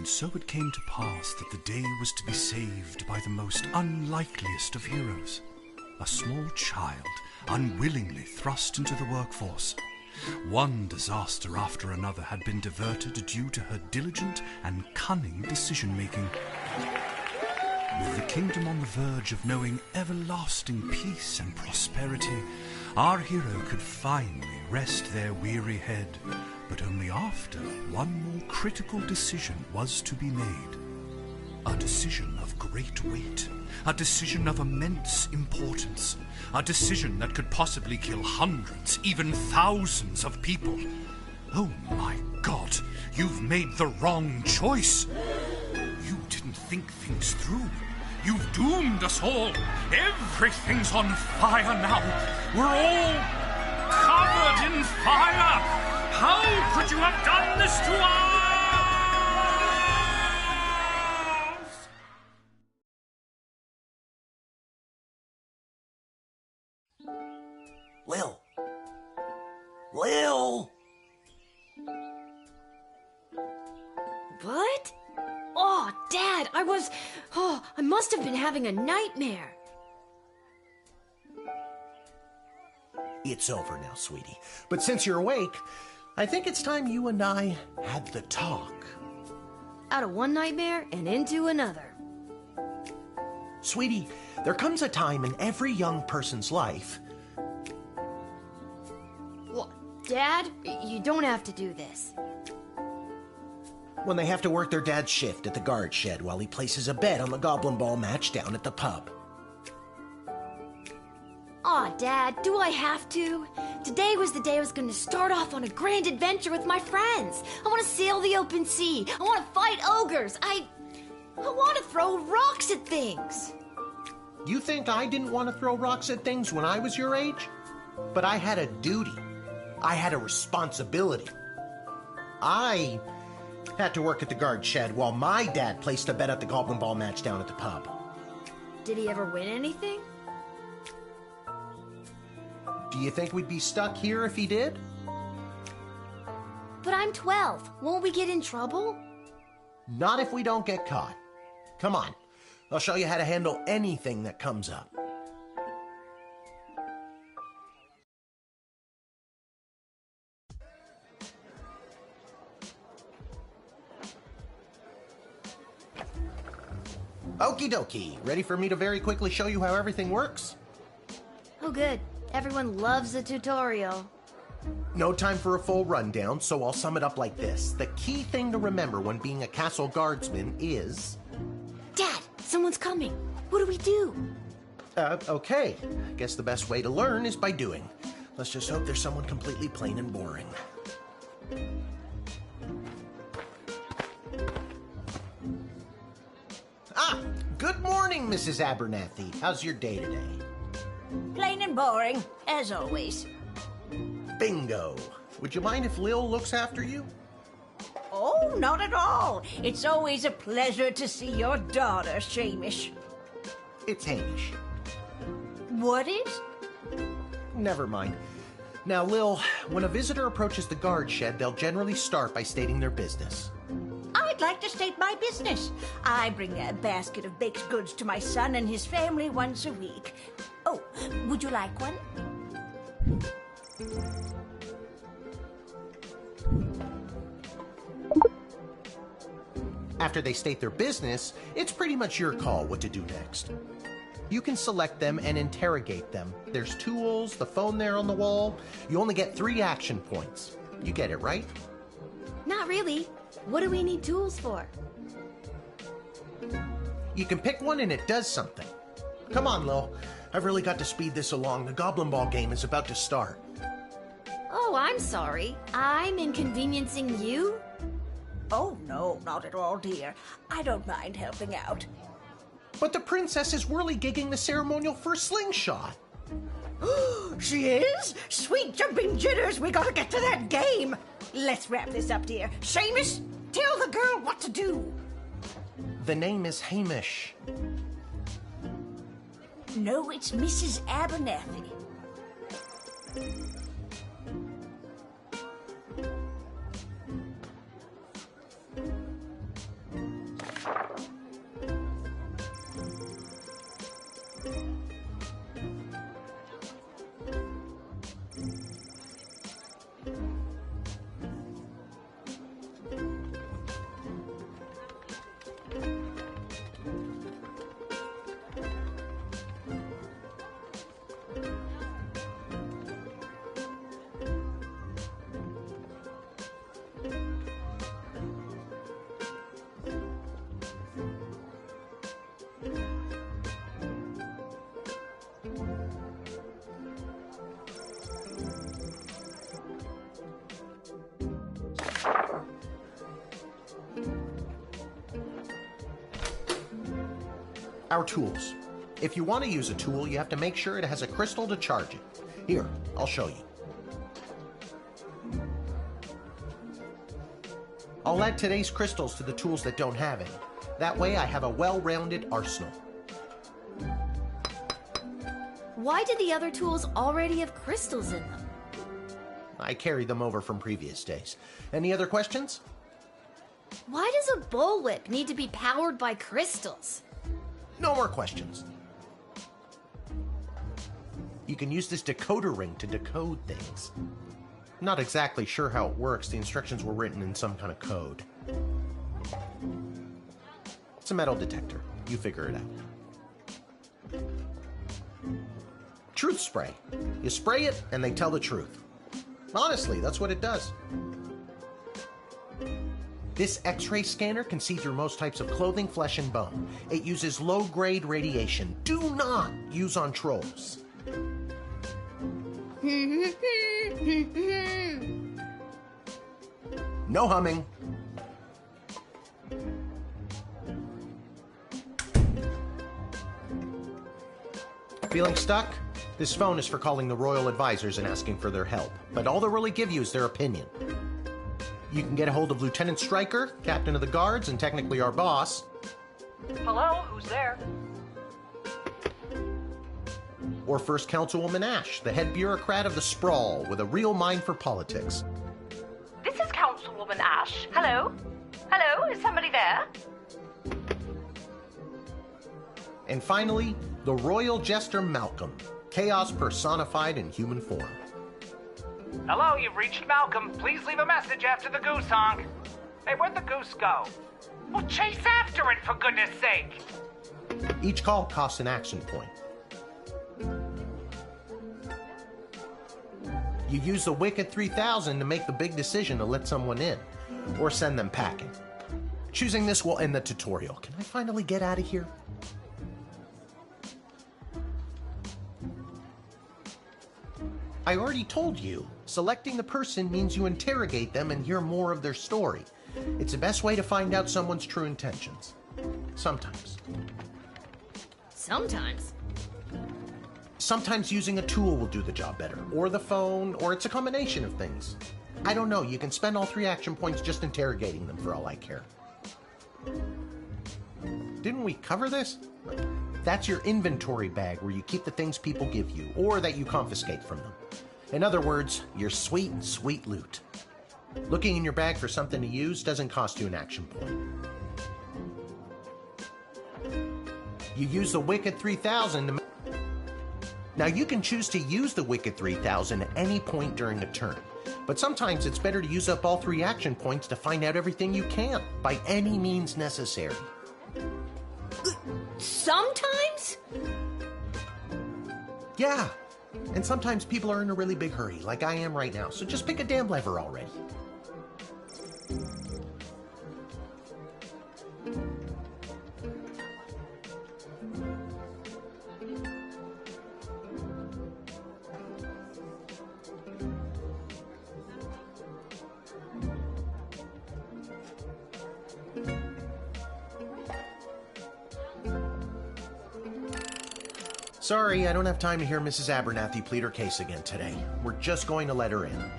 And so it came to pass that the day was to be saved by the most unlikeliest of heroes, a small child unwillingly thrust into the workforce. One disaster after another had been diverted due to her diligent and cunning decision-making. With the kingdom on the verge of knowing everlasting peace and prosperity, our hero could finally rest their weary head, but only after one more critical decision was to be made. A decision of great weight, a decision of immense importance, a decision that could possibly kill hundreds, even thousands of people. Oh my God, you've made the wrong choice. You didn't think things through. You've doomed us all. Everything's on fire now. We're all covered in fire. How could you have done this to us? Lil! What? Oh, Dad, I must have been having a nightmare. It's over now, sweetie. But since you're awake, I think it's time you and I had the talk. Out of one nightmare and into another. Sweetie, there comes a time in every young person's life. Well, Dad, you don't have to do this. When they have to work their dad's shift at the guard shed while he places a bet on the goblin ball match down at the pub. Aw, Dad, do I have to? Today was the day I was going to start off on a grand adventure with my friends. I want to sail the open sea. I want to fight ogres. I want to throw rocks at things. You think I didn't want to throw rocks at things when I was your age? But I had a duty. I had a responsibility. I had to work at the guard shed while my dad placed a bet at the goblin ball match down at the pub. Did he ever win anything? Do you think we'd be stuck here if he did? But I'm 12. Won't we get in trouble? Not if we don't get caught. Come on. I'll show you how to handle anything that comes up. Okie dokie. Ready for me to very quickly show you how everything works? Oh, good. Everyone loves a tutorial. No time for a full rundown, so I'll sum it up like this. The key thing to remember when being a castle guardsman is... Dad, someone's coming. What do we do? Okay. I guess the best way to learn is by doing. Let's just hope there's someone completely plain and boring. Ah! Good morning, Mrs. Abernathy. How's your day today? Plain and boring, as always. Bingo. Would you mind if Lil looks after you? Oh, not at all. It's always a pleasure to see your daughter, Shamish. It's Hamish. What is? Never mind. Now, Lil, when a visitor approaches the guard shed, they'll generally start by stating their business. I'd like to state my business. I bring a basket of baked goods to my son and his family once a week. Oh, would you like one? After they state their business, it's pretty much your call what to do next. You can select them and interrogate them. There's tools, the phone there on the wall. You only get 3 action points. You get it, right? Not really. What do we need tools for? You can pick one and it does something. Come on, Lil. I've really got to speed this along. The goblin ball game is about to start. Oh, I'm sorry. I'm inconveniencing you? Oh, no, not at all, dear. I don't mind helping out. But the princess is whirly-gigging the ceremonial for a slingshot. She is? Sweet jumping jitters, we gotta get to that game. Let's wrap this up, dear. Seamus, tell the girl what to do. The name is Hamish. No, it's Mrs. Abernathy. Our tools. If you want to use a tool, you have to make sure it has a crystal to charge it. Here, I'll show you. I'll add today's crystals to the tools that don't have any. That way I have a well-rounded arsenal. Why did the other tools already have crystals in them? I carried them over from previous days. Any other questions? Why does a bullwhip need to be powered by crystals? No more questions. You can use this decoder ring to decode things. Not exactly sure how it works. The instructions were written in some kind of code. It's a metal detector. You figure it out. Truth spray. You spray it and they tell the truth. Honestly, that's what it does. This X-ray scanner can see through most types of clothing, flesh, and bone. It uses low-grade radiation. Do not use on trolls. No humming. Feeling stuck? This phone is for calling the royal advisors and asking for their help, but all they'll really give you is their opinion. You can get a hold of Lieutenant Stryker, Captain of the Guards, and technically our boss. Hello, who's there? Or First Councilwoman Ash, the head bureaucrat of the Sprawl, with a real mind for politics. This is Councilwoman Ash. Hello? Hello, is somebody there? And finally, the Royal Jester Malcolm, chaos personified in human form. Hello, you've reached Malcolm. Please leave a message after the goose honk. Hey, where'd the goose go? Well, chase after it, for goodness sake! Each call costs an action point. You use the Wicked 3000 to make the big decision to let someone in, or send them packing. Choosing this will end the tutorial. Can I finally get out of here? I already told you, selecting the person means you interrogate them and hear more of their story. It's the best way to find out someone's true intentions. Sometimes. Sometimes. Sometimes using a tool will do the job better, or the phone, or it's a combination of things. I don't know, you can spend all 3 action points just interrogating them for all I care. Didn't we cover this? That's your inventory bag where you keep the things people give you, or that you confiscate from them. In other words, your sweet, sweet loot. Looking in your bag for something to use doesn't cost you an action point. You use the Wicked 3000 to... Now you can choose to use the Wicked 3000 at any point during a turn, but sometimes it's better to use up all 3 action points to find out everything you can, by any means necessary. Sometimes? Yeah, and sometimes people are in a really big hurry, like I am right now, so just pick a damn lever already. Sorry, I don't have time to hear Mrs. Abernathy plead her case again today. We're just going to let her in.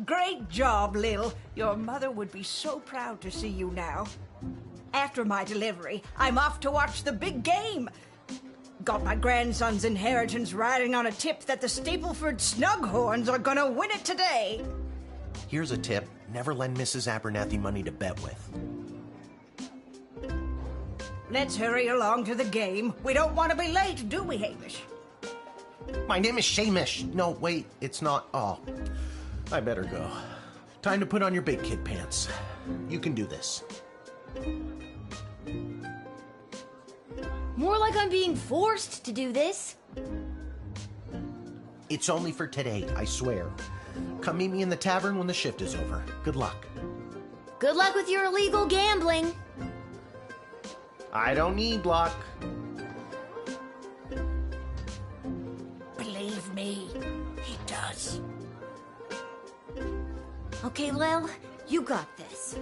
Great job, Lil. Your mother would be so proud to see you now. After my delivery, I'm off to watch the big game. Got my grandson's inheritance riding on a tip that the Stapleford Snughorns are gonna win it today. Here's a tip. Never lend Mrs. Abernathy money to bet with. Let's hurry along to the game. We don't want to be late, do we, Hamish? My name is Shamish. No, wait, it's not. Oh, I better go. Time to put on your big kid pants. You can do this. More like I'm being forced to do this. It's only for today, I swear. Come meet me in the tavern when the shift is over. Good luck. Good luck with your illegal gambling. I don't need luck. Believe me, us. Okay, Lil, you got this.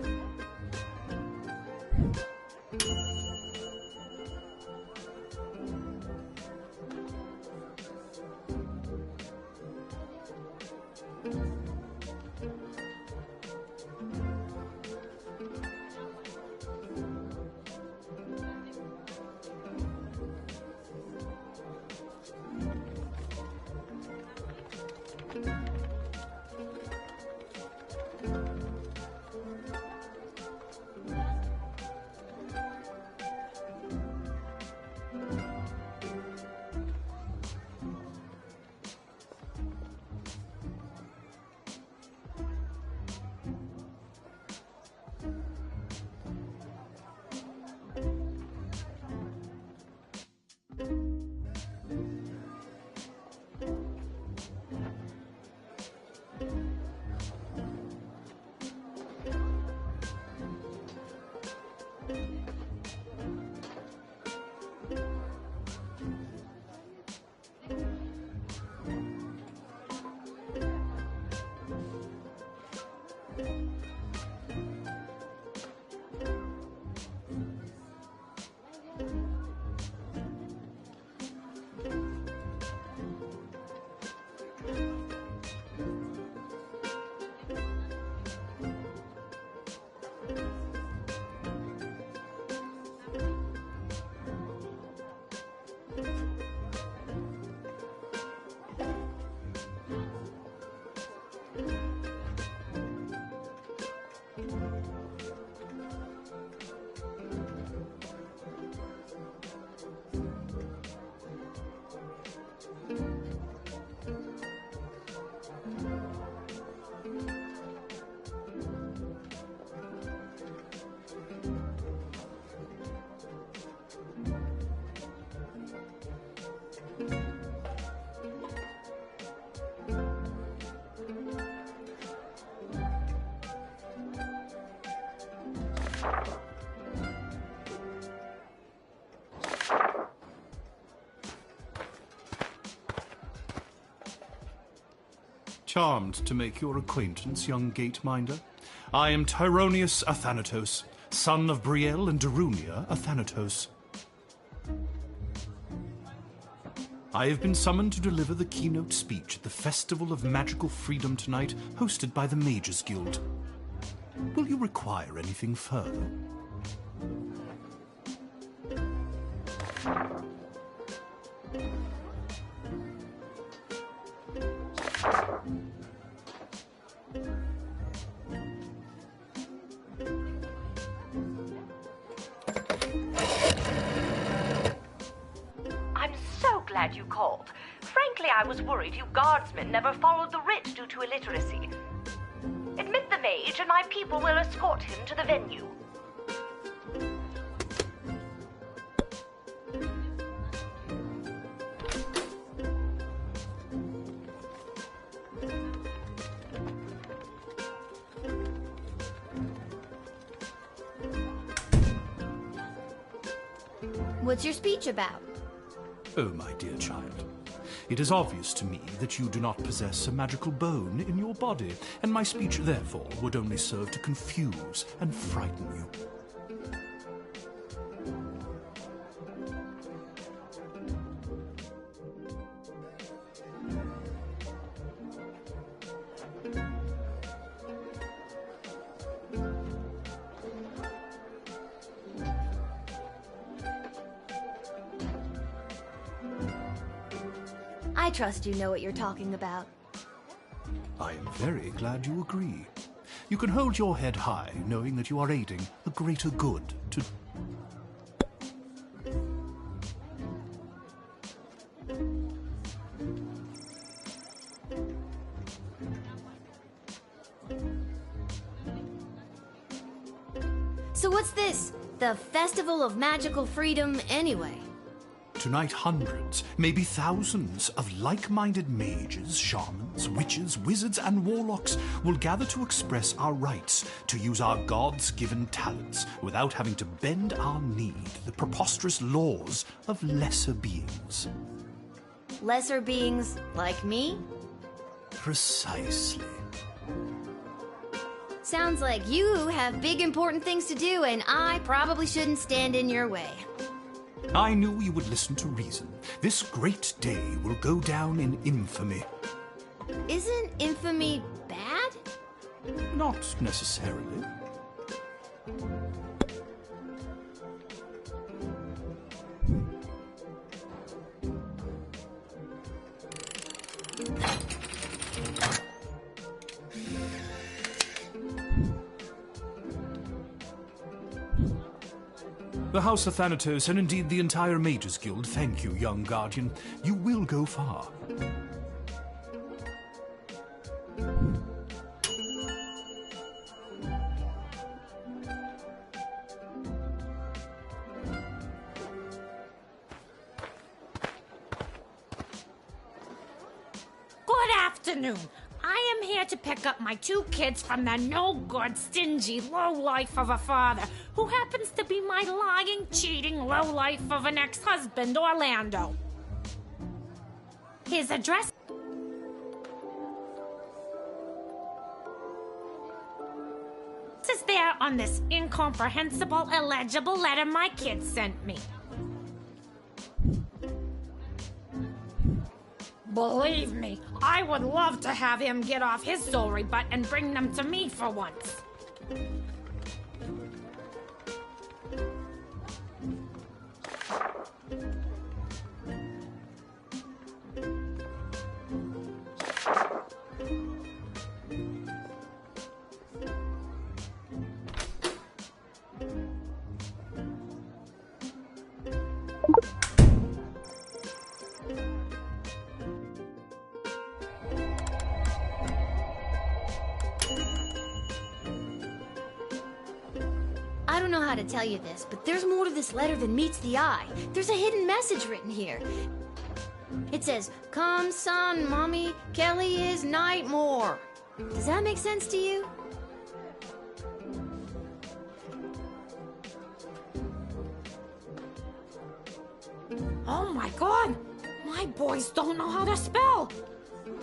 Charmed to make your acquaintance, young gate-minder. I am Tyronius Athanatos, son of Brielle and Darunia Athanatos. I have been summoned to deliver the keynote speech at the Festival of Magical Freedom tonight, hosted by the Mages Guild. Will you require anything further? I'm so glad you called. Frankly, I was worried you guardsmen never followed the writ due to illiteracy. Admit the mage, and my people will escort him to the venue. What's your speech about? Oh, my dear child. It is obvious to me that you do not possess a magical bone in your body, and my speech, therefore, would only serve to confuse and frighten you. I trust you know what you're talking about. I am very glad you agree. You can hold your head high, knowing that you are aiding a greater good to... So what's this? The Festival of Magical Freedom anyway? Tonight, hundreds, maybe thousands of like-minded mages, shamans, witches, wizards, and warlocks will gather to express our rights to use our gods-given talents without having to bend our knee to the preposterous laws of lesser beings. Lesser beings like me? Precisely. Sounds like you have big important things to do, and I probably shouldn't stand in your way. I knew you would listen to reason. This great day will go down in infamy. Isn't infamy bad? Not necessarily. The House of Thanatos, and indeed the entire Mages Guild, thank you, young Guardian. You will go far. Good afternoon. I am here to pick up my 2 kids from the no-good, stingy lowlife of a father who happens to be my lying, cheating lowlife of an ex-husband, Orlando. His address is there on this incomprehensible, illegible letter my kids sent me. Believe me, I would love to have him get off his sorry butt and bring them to me for once. I don't know how to tell you this, but there's more to this letter than meets the eye. There's a hidden message written here. It says, "Come, son, mommy, Kelly is Nightmare." Does that make sense to you? Oh my god! My boys don't know how to spell!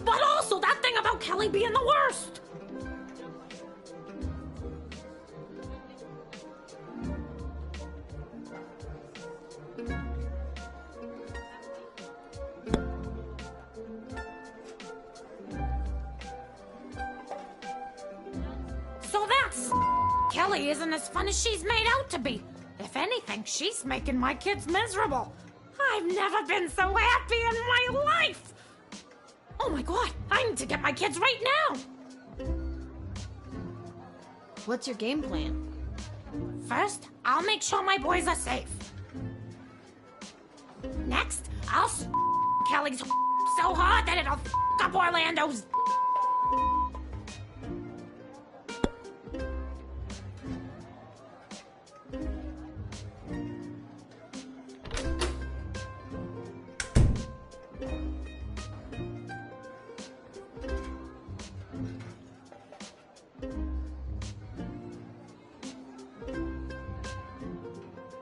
But also that thing about Kelly being the worst! So that's... Kelly isn't as fun as she's made out to be. If anything, she's making my kids miserable. I've never been so happy in my life! Oh my god, I need to get my kids right now! What's your game plan? First, I'll make sure my boys are safe. Next, I'll Kelly's so hard that it'll up Orlando's.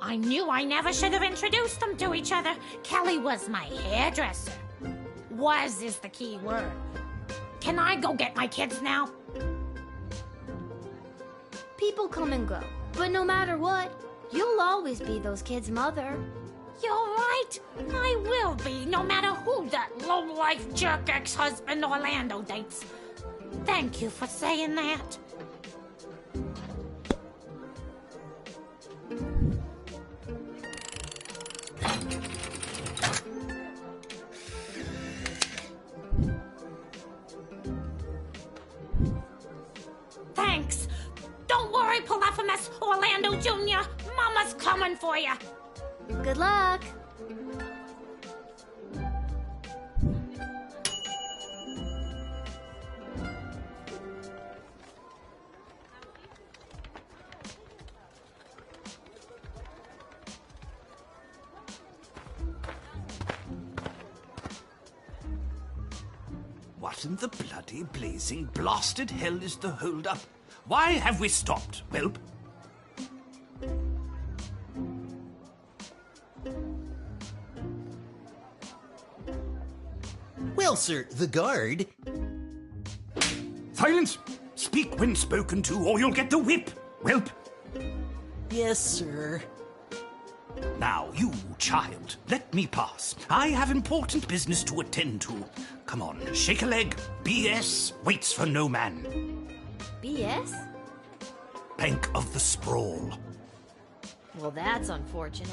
I knew I never should have introduced them to each other. Kelly was my hairdresser. Was is the key word. Can I go get my kids now? People come and go, but no matter what, you'll always be those kids' mother. You're right. I will be, no matter who that low-life jerk ex-husband Orlando dates. Thank you for saying that. Thanks. Don't worry, Polyphemus Orlando Jr. Mama's coming for you. Good luck. What in the bloody blazing blasted hell is the hold-up? Why have we stopped, Whelp? Well, sir, the guard... Silence! Speak when spoken to, or you'll get the whip, whelp. Yes, sir. Now, you, child, let me pass. I have important business to attend to. Come on, shake a leg. BS waits for no man. BS? Bank of the Sprawl. Well, that's unfortunate.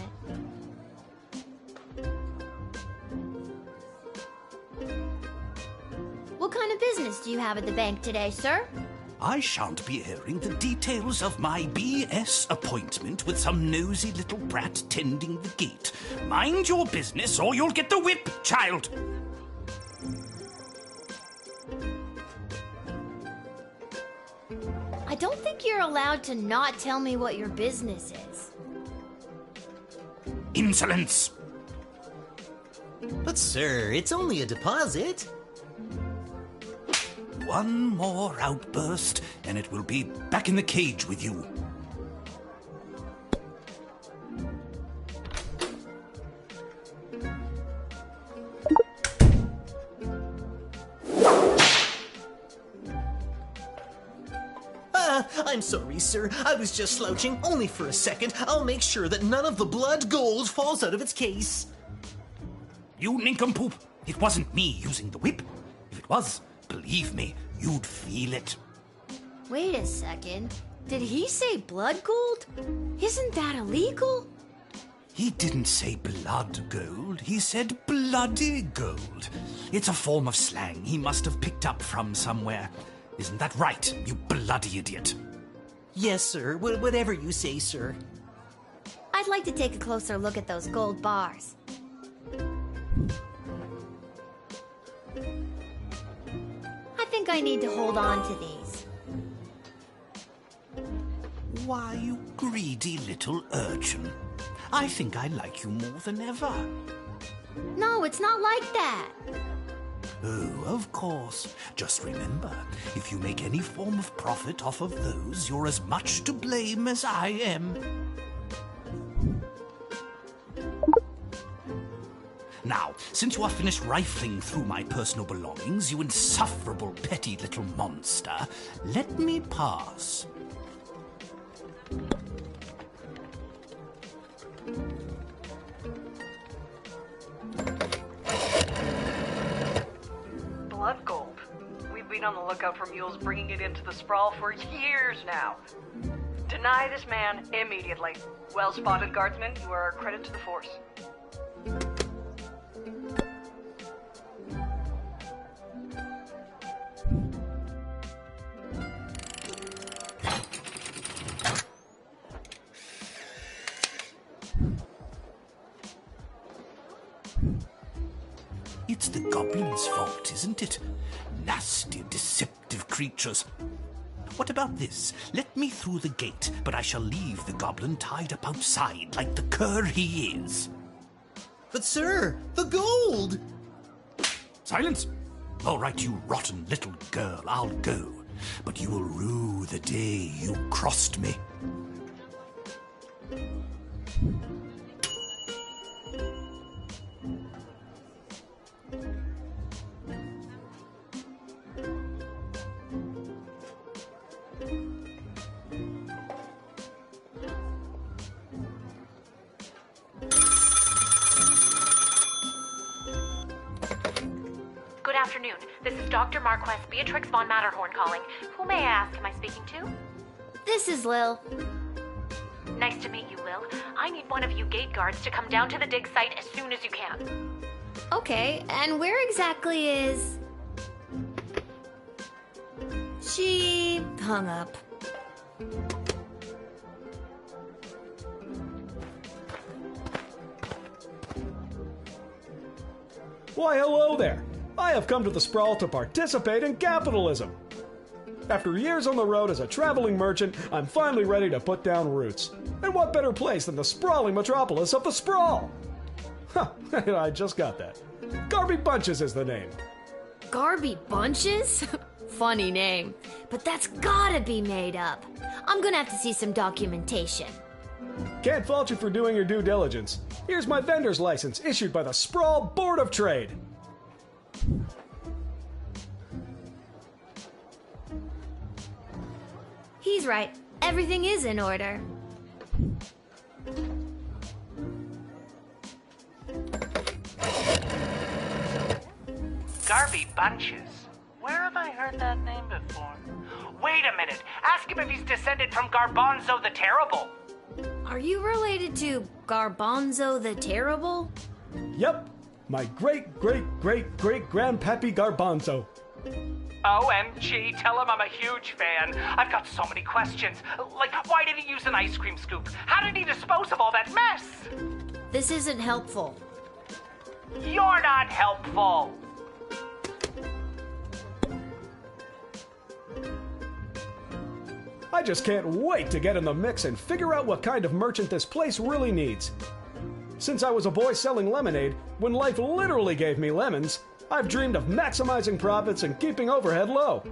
What kind of business do you have at the bank today, sir? I shan't be airing the details of my BS appointment with some nosy little brat tending the gate. Mind your business or you'll get the whip, child! I don't think you're allowed to not tell me what your business is. Insolence! But sir, it's only a deposit. One more outburst, and it will be back in the cage with you. I'm sorry, sir. I was just slouching, only for a second. I'll make sure that none of the blood gold falls out of its case. You nincompoop! It wasn't me using the whip. If it was, believe me, you'd feel it. Wait a second. Did he say blood gold? Isn't that illegal? He didn't say blood gold, he said bloody gold. It's a form of slang he must have picked up from somewhere. Isn't that right, you bloody idiot? Yes, sir. Whatever you say, sir. I'd like to take a closer look at those gold bars. I think I need to hold on to these. Why, you greedy little urchin. I think I like you more than ever. No, it's not like that. Oh, of course. Just remember, if you make any form of profit off of those, you're as much to blame as I am. Now, since you are finished rifling through my personal belongings, you insufferable petty little monster, let me pass. Blood gold. We've been on the lookout for mules bringing it into the sprawl for years now. Deny this man immediately. Well spotted, Guardsman. You are a credit to the force. It's the goblins' fault, isn't it? Nasty, deceptive creatures. What about this? Let me through the gate, but I shall leave the goblin tied up outside like the cur he is. But sir, the gold! Silence! All right, you rotten little girl, I'll go. But you will rue the day you crossed me. Good afternoon. This is Dr. Marquess Beatrix von Matterhorn calling. Who may I ask am I speaking to? This is Lil. Nice to meet you, Lil. I need one of you gate guards to come down to the dig site as soon as you can. Okay, and where exactly is... She hung up. Why, hello there. I have come to the Sprawl to participate in capitalism. After years on the road as a traveling merchant, I'm finally ready to put down roots. And what better place than the sprawling metropolis of the Sprawl? Huh, I just got that. Garby Bunches is the name. Garby Bunches? Funny name. But that's gotta be made up. I'm gonna have to see some documentation. Can't fault you for doing your due diligence. Here's my vendor's license issued by the Sprawl Board of Trade. He's right. Everything is in order. Garvey Bunches. Where have I heard that name before? Wait a minute. Ask him if he's descended from Garbanzo the Terrible. Are you related to Garbanzo the Terrible? Yep, my great-great-great-great-grandpappy Garbanzo. OMG, tell him I'm a huge fan. I've got so many questions. Like, why did he use an ice cream scoop? How did he dispose of all that mess? This isn't helpful. You're not helpful. I just can't wait to get in the mix and figure out what kind of merchant this place really needs. Since I was a boy selling lemonade, when life literally gave me lemons, I've dreamed of maximizing profits and keeping overhead low.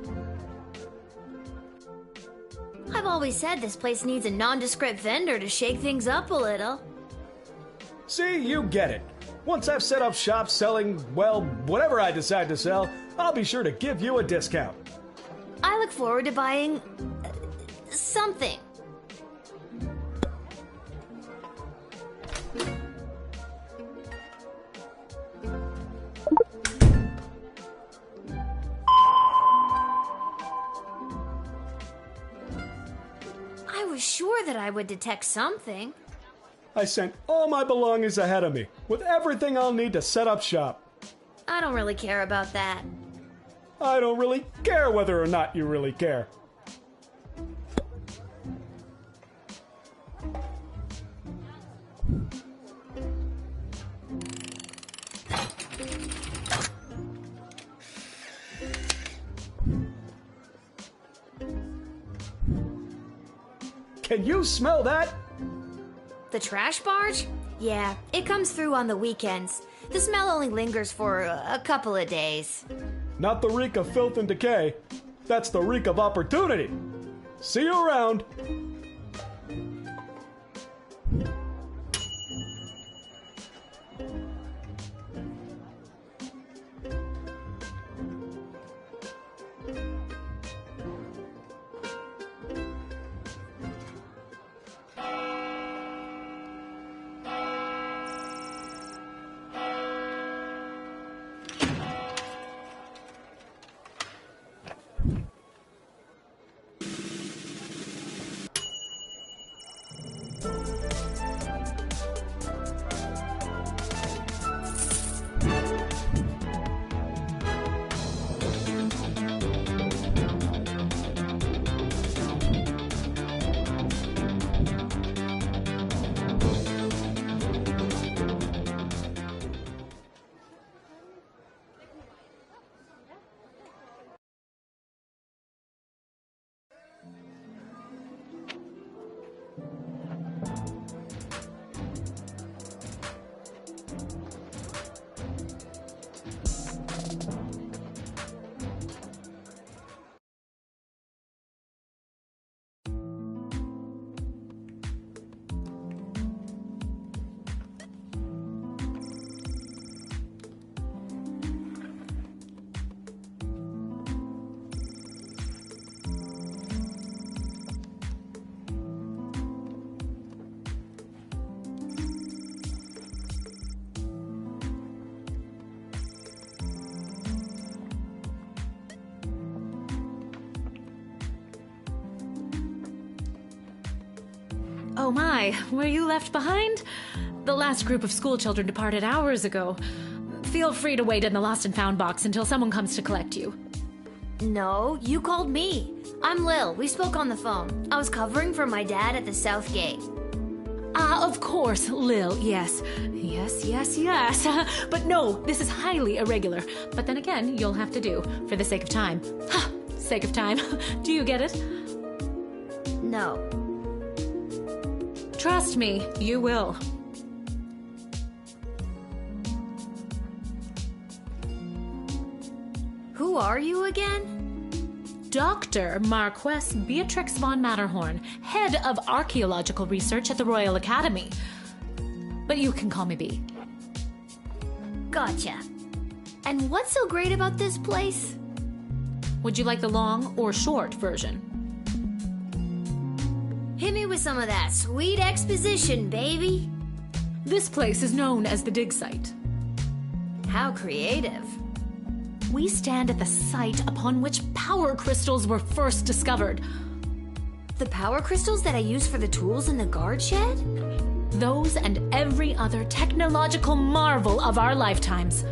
I've always said this place needs a nondescript vendor to shake things up a little. See, you get it. Once I've set up shop selling, well, whatever I decide to sell, I'll be sure to give you a discount. I look forward to buying something. I was sure that I would detect something. I sent all my belongings ahead of me, with everything I'll need to set up shop. I don't really care about that. I don't really care whether or not you really care. Can you smell that? The trash barge? Yeah, it comes through on the weekends. The smell only lingers for a couple of days. Not the reek of filth and decay. That's the reek of opportunity. See you around. Oh my, were you left behind? The last group of school children departed hours ago. Feel free to wait in the lost and found box until someone comes to collect you. No, you called me. I'm Lil. We spoke on the phone. I was covering for my dad at the South Gate. Ah, of course, Lil, yes. Yes. But no, this is highly irregular. But then again, you'll have to do, for the sake of time. Ha! Sake of time. Do you get it? No. Trust me, you will. Who are you again? Dr. Marquess Beatrix von Matterhorn, head of archaeological research at the Royal Academy. But you can call me B. Gotcha. And what's so great about this place? Would you like the long or short version? Hit me with some of that sweet exposition, baby. This place is known as the dig site. How creative. We stand at the site upon which power crystals were first discovered. The power crystals that I use for the tools in the guard shed? Those and every other technological marvel of our lifetimes.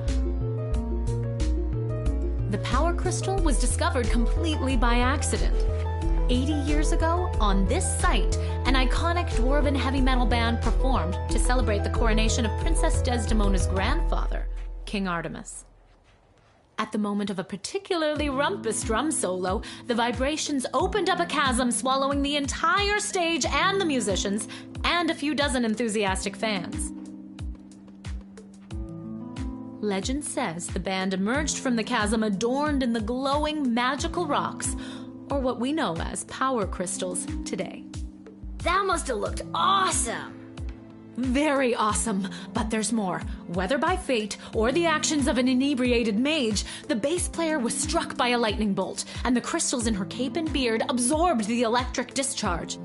The power crystal was discovered completely by accident. 80 years ago, on this site, an iconic dwarven heavy metal band performed to celebrate the coronation of Princess Desdemona's grandfather, King Artemis. At the moment of a particularly rumpus drum solo, the vibrations opened up a chasm, swallowing the entire stage and the musicians, and a few dozen enthusiastic fans. Legend says the band emerged from the chasm adorned in the glowing magical rocks, or what we know as power crystals today. That must have looked awesome! Very awesome, but there's more. Whether by fate or the actions of an inebriated mage, the bass player was struck by a lightning bolt, and the crystals in her cape and beard absorbed the electric discharge.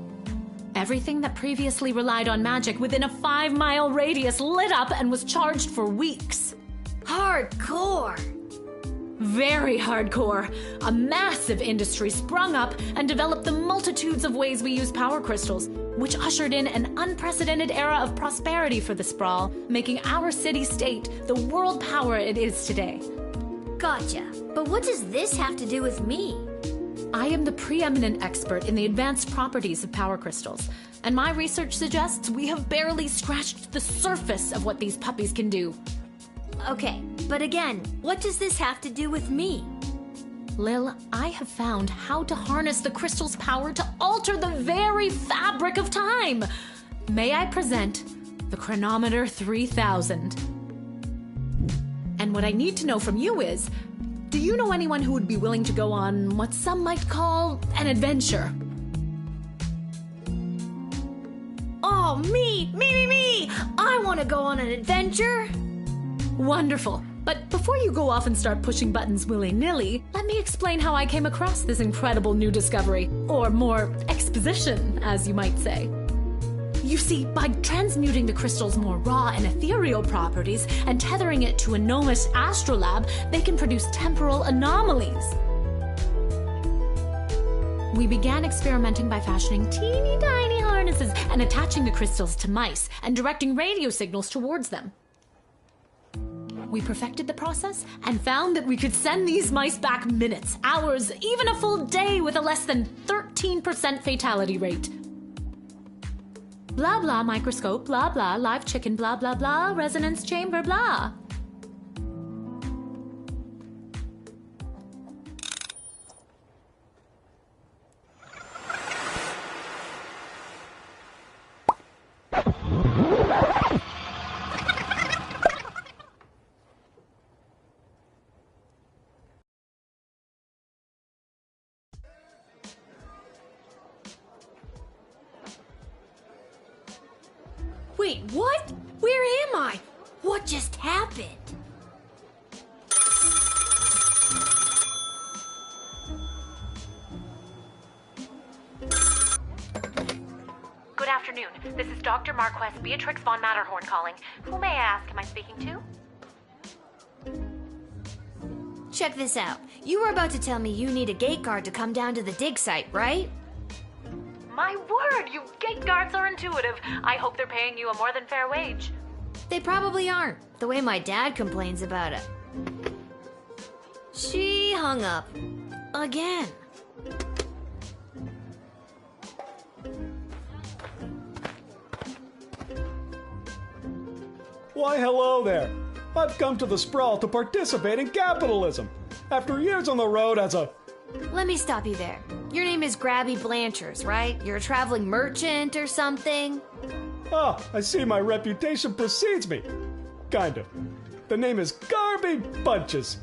Everything that previously relied on magic within a 5-mile radius lit up and was charged for weeks. Hardcore! Very hardcore. A massive industry sprung up and developed the multitudes of ways we use power crystals, which ushered in an unprecedented era of prosperity for the sprawl, making our city-state the world power it is today. Gotcha. But what does this have to do with me? I am the preeminent expert in the advanced properties of power crystals, and my research suggests we have barely scratched the surface of what these puppies can do. Okay, but again, what does this have to do with me? Lil, I have found how to harness the crystal's power to alter the very fabric of time. May I present the Chronometer 3000? And what I need to know from you is, do you know anyone who would be willing to go on what some might call an adventure? Oh, me! I want to go on an adventure! Wonderful. But before you go off and start pushing buttons willy-nilly, let me explain how I came across this incredible new discovery, or more exposition, as you might say. You see, by transmuting the crystal's more raw and ethereal properties and tethering it to a Nomus astrolab, they can produce temporal anomalies. We began experimenting by fashioning teeny tiny harnesses and attaching the crystals to mice and directing radio signals towards them. We perfected the process and found that we could send these mice back minutes, hours, even a full day with a less than 13% fatality rate. Blah blah microscope, blah blah live chicken, blah blah blah resonance chamber, blah. Wait, what? Where am I? What just happened? Good afternoon. This is Dr. Marquess Beatrix von Matterhorn calling. Who may I ask am I speaking to? Check this out. You were about to tell me you need a gate guard to come down to the dig site, right? My word, you gate guards are intuitive. I hope they're paying you a more than fair wage. They probably aren't, the way my dad complains about it. She hung up. Again. Why, hello there. I've come to the sprawl to participate in capitalism. After years on the road as a... Let me stop you there. Your name is Grabby Blanchers, right? You're a traveling merchant or something? Ah, I see my reputation precedes me. Kind of. The name is Garby Bunches.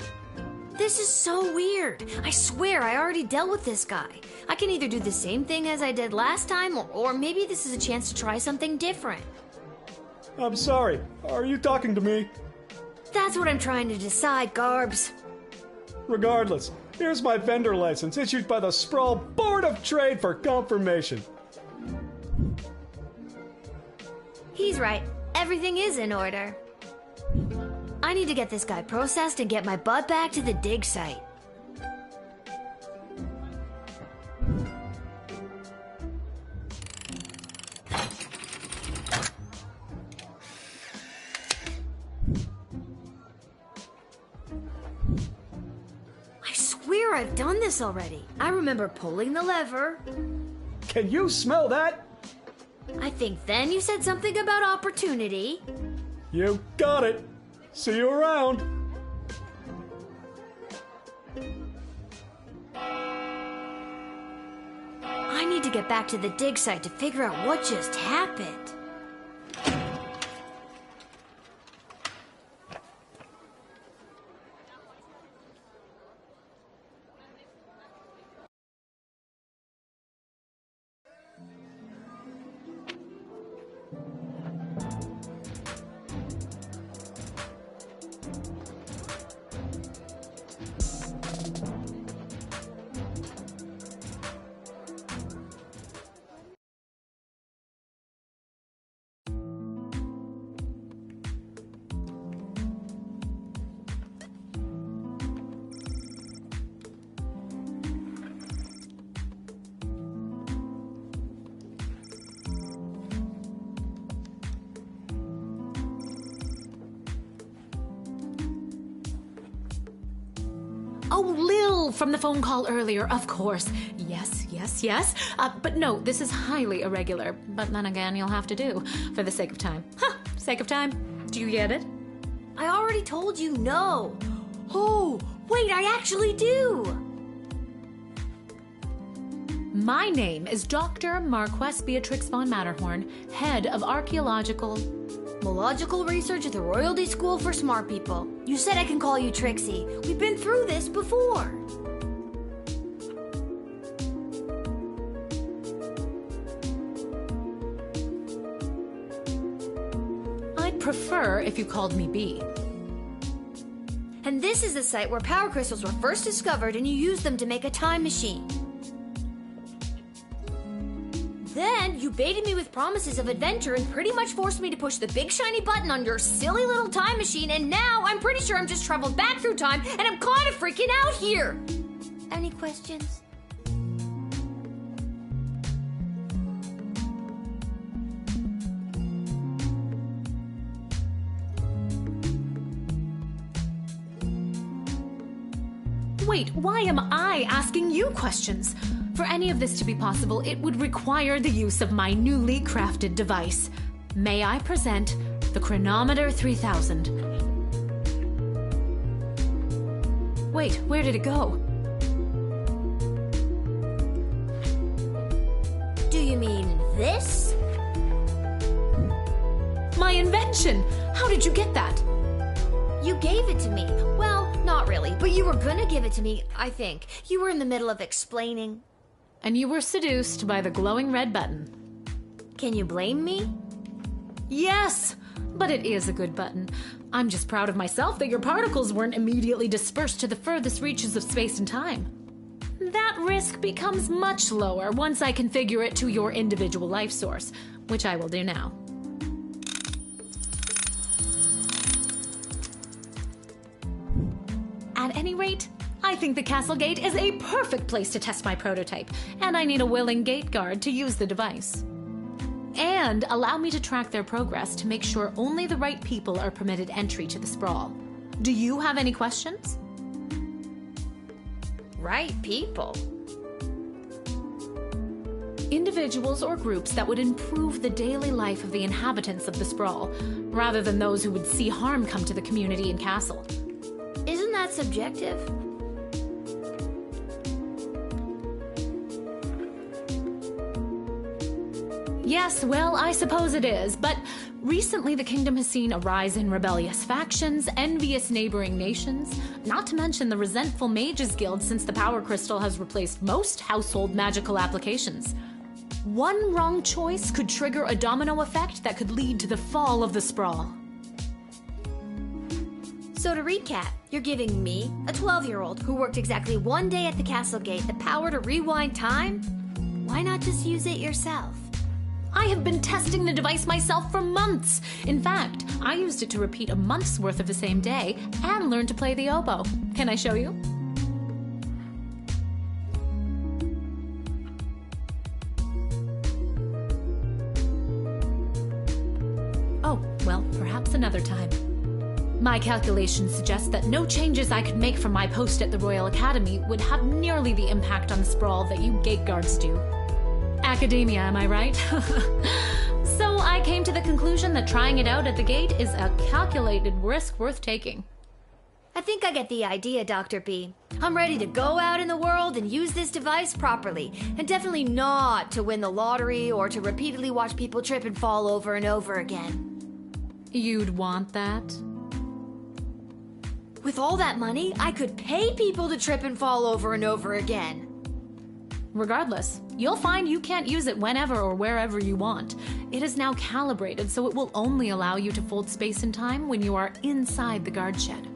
This is so weird. I swear I already dealt with this guy. I can either do the same thing as I did last time, or maybe this is a chance to try something different. I'm sorry. Are you talking to me? That's what I'm trying to decide, Garbs. Regardless, here's my vendor license issued by the Sprawl Board of Trade for confirmation. He's right. Everything is in order. I need to get this guy processed and get my butt back to the dig site. I swear I've done this already. I remember pulling the lever. Can you smell that? I think then you said something about opportunity. You got it. See you around. I need to get back to the dig site to figure out what just happened. Oh, Lil from the phone call earlier, of course. Yes. But no, this is highly irregular. But then again, you'll have to do, for the sake of time. Sake of time. Do you get it? I already told you no. Oh, wait, I actually do. My name is Dr. Marquess Beatrix von Matterhorn, head of archaeological research at the Royalty School for Smart People. You said I can call you Trixie. We've been through this before. I'd prefer if you called me B. And this is the site where power crystals were first discovered and you used them to make a time machine. Then, you baited me with promises of adventure and pretty much forced me to push the big shiny button on your silly little time machine, and now I'm pretty sure I'm just traveled back through time and I'm kind of freaking out here! Any questions? Wait, why am I asking you questions? For any of this to be possible, it would require the use of my newly crafted device. May I present the Chronometer 3000? Wait, where did it go? Do you mean this? My invention! How did you get that? You gave it to me. Well, not really, but you were gonna give it to me, I think. You were in the middle of explaining. And you were seduced by the glowing red button. Can you blame me? Yes, but it is a good button. I'm just proud of myself that your particles weren't immediately dispersed to the furthest reaches of space and time. That risk becomes much lower once I configure it to your individual life source, which I will do now. At any rate, I think the castle gate is a perfect place to test my prototype, and I need a willing gate guard to use the device. And allow me to track their progress to make sure only the right people are permitted entry to the sprawl. Do you have any questions? Right people? Individuals or groups that would improve the daily life of the inhabitants of the sprawl, rather than those who would see harm come to the community and castle. Isn't that subjective? Yes, well, I suppose it is, but recently the kingdom has seen a rise in rebellious factions, envious neighboring nations, not to mention the resentful Mages Guild since the Power Crystal has replaced most household magical applications. One wrong choice could trigger a domino effect that could lead to the fall of the sprawl. So to recap, you're giving me, a 12-year-old who worked exactly one day at the castle gate, the power to rewind time? Why not just use it yourself? I have been testing the device myself for months. In fact, I used it to repeat a month's worth of the same day and learn to play the oboe. Can I show you? Oh, well, perhaps another time. My calculations suggest that no changes I could make from my post at the Royal Academy would have nearly the impact on the sprawl that you gate guards do. Academia, am I right? So I came to the conclusion that trying it out at the gate is a calculated risk worth taking. I think I get the idea, Dr. B. I'm ready to go out in the world and use this device properly, and definitely not to win the lottery or to repeatedly watch people trip and fall over and over again. You'd want that? With all that money, I could pay people to trip and fall over and over again. Regardless, you'll find you can't use it whenever or wherever you want. It is now calibrated, so it will only allow you to fold space and time when you are inside the guard shed.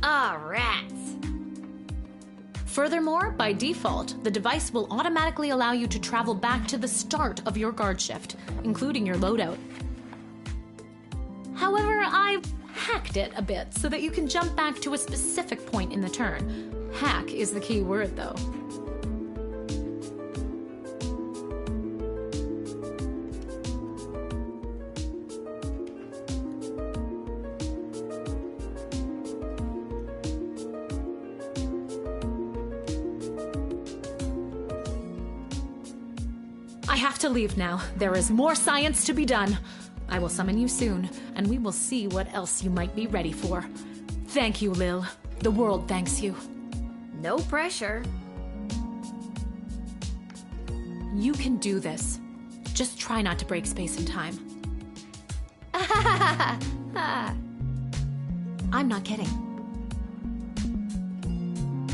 Ah, rats. Furthermore, by default, the device will automatically allow you to travel back to the start of your guard shift, including your loadout. However, I've hacked it a bit so that you can jump back to a specific point in the turn. Hack is the key word, though. I have to leave now. There is more science to be done. I will summon you soon, and we will see what else you might be ready for. Thank you, Lil. The world thanks you. No pressure. You can do this. Just try not to break space and time. I'm not kidding.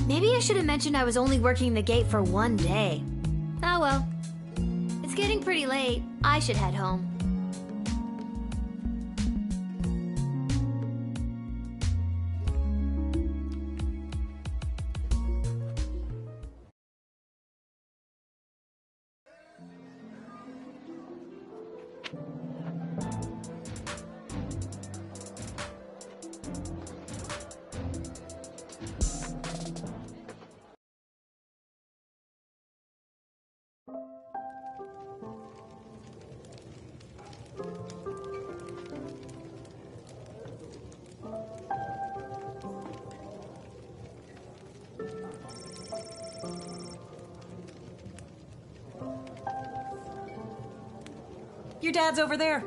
Maybe I should have mentioned I was only working the gate for one day. Oh well. It's getting pretty late. I should head home. Your dad's over there.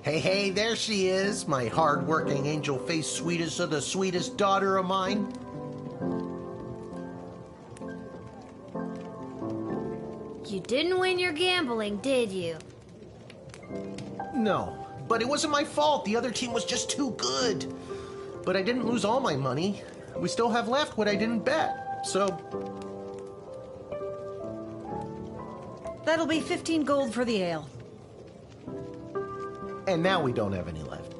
Hey, there she is, my hard-working, angel-faced sweetest of the sweetest daughter of mine. You didn't win your gambling, did you? No, but it wasn't my fault. The other team was just too good. But I didn't lose all my money. We still have left what I didn't bet, so... That'll be 15 gold for the ale. And now we don't have any left.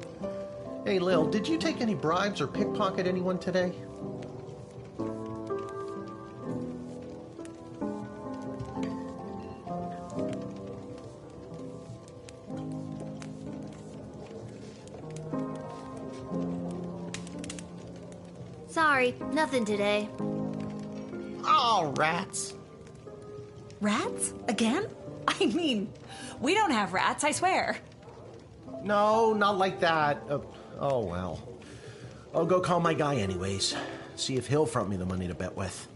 Hey, Lil, did you take any bribes or pickpocket anyone today? Sorry, nothing today. Oh, rats. Rats? Again? I mean, we don't have rats, I swear. No, not like that. Oh, well. I'll go call my guy anyways. See if he'll front me the money to bet with.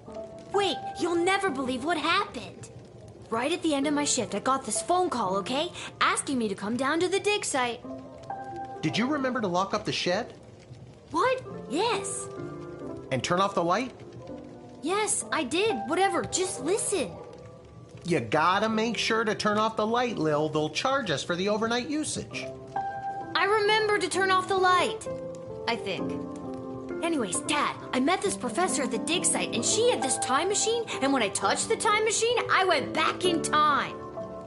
Wait, you'll never believe what happened. Right at the end of my shift, I got this phone call, okay? Asking me to come down to the dig site. Did you remember to lock up the shed? What? Yes. And turn off the light? Yes, I did. Whatever, just listen. You gotta make sure to turn off the light, Lil. They'll charge us for the overnight usage. I remember to turn off the light. I think. Anyways, Dad, I met this professor at the dig site, and she had this time machine, and when I touched the time machine, I went back in time.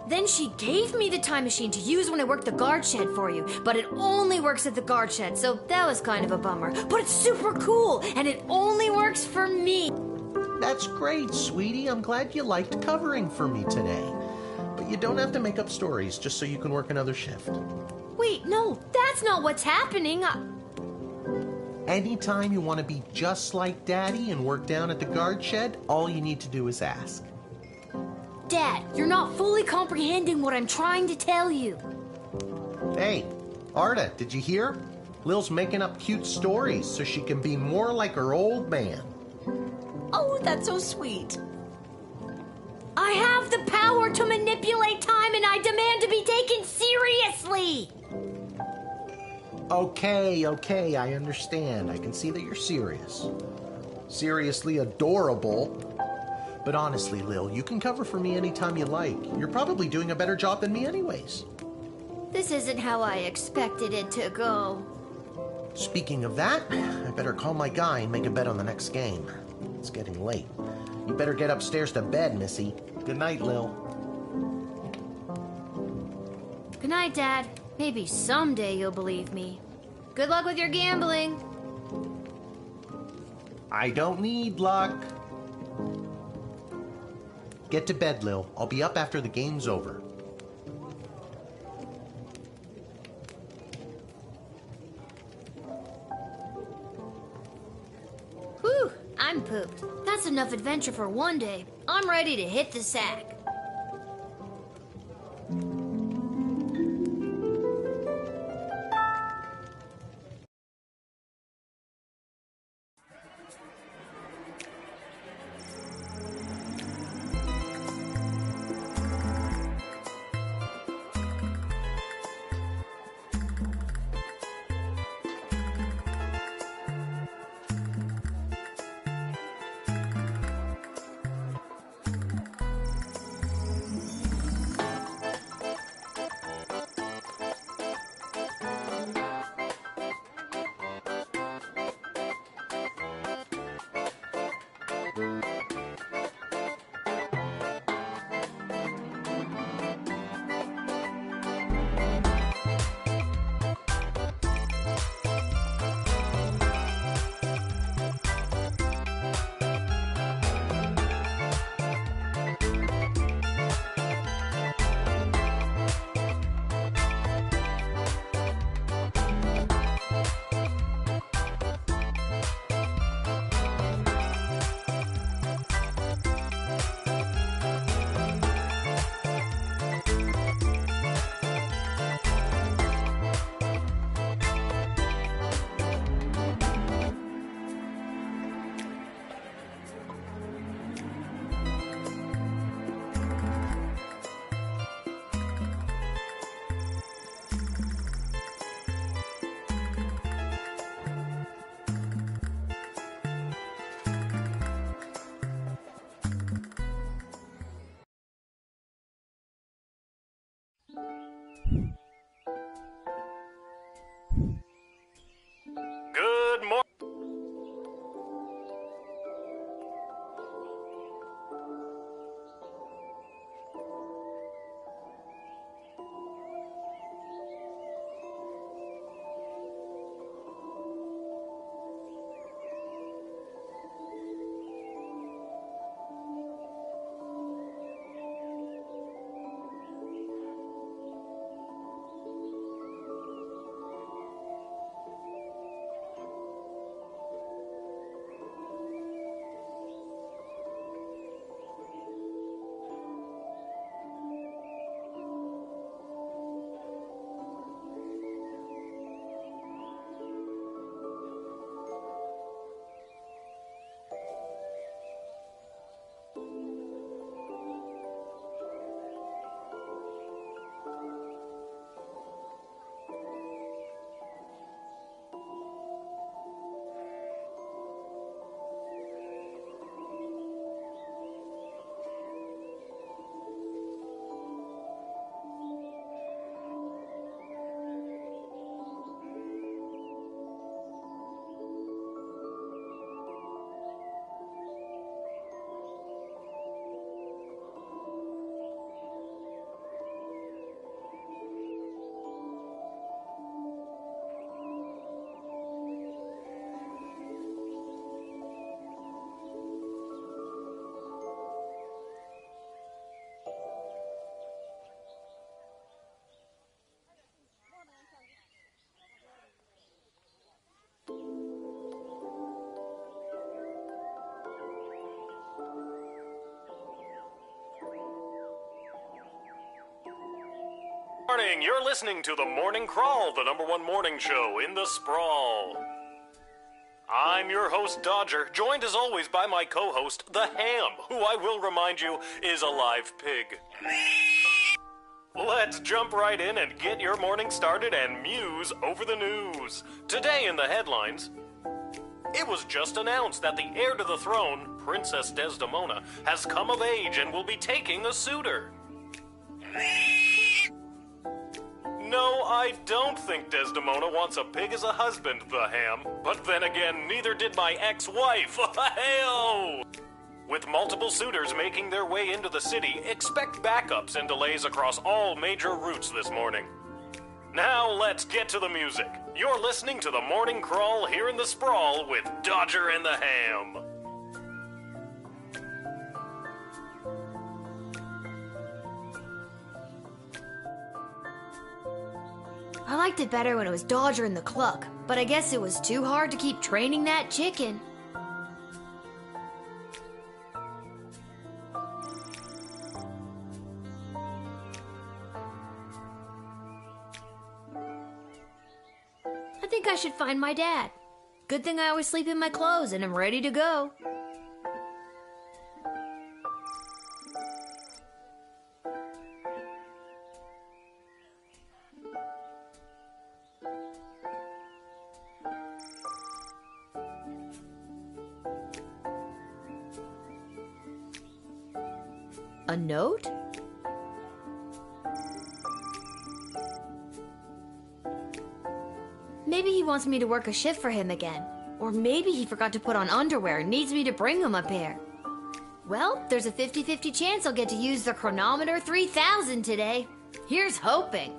Then she gave me the time machine to use when I work the guard shed for you, but it only works at the guard shed, so that was kind of a bummer. But it's super cool, and it only works for me. That's great, sweetie. I'm glad you liked covering for me today. But you don't have to make up stories just so you can work another shift. Wait, no, that's not what's happening. Anytime you want to be just like Daddy and work down at the guard shed, all you need to do is ask. Dad, you're not fully comprehending what I'm trying to tell you. Hey, Arda, did you hear? Lil's making up cute stories so she can be more like her old man. Oh, that's so sweet. I have the power to manipulate time, and I demand to be taken seriously. Okay, I understand. I can see that you're serious. Seriously adorable. But honestly, Lil, you can cover for me anytime you like. You're probably doing a better job than me anyways. This isn't how I expected it to go. Speaking of that, I better call my guy and make a bet on the next game. It's getting late. You better get upstairs to bed, Missy. Good night, Lil. Good night, Dad. Maybe someday you'll believe me. Good luck with your gambling. I don't need luck. Get to bed, Lil. I'll be up after the game's over. Whew, I'm pooped. That's enough adventure for one day. I'm ready to hit the sack. Morning, you're listening to The Morning Crawl, the #1 morning show in the sprawl. I'm your host, Dodger, joined as always by my co-host, the Ham, who I will remind you is a live pig. Let's jump right in and get your morning started and muse over the news. Today in the headlines, it was just announced that the heir to the throne, Princess Desdemona, has come of age and will be taking a suitor. No, I don't think Desdemona wants a pig as a husband, the Ham. But then again, neither did my ex-wife. Hey-oh! With multiple suitors making their way into the city, expect backups and delays across all major routes this morning. Now let's get to the music. You're listening to The Morning Crawl here in the Sprawl with Dodger and the Ham. I liked it better when it was Dodger and the Cluck, but I guess it was too hard to keep training that chicken. I think I should find my dad. Good thing I always sleep in my clothes and I'm ready to go. A note? Maybe he wants me to work a shift for him again. Or maybe he forgot to put on underwear and needs me to bring him a pair. Well, there's a 50-50 chance I'll get to use the Chronometer 3000 today. Here's hoping.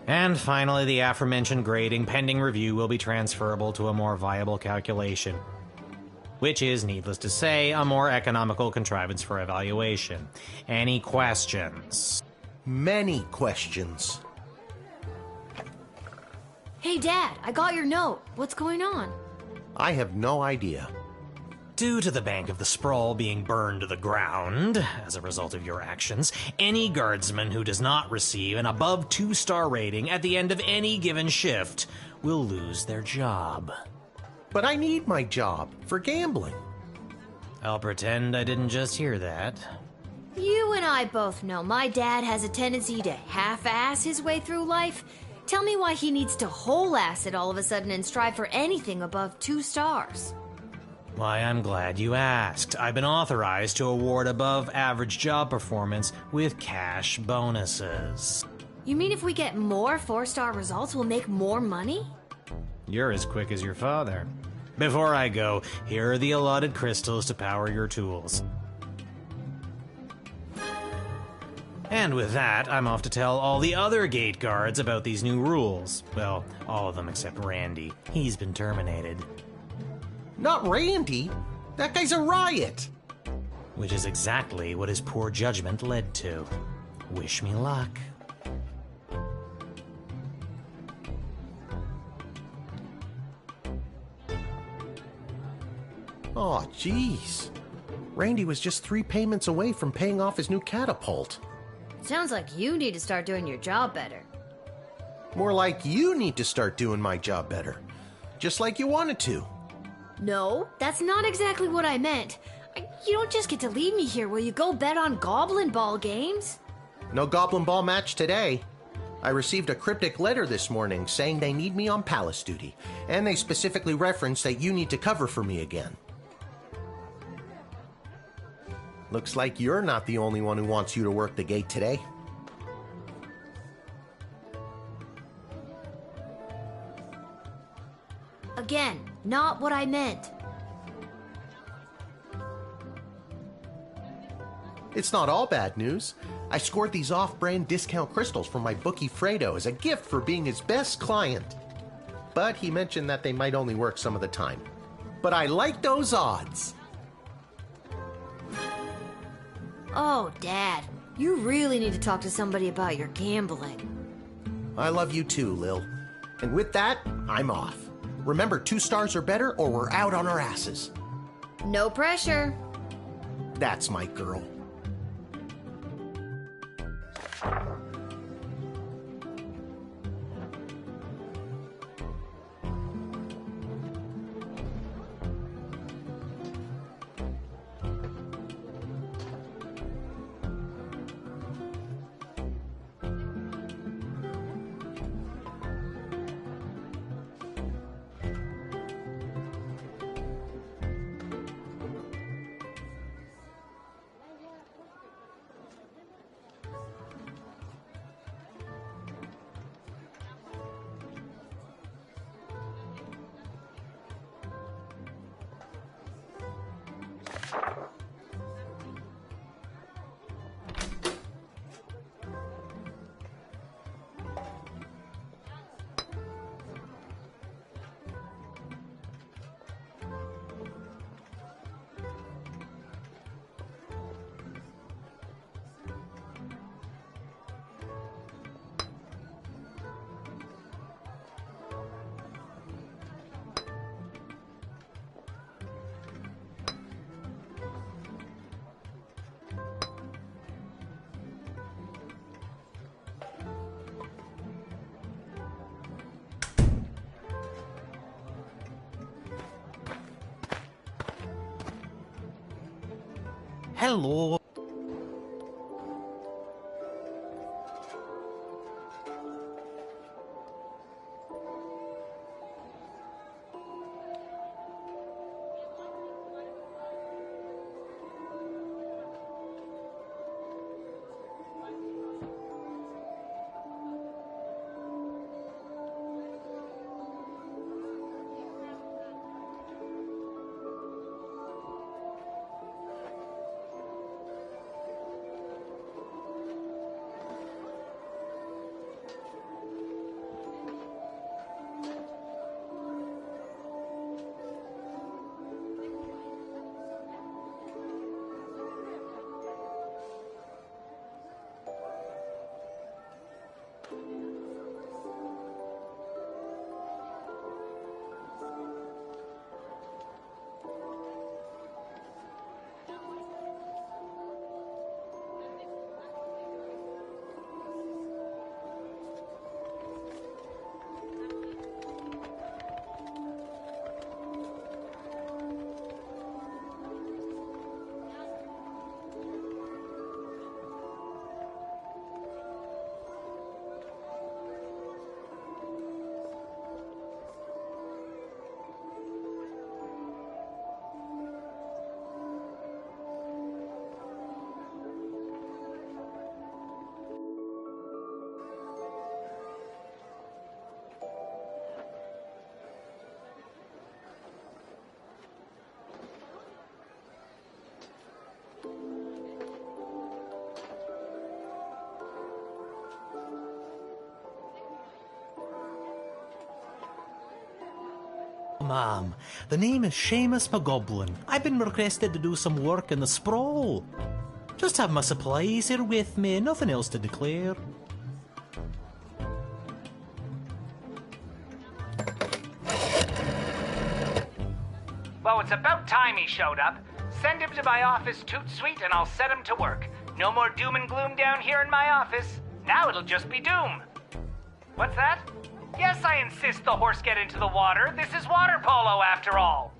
And finally, the aforementioned grading pending review will be transferable to a more viable calculation, which is, needless to say, a more economical contrivance for evaluation. Any questions? Many questions. Hey, Dad, I got your note. What's going on? I have no idea. Due to the Bank of the Sprawl being burned to the ground as a result of your actions, any guardsman who does not receive an above 2-star rating at the end of any given shift will lose their job. But I need my job for gambling. I'll pretend I didn't just hear that. You and I both know my dad has a tendency to half-ass his way through life. Tell me why he needs to whole-ass it all of a sudden and strive for anything above 2 stars. Why, I'm glad you asked. I've been authorized to award above-average job performance with cash bonuses. You mean if we get more 4-star results, we'll make more money? You're as quick as your father. Before I go, here are the allotted crystals to power your tools. And with that, I'm off to tell all the other gate guards about these new rules. Well, all of them except Randy. He's been terminated. Not Randy. That guy's a riot. Which is exactly what his poor judgment led to. Wish me luck. Aw, jeez. Randy was just 3 payments away from paying off his new catapult. Sounds like you need to start doing your job better. More like you need to start doing my job better. Just like you wanted to. No, that's not exactly what I meant. You don't just get to leave me here. Will you go bet on Goblin Ball games? No Goblin Ball match today. I received a cryptic letter this morning saying they need me on palace duty, and they specifically referenced that you need to cover for me again. Looks like you're not the only one who wants you to work the gate today. Again, not what I meant. It's not all bad news. I scored these off-brand discount crystals from my bookie Fredo as a gift for being his best client. But he mentioned that they might only work some of the time. But I like those odds. Oh, Dad, you really need to talk to somebody about your gambling. I love you too, Lil. And with that, I'm off. Remember, 2 stars or better, or we're out on our asses. No pressure. That's my girl. Hello. Ma'am, the name is Seamus McGoblin. I've been requested to do some work in the sprawl. Just have my supplies here with me, nothing else to declare. Well, it's about time he showed up. Send him to my office toot suite and I'll set him to work. No more doom and gloom down here in my office. Now it'll just be doom. What's that? Yes, I insist the horse get into the water. This is water polo, after all.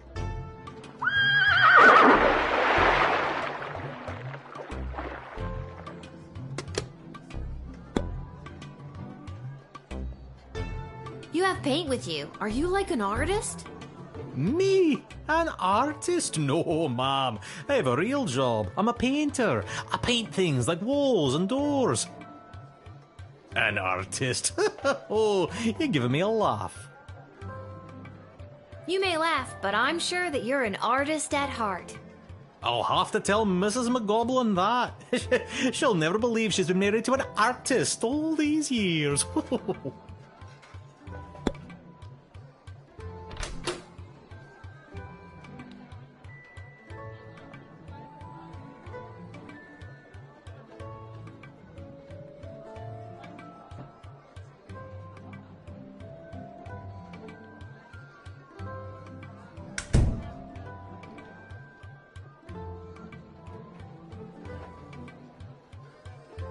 You have paint with you. Are you like an artist? Me? An artist? No, ma'am. I have a real job. I'm a painter. I paint things like walls and doors. An artist? Oh, you're giving me a laugh. You may laugh, but I'm sure that you're an artist at heart. I'll have to tell Mrs. McGoblin that. She'll never believe she's been married to an artist all these years.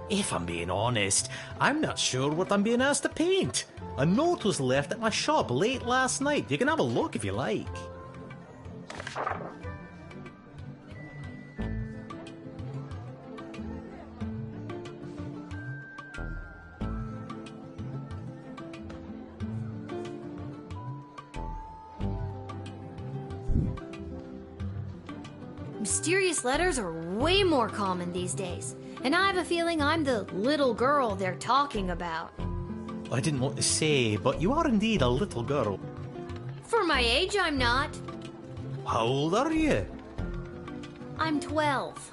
If I'm being honest, I'm not sure what I'm being asked to paint. A note was left at my shop late last night. You can have a look if you like. Mysterious letters are way more common these days, and I have a feeling I'm the little girl they're talking about. I didn't want to say, but you are indeed a little girl. For my age, I'm not. How old are you? I'm 12.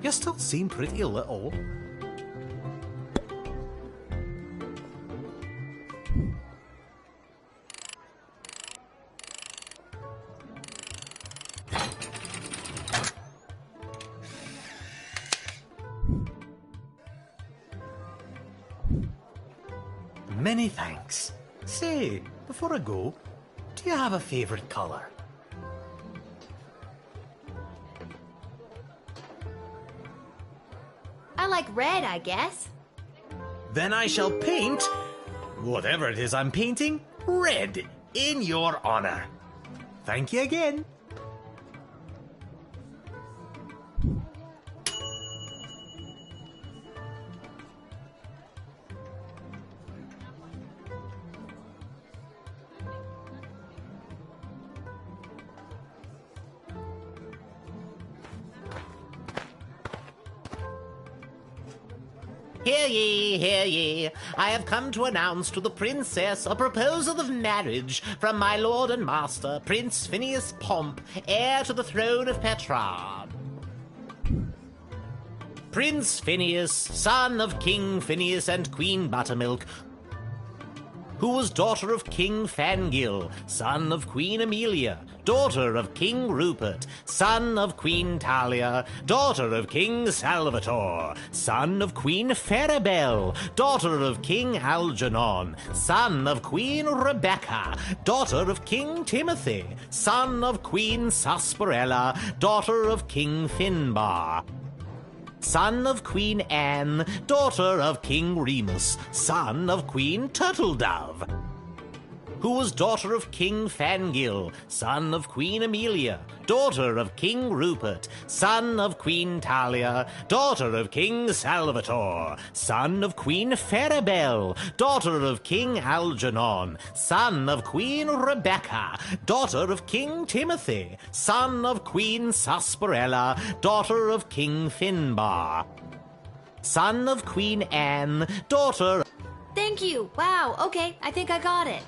You still seem pretty little. Many thanks. Say, before I go, do you have a favorite color? I like red, I guess. Then I shall paint, whatever it is I'm painting, red in your honor. Thank you again. Hear ye, I have come to announce to the princess a proposal of marriage from my lord and master, Prince Phineas Pomp, heir to the throne of Petrarch. Prince Phineas, son of King Phineas and Queen Buttermilk, who was daughter of King Fangil, son of Queen Amelia, daughter of King Rupert, son of Queen Talia, daughter of King Salvator, son of Queen Farabelle, daughter of King Algernon, son of Queen Rebecca, daughter of King Timothy, son of Queen Sarsaparilla, daughter of King Finbar, son of Queen Anne, daughter of King Remus, son of Queen Turtledove, who was daughter of King Fangil, son of Queen Amelia, daughter of King Rupert, son of Queen Talia, daughter of King Salvator, son of Queen Farabelle, daughter of King Algernon, son of Queen Rebecca, daughter of King Timothy, son of Queen Sarsaparilla, daughter of King Finbar, son of Queen Anne, daughter... Thank you. Wow, okay, I think I got it.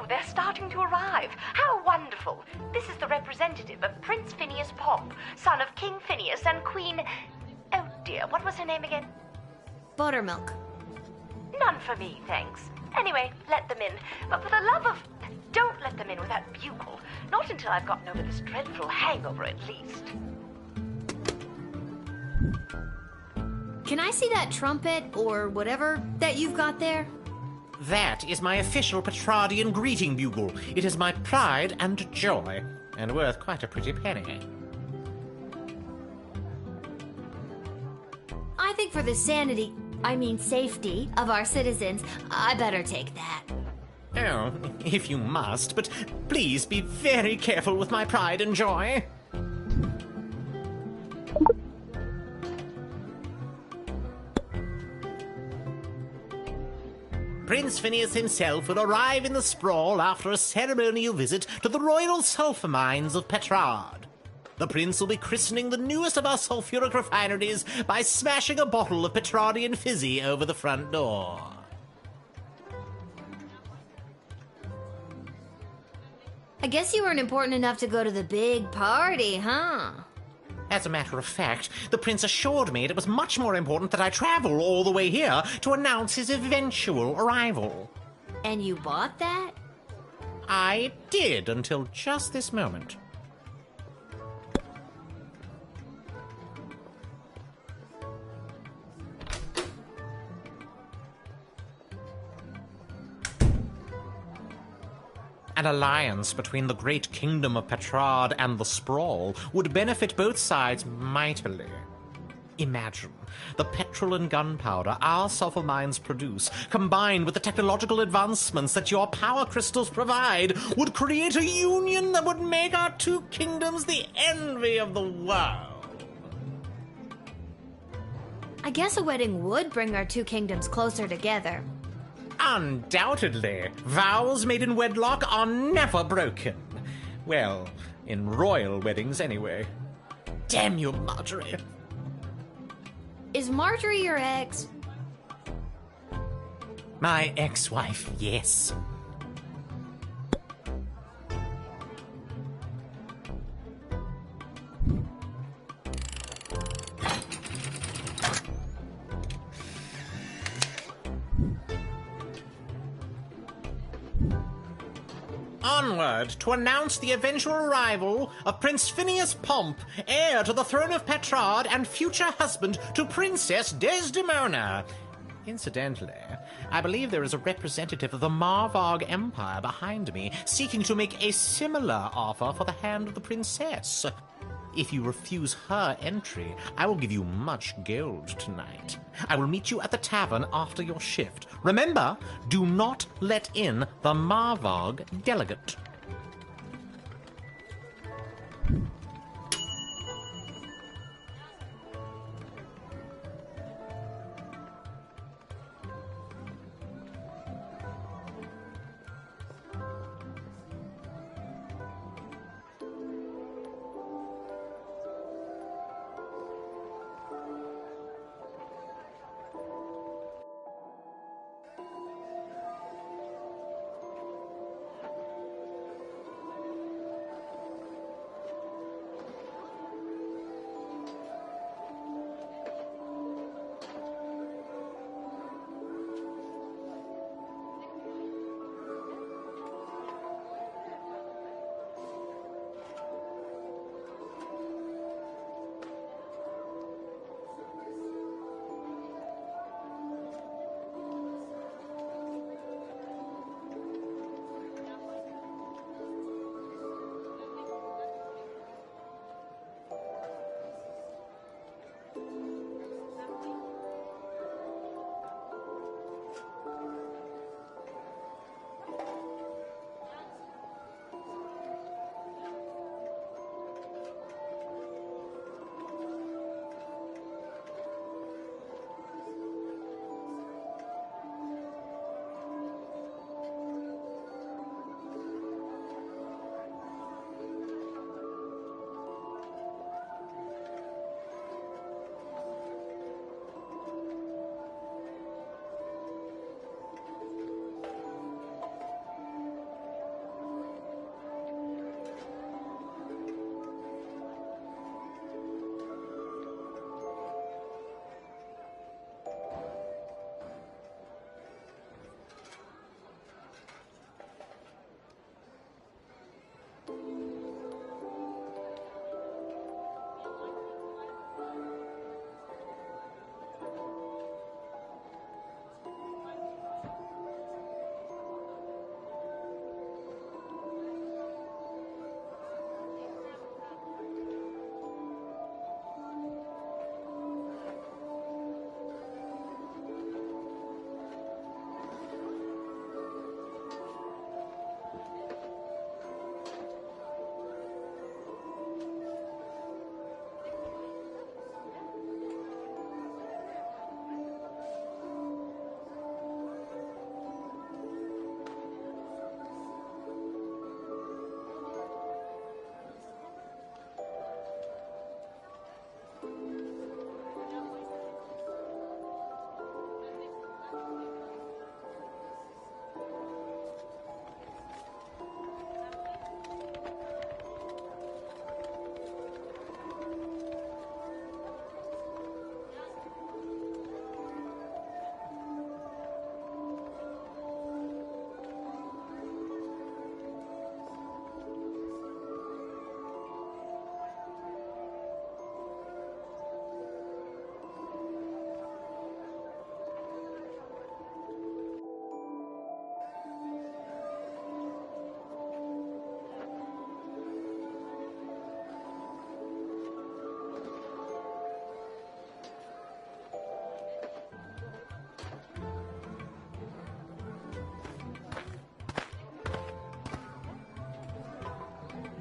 They're starting to arrive. How wonderful. This is the representative of Prince Phineas Pomp, son of King Phineas and Queen... Oh dear, what was her name again? Buttermilk. None for me, thanks. Anyway, let them in. But for the love of... Don't let them in with that bugle. Not until I've gotten over this dreadful hangover, at least. Can I see that trumpet, or whatever, that you've got there? That is my official Petrardian greeting bugle. It is my pride and joy, and worth quite a pretty penny. I think for the safety of our citizens, I better take that. Oh, if you must, but please be very careful with my pride and joy. Prince Phineas himself will arrive in the sprawl after a ceremonial visit to the royal sulphur mines of Petrarch. The prince will be christening the newest of our sulphuric refineries by smashing a bottle of Petrardian fizzy over the front door. I guess you weren't important enough to go to the big party, huh? As a matter of fact, the prince assured me it was much more important that I travel all the way here to announce his eventual arrival. And you bought that? I did, until just this moment. An alliance between the great kingdom of Petrard and the Sprawl would benefit both sides mightily. Imagine the petrol and gunpowder our sulfur mines produce, combined with the technological advancements that your power crystals provide, would create a union that would make our two kingdoms the envy of the world. I guess a wedding would bring our two kingdoms closer together. Undoubtedly. Vows made in wedlock are never broken. Well, in royal weddings anyway. Damn you, Marjorie. Is Marjorie your ex? My ex-wife, yes. Onward to announce the eventual arrival of Prince Phineas Pomp, heir to the throne of Petrard and future husband to Princess Desdemona. Incidentally, I believe there is a representative of the Marvarg Empire behind me, seeking to make a similar offer for the hand of the princess. If you refuse her entry, I will give you much gold tonight. I will meet you at the tavern after your shift. Remember, do not let in the Marvarg delegate.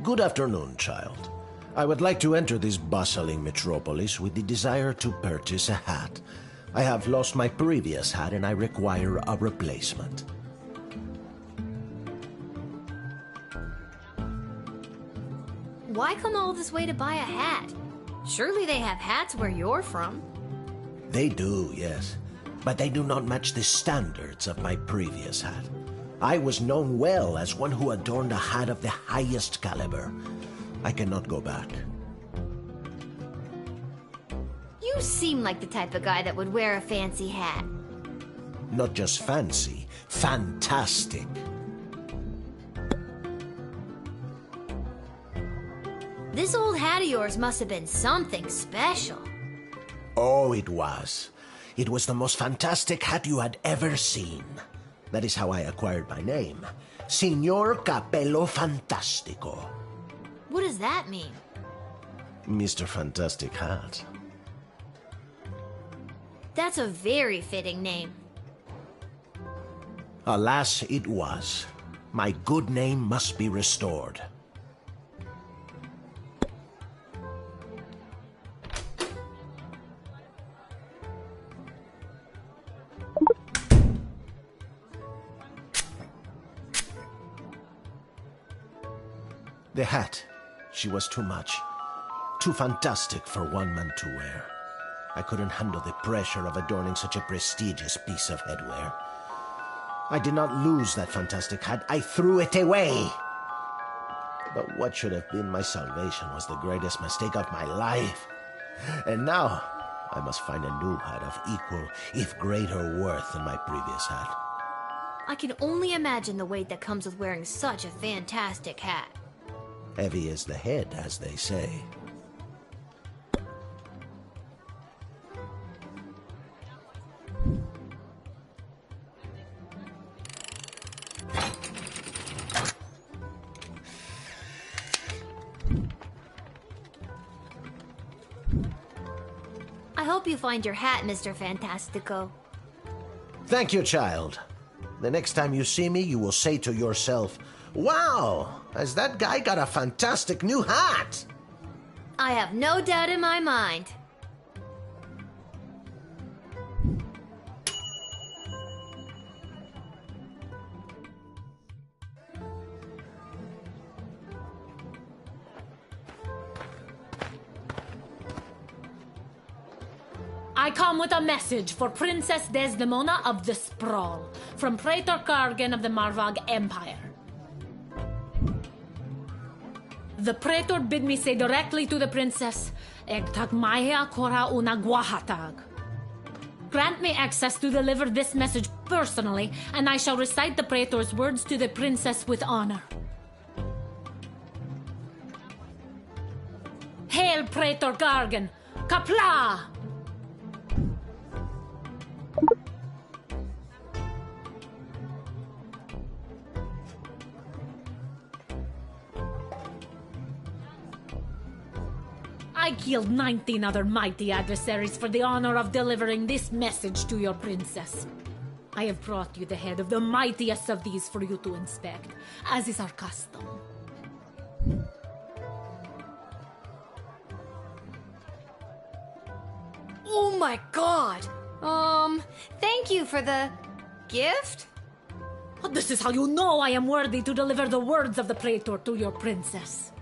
Good afternoon, child. I would like to enter this bustling metropolis with the desire to purchase a hat. I have lost my previous hat and I require a replacement. Why come all this way to buy a hat? Surely they have hats where you're from. They do, yes. But they do not match the standards of my previous hat. I was known well as one who adorned a hat of the highest caliber. I cannot go back. You seem like the type of guy that would wear a fancy hat. Not just fancy, fantastic. This old hat of yours must have been something special. Oh, it was. It was the most fantastic hat you had ever seen. That is how I acquired my name. Signor Capello Fantastico. What does that mean? Mr. Fantastic Hat. That's a very fitting name. Alas, it was. My good name must be restored. The hat. She was too much. Too fantastic for one man to wear. I couldn't handle the pressure of adorning such a prestigious piece of headwear. I did not lose that fantastic hat. I threw it away. But what should have been my salvation was the greatest mistake of my life. And now, I must find a new hat of equal, if greater worth than my previous hat. I can only imagine the weight that comes with wearing such a fantastic hat. Heavy is the head, as they say. I hope you find your hat, Mr. Fantastico. Thank you, child. The next time you see me, you will say to yourself, "Wow, has that guy got a fantastic new hat?" I have no doubt in my mind. I come with a message for Princess Desdemona of the Sprawl, from Praetor Kargan of the Marvag Empire. The Praetor bid me say directly to the Princess, Egtag Maya Kora Una Guahatag. Grant me access to deliver this message personally, and I shall recite the Praetor's words to the Princess with honor. Hail, Praetor Kargan! Kapla! I killed 19 other mighty adversaries for the honor of delivering this message to your princess. I have brought you the head of the mightiest of these for you to inspect, as is our custom. Oh my god! Thank you for the gift? This is how you know I am worthy to deliver the words of the Praetor to your princess.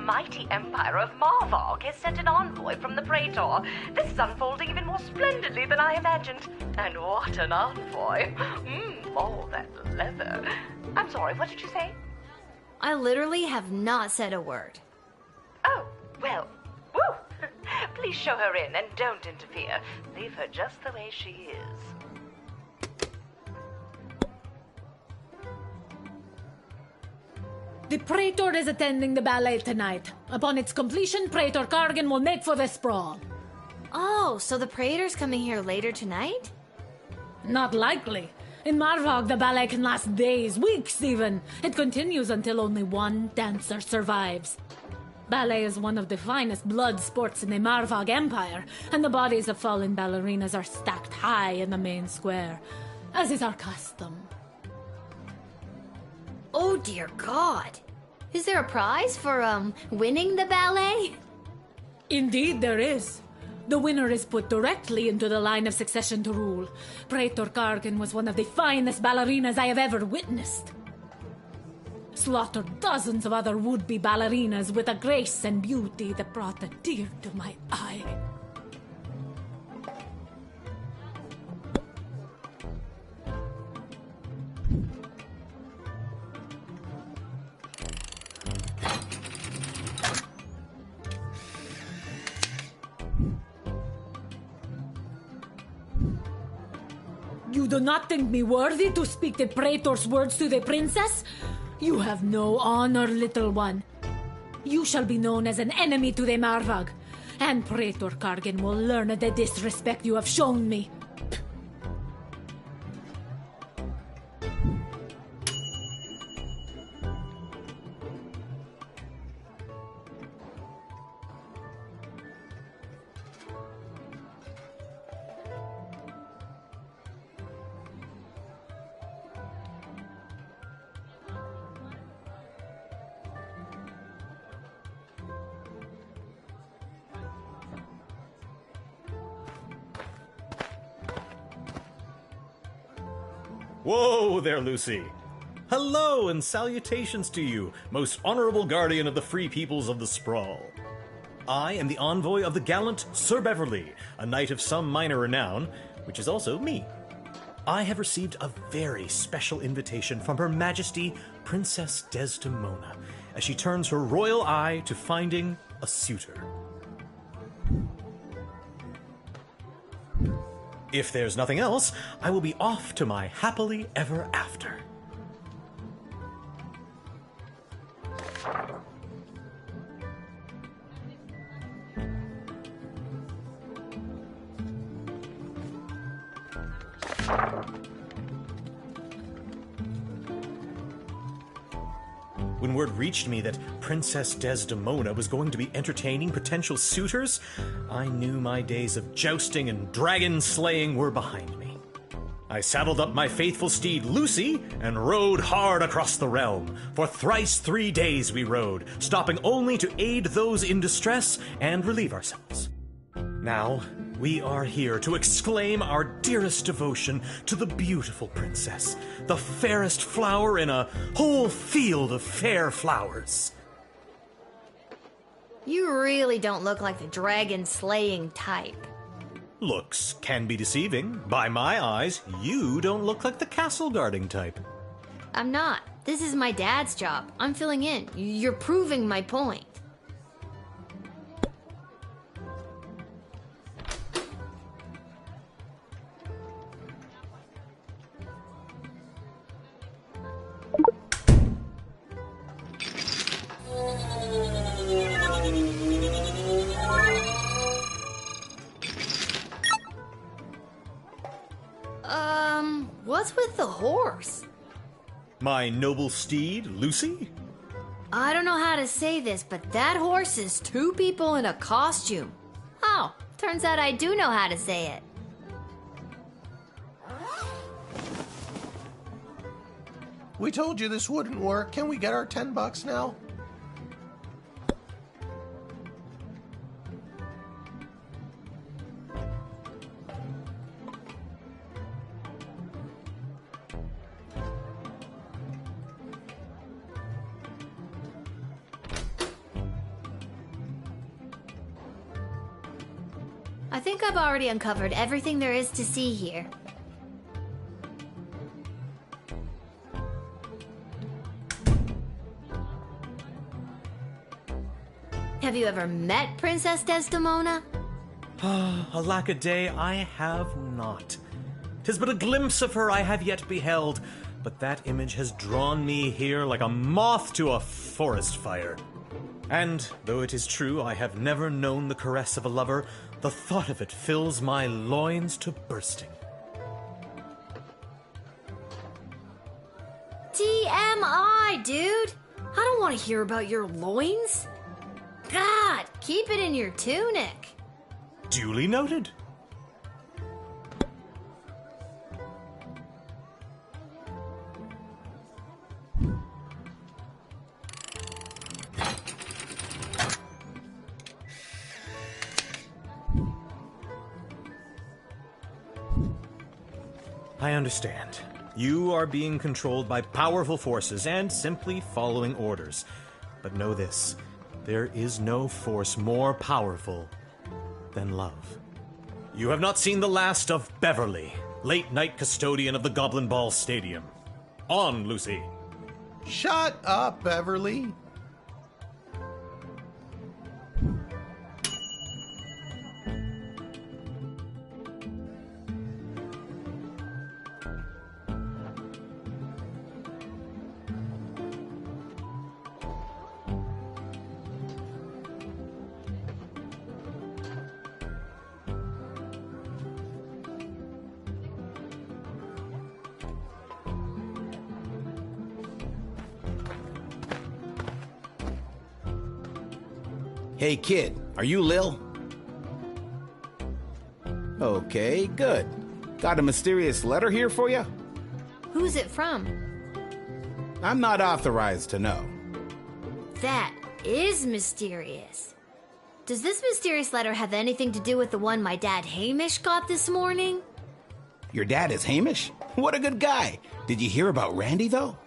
mighty empire of Marvog has sent an envoy from the Praetor. This is unfolding even more splendidly than I imagined. And what an envoy. All that leather. I'm sorry, what did you say? I literally have not said a word. Oh, well, woo! Please show her in and don't interfere. Leave her just the way she is. The Praetor is attending the ballet tonight. Upon its completion, Praetor Kargan will make for the sprawl. Oh, so the Praetor's coming here later tonight? Not likely. In Marvog, the ballet can last days, weeks even. It continues until only one dancer survives. Ballet is one of the finest blood sports in the Marvog Empire, and the bodies of fallen ballerinas are stacked high in the main square, as is our custom. Oh dear God. Is there a prize for, winning the ballet? Indeed there is. The winner is put directly into the line of succession to rule. Praetor Kargan was one of the finest ballerinas I have ever witnessed. Slaughtered dozens of other would-be ballerinas with a grace and beauty that brought a tear to my eye. You do not think me worthy to speak the Praetor's words to the princess? You have no honor, little one. You shall be known as an enemy to the Marvog, and Praetor Kargan will learn the disrespect you have shown me. Whoa there, Lucy. Hello and salutations to you, most honorable guardian of the free peoples of the Sprawl. I am the envoy of the gallant Sir Beverly, a knight of some minor renown, which is also me. I have received a very special invitation from Her Majesty Princess Desdemona, as she turns her royal eye to finding a suitor. If there's nothing else, I will be off to my happily ever after. When word reached me that Princess Desdemona was going to be entertaining potential suitors, I knew my days of jousting and dragon slaying were behind me. I saddled up my faithful steed Lucy and rode hard across the realm. For thrice 3 days we rode, stopping only to aid those in distress and relieve ourselves. Now, we are here to exclaim our dearest devotion to the beautiful princess, the fairest flower in a whole field of fair flowers. You really don't look like the dragon-slaying type. Looks can be deceiving. By my eyes, you don't look like the castle-guarding type. I'm not. This is my dad's job. I'm filling in. You're proving my point. What's with the horse? My noble steed, Lucy? I don't know how to say this, but that horse is 2 people in a costume. Oh, turns out I do know how to say it. We told you this wouldn't work. Can we get our $10 now? I think I've already uncovered everything there is to see here. Have you ever met Princess Desdemona? Alack a day, I have not. 'Tis but a glimpse of her I have yet beheld, but that image has drawn me here like a moth to a forest fire. And, though it is true I have never known the caress of a lover, the thought of it fills my loins to bursting. TMI, dude! I don't want to hear about your loins. God, keep it in your tunic. Duly noted. I understand. You are being controlled by powerful forces and simply following orders. But know this, there is no force more powerful than love. You have not seen the last of Beverly, late night custodian of the Goblin Ball Stadium. On, Lucy. Shut up, Beverly. Hey kid, are you Lil? Okay, good. Got a mysterious letter here for you? Who's it from? I'm not authorized to know. That is mysterious. Does this mysterious letter have anything to do with the one my dad Hamish got this morning? Your dad is Hamish? What a good guy. Did you hear about Randy, though?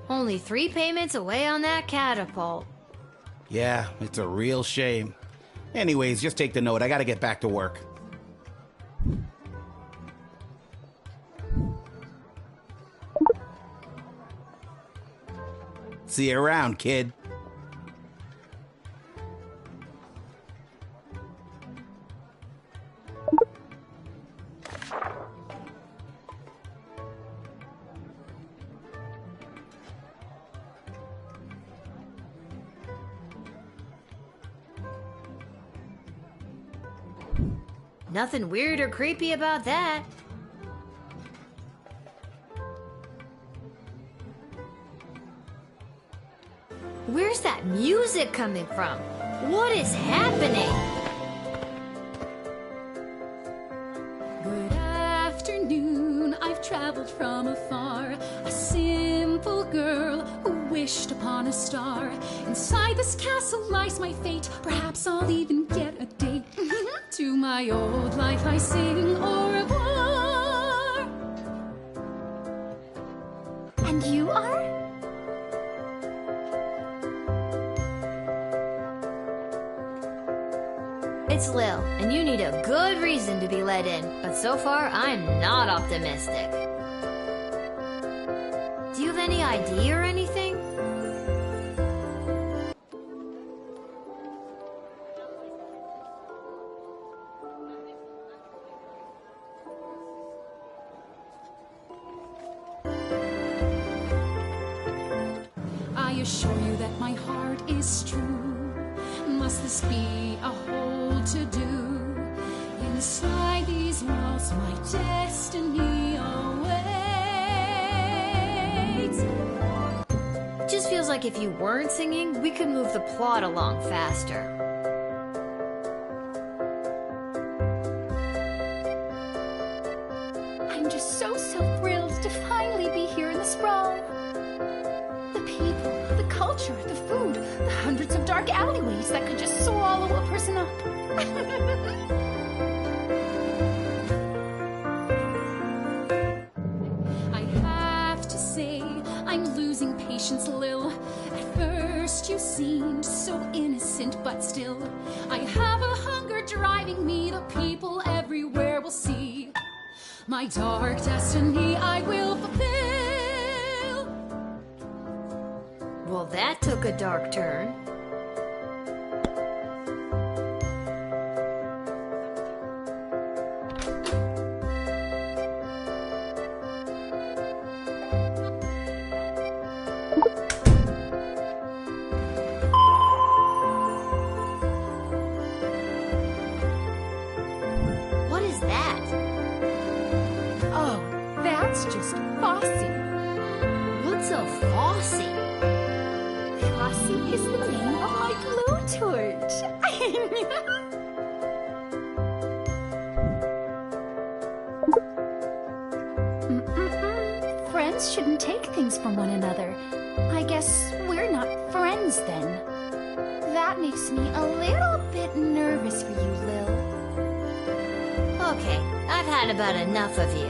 Only 3 payments away on that catapult. Yeah, it's a real shame. Anyways, just take the note. I gotta get back to work. See you around, kid. Nothing weird or creepy about that. Where's that music coming from? What is happening? Good afternoon, I've traveled from afar. A simple girl who wished upon a star. Inside this castle lies my fate. Perhaps I'll even get a date. To my old life I sing au revoir. And you are? It's Lil, and you need a good reason to be let in, but so far I'm not optimistic. Do you have any ID or anything? I assure you that my heart is true. Must this be a whole to-do? Inside these walls my destiny awaits. Just feels like if you weren't singing, we could move the plot along faster. I'm just so thrilled to finally be here in the sprawl. The people, the culture, the food, the hundreds of dark alleyways that could just swallow a person up. I have to say, I'm losing patience, Lil. At first you seemed so innocent, but still I have a hunger driving me. The people everywhere will see my dark destiny I will fulfill. Well, that took a dark turn. What is that? Oh, that's just Fossy. What's a Fossy? Fossy is the name of my blowtorch. Friends shouldn't take things from one another. I guess we're not friends then. That makes me a little bit nervous for you, Lil. Okay, I've had about enough of you.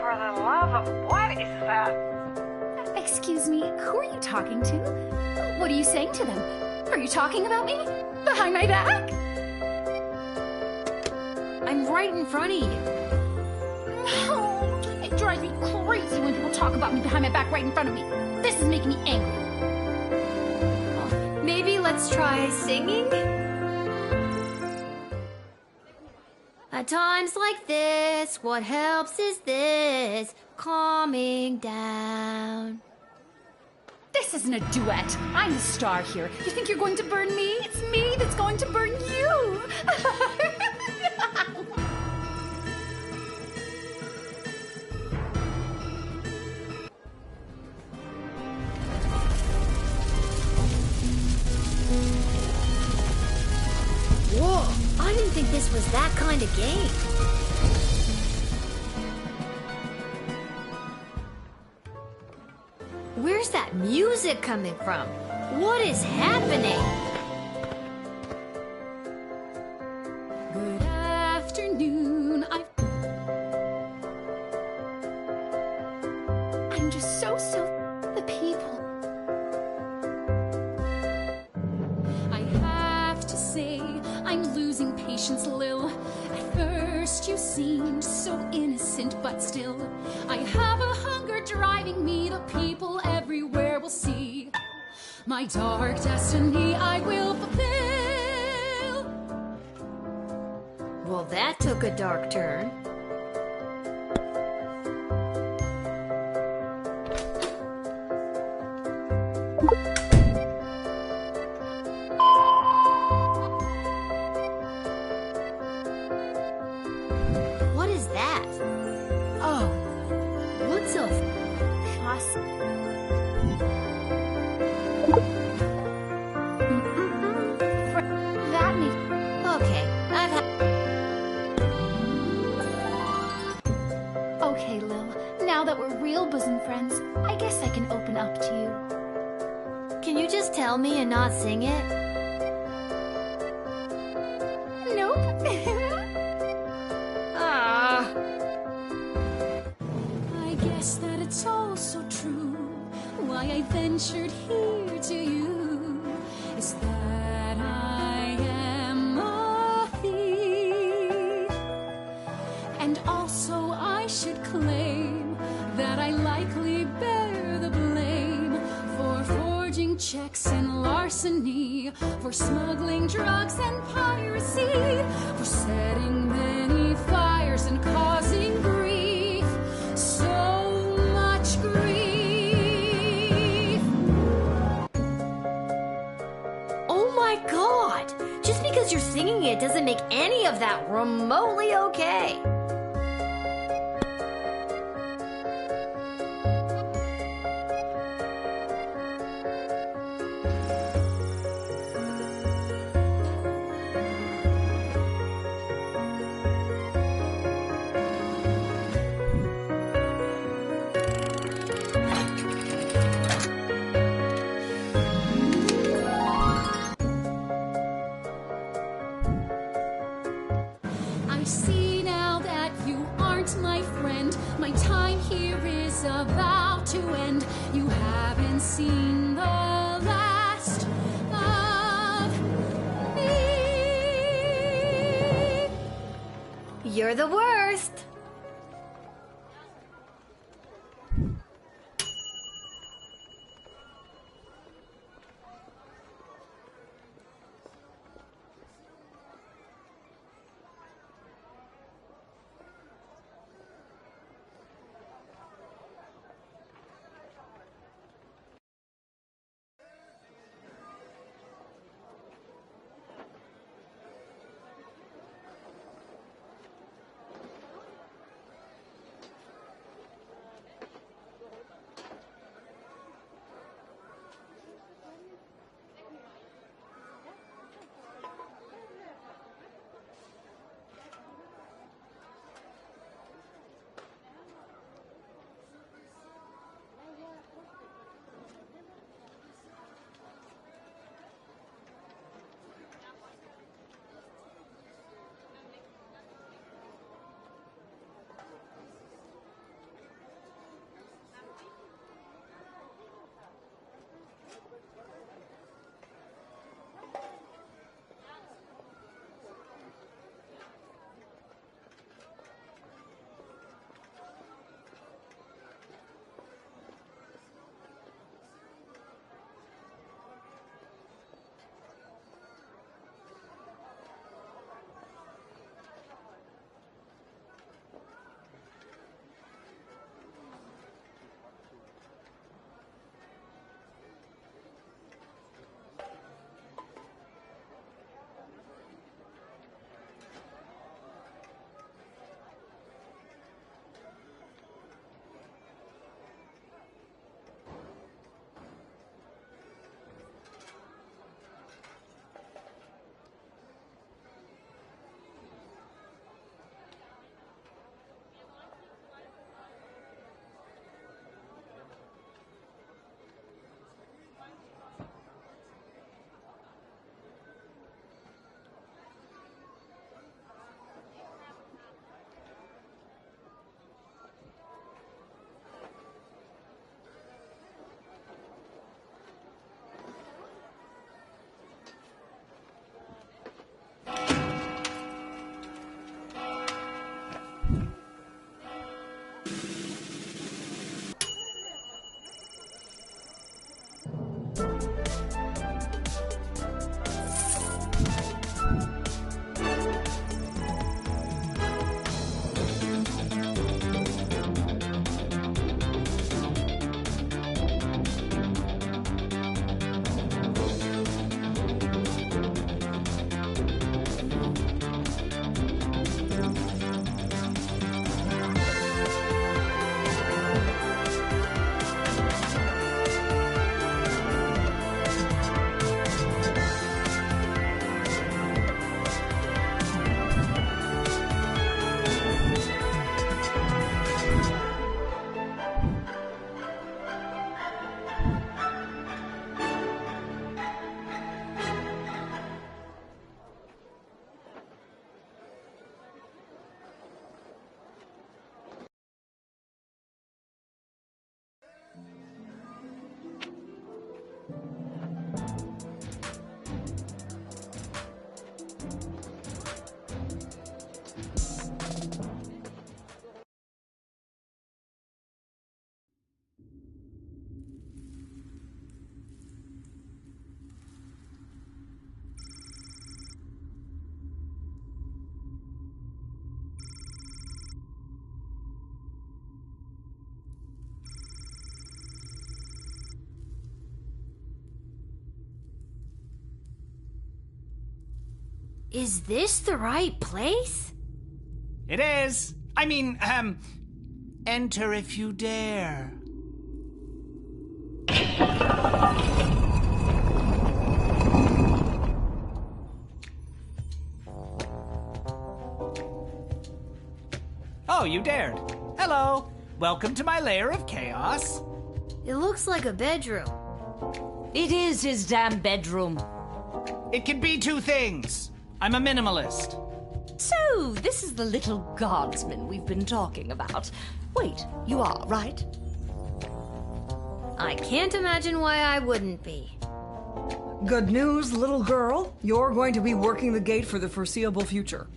For the love of what is that? Excuse me, who are you talking to? What are you saying to them? Are you talking about me? Behind my back? I'm right in front of you. Oh, it drives me crazy when people talk about me behind my back right in front of me. This is making me angry. Maybe let's try singing? At times like this, what helps is this, calming down. This isn't a duet. I'm the star here. You think you're going to burn me? It's me that's going to burn you. Whoa, I didn't think this was that kind of game. Where's that music coming from? What is happening? Good afternoon. I'm just so the people. I have to say, I'm losing patience, Lil. At first you seemed so innocent, but still I have a hunger driving me. The people everywhere will see my dark destiny I will fulfill. Well, that took a dark turn. What is that? Oh, what's a fossil? That makes... Okay, I've had... Okay, Lil. Now that we're real bosom friends, I guess I can open up to you. Can you just tell me and not sing it? Nope. Ah. I guess that it's all so true. Why I ventured here to you is that I am a thief. And also I should claim that I likely bear the blame for forging checks and larceny, for smuggling drugs and piracy, for setting many fires and causing grief, so much grief. Oh my god! Just because you're singing it doesn't make any of that remotely okay. You're the worst. Is this the right place? It is. I mean, enter if you dare. Oh, you dared. Hello. Welcome to my lair of chaos. It looks like a bedroom. It is his damn bedroom. It can be two things. I'm a minimalist. So, this is the little guardsman we've been talking about. Wait, you are, right? I can't imagine why I wouldn't be. Good news, little girl. You're going to be working the gate for the foreseeable future.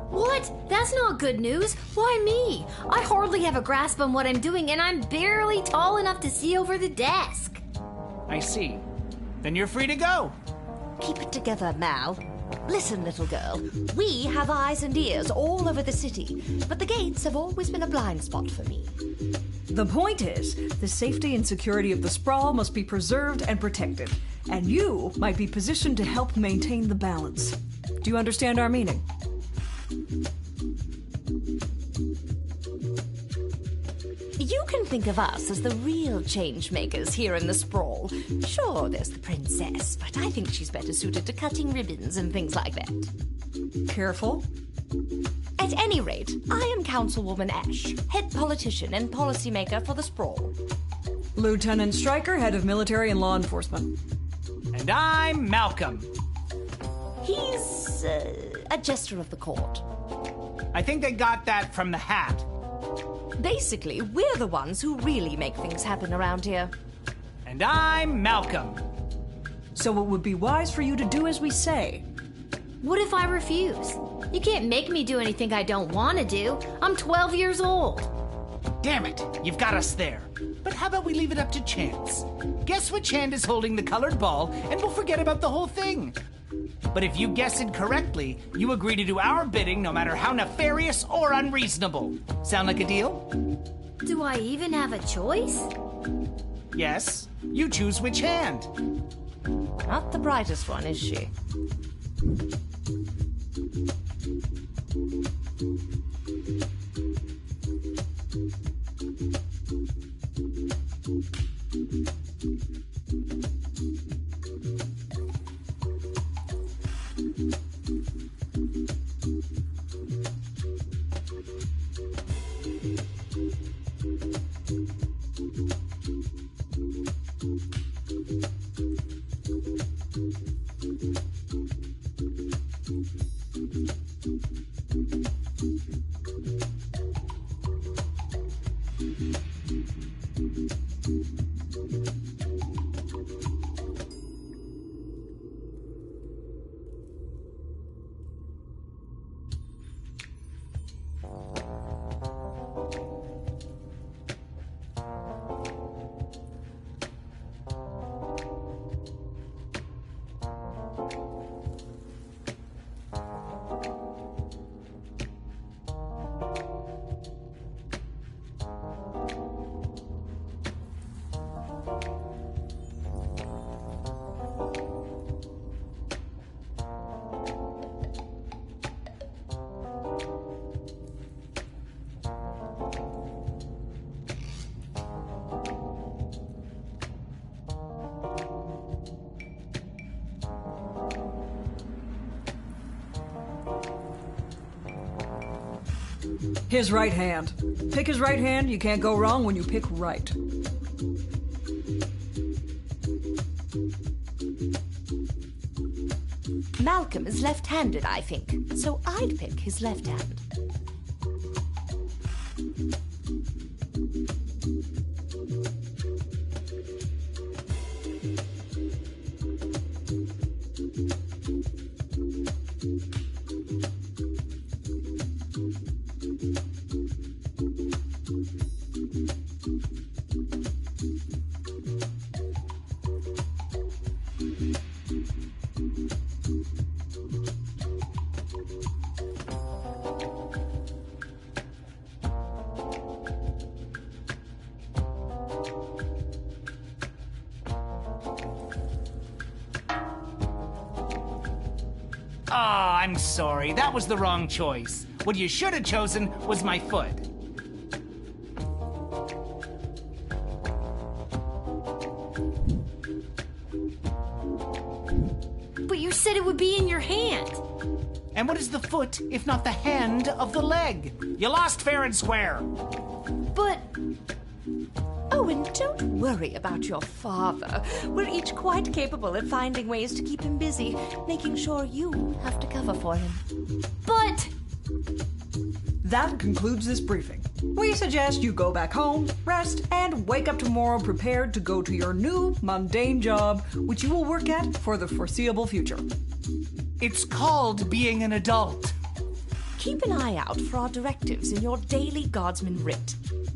What? That's not good news. Why me? I hardly have a grasp on what I'm doing, and I'm barely tall enough to see over the desk. I see. Then you're free to go. Keep it together, Mal. Listen, little girl, we have eyes and ears all over the city, but the gates have always been a blind spot for me. The point is, the safety and security of the sprawl must be preserved and protected, and you might be positioned to help maintain the balance. Do you understand our meaning? You can think of us as the real change makers here in the sprawl. Sure, there's the princess, but I think she's better suited to cutting ribbons and things like that. Careful. At any rate, I am Councilwoman Ash, head politician and policymaker for the sprawl. Lieutenant Stryker, head of military and law enforcement. And I'm Malcolm. He's a jester of the court. I think they got that from the hat. Basically, we're the ones who really make things happen around here. And I'm Malcolm. So it would be wise for you to do as we say. What if I refuse? You can't make me do anything I don't want to do. I'm 12 years old. Damn it, you've got us there. But how about we leave it up to chance? Guess which hand is holding the colored ball, and we'll forget about the whole thing. But if you guess it correctly, you agree to do our bidding no matter how nefarious or unreasonable. Sound like a deal? Do I even have a choice? Yes. You choose which hand. Not the brightest one, is she? His right hand. Pick his right hand. You can't go wrong when you pick right. Malcolm is left-handed, I think, so I'd pick his left hand. I'm sorry, that was the wrong choice. What you should have chosen was my foot. But you said it would be in your hand. And what is the foot if not the hand of the leg? You lost fair and square. But... Oh, and don't worry about your father. We're each quite capable of finding ways to keep him busy, making sure you have to cover for him. But... That concludes this briefing. We suggest you go back home, rest, and wake up tomorrow prepared to go to your new mundane job, which you will work at for the foreseeable future. It's called being an adult. Keep an eye out for our directives in your daily Guardsman writ.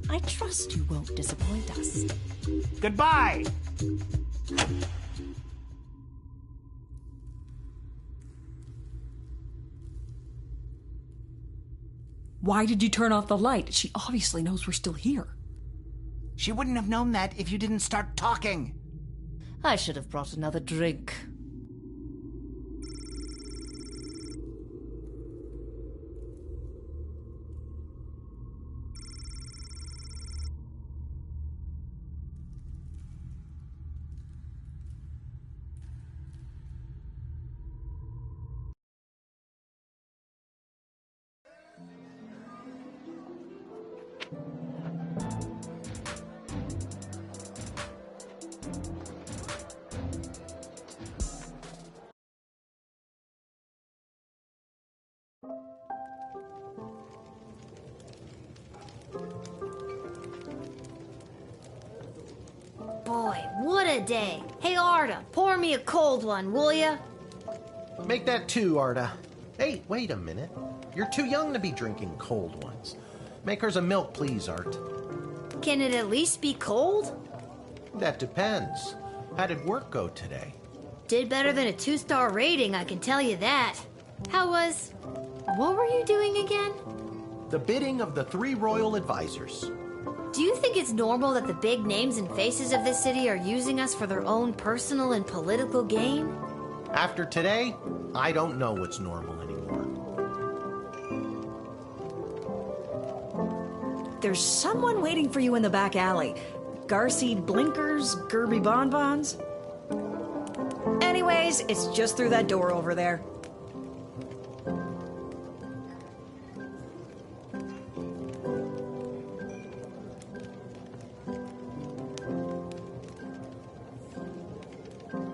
I trust you won't disappoint us. Goodbye! Why did you turn off the light? She obviously knows we're still here. She wouldn't have known that if you didn't start talking. I should have brought another drink. Boy, what a day. Hey, Arda, pour me a cold one, will ya? Make that 2, Arda. Hey, wait a minute. You're too young to be drinking cold ones. Make hers a milk, please, Art. Can it at least be cold? That depends. How did work go today? Did better than a 2-star rating, I can tell you that. What were you doing again? The bidding of the 3 royal advisors. Do you think it's normal that the big names and faces of this city are using us for their own personal and political gain? After today, I don't know what's normal anymore. There's someone waiting for you in the back alley. Garseed blinkers, Gerby bonbons. Anyways, it's just through that door over there.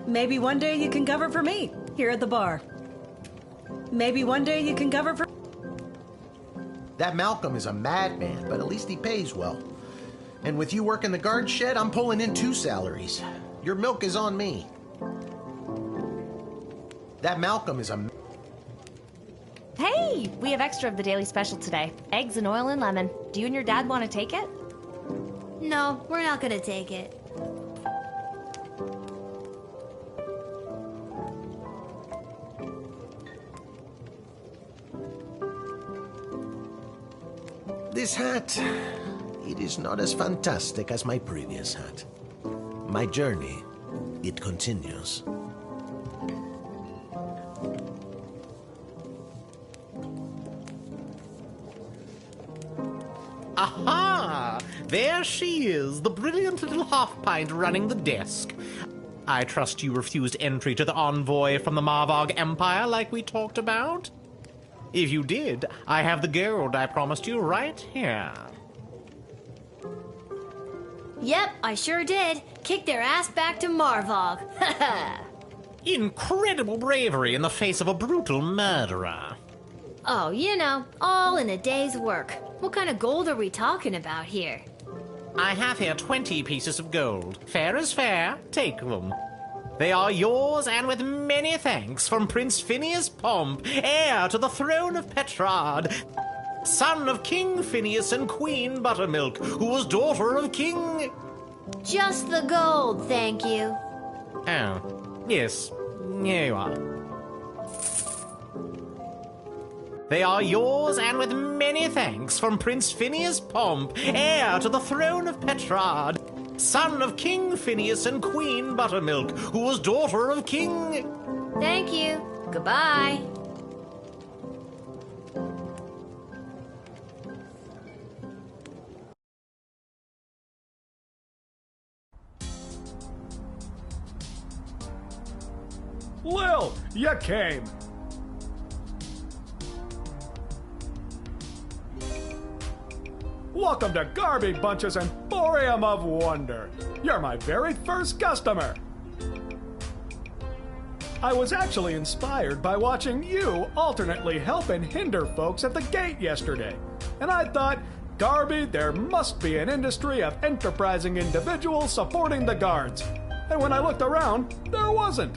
Maybe one day you can cover for me here at the bar. Maybe one day you can cover for... That Malcolm is a madman, but at least he pays well. And with you working the guard shed, I'm pulling in 2 salaries. Your milk is on me. That Malcolm is a... Hey, we have extra of the daily special today. Eggs and oil and lemon. Do you and your dad want to take it? No, we're not gonna take it. This hat, it is not as fantastic as my previous hat. My journey, it continues. Aha! There she is, the brilliant little half-pint running the desk. I trust you refused entry to the envoy from the Marvog Empire like we talked about? If you did, I have the gold I promised you right here. Yep, I sure did. Kick their ass back to Marvog. Incredible bravery in the face of a brutal murderer. Oh, you know, all in a day's work. What kind of gold are we talking about here? I have here 20 pieces of gold. Fair is fair. Take them. They are yours, and with many thanks, from Prince Phineas Pomp, heir to the throne of Petrard, son of King Phineas and Queen Buttermilk, who was daughter of King... Just the gold, thank you. Oh, yes. Here you are. They are yours, and with many thanks, from Prince Phineas Pomp, heir to the throne of Petrard, son of King Phineas and Queen Buttermilk, who was daughter of King... Thank you. Goodbye. Lil, you came. Welcome to Garby Bunch's Emporium of Wonder. You're my very first customer. I was actually inspired by watching you alternately help and hinder folks at the gate yesterday. And I thought, Garby, there must be an industry of enterprising individuals supporting the guards. And when I looked around, there wasn't.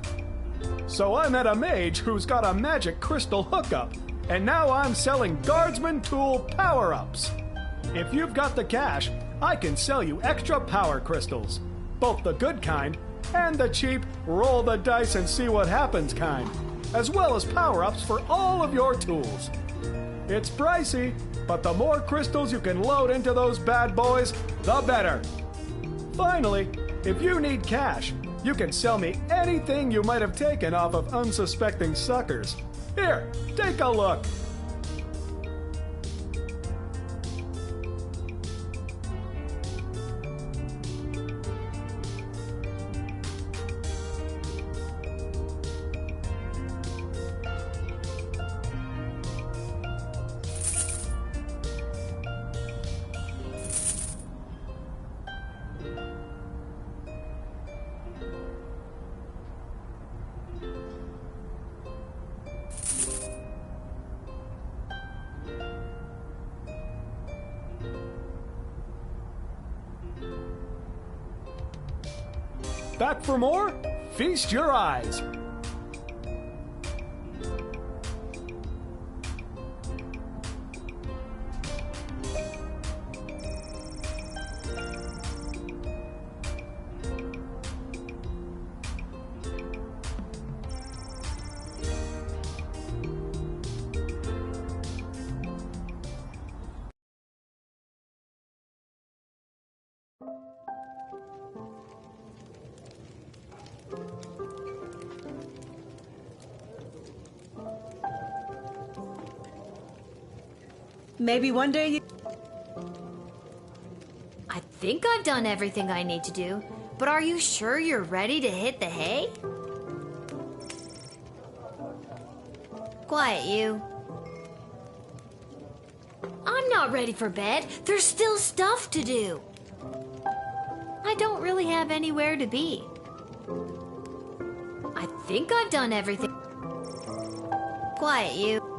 So I met a mage who's got a magic crystal hookup, And now I'm selling Guardsman tool power-ups. If you've got the cash, I can sell you extra power crystals. Both the good kind and the cheap roll the dice and see what happens kind. As well as power-ups for all of your tools. It's pricey, but the more crystals you can load into those bad boys, the better. Finally, if you need cash, you can sell me anything you might have taken off of unsuspecting suckers. Here, take a look. Back for more? Feast your eyes. Maybe one day you... I think I've done everything I need to do, but are you sure you're ready to hit the hay? Quiet, you. I'm not ready for bed. There's still stuff to do. I don't really have anywhere to be. I think I've done everything. Quiet, you.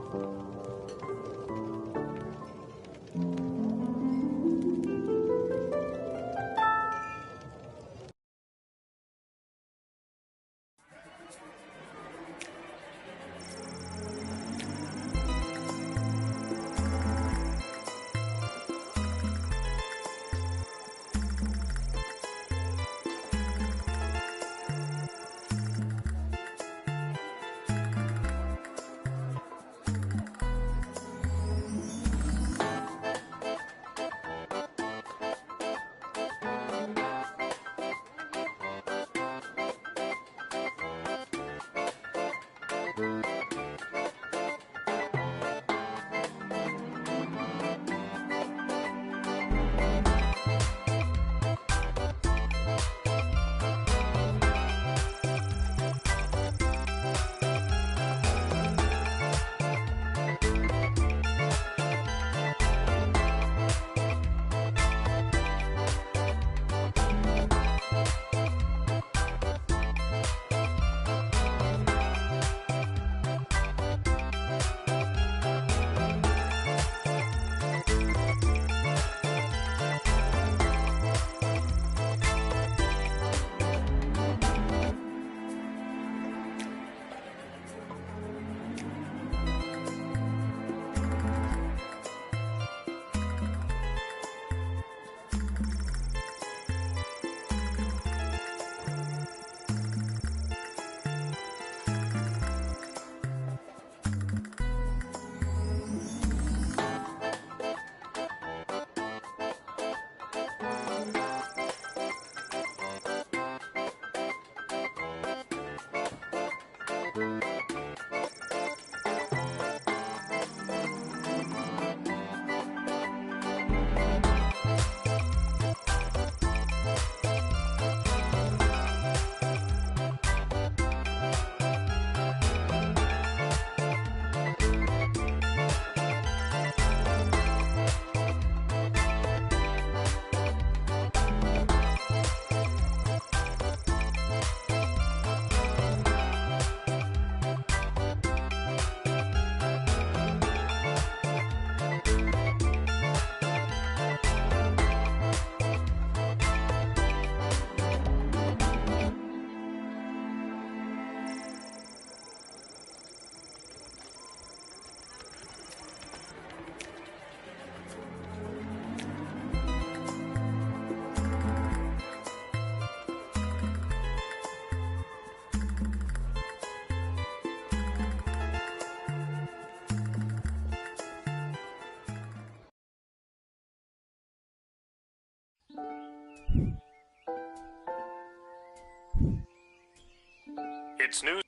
It's news.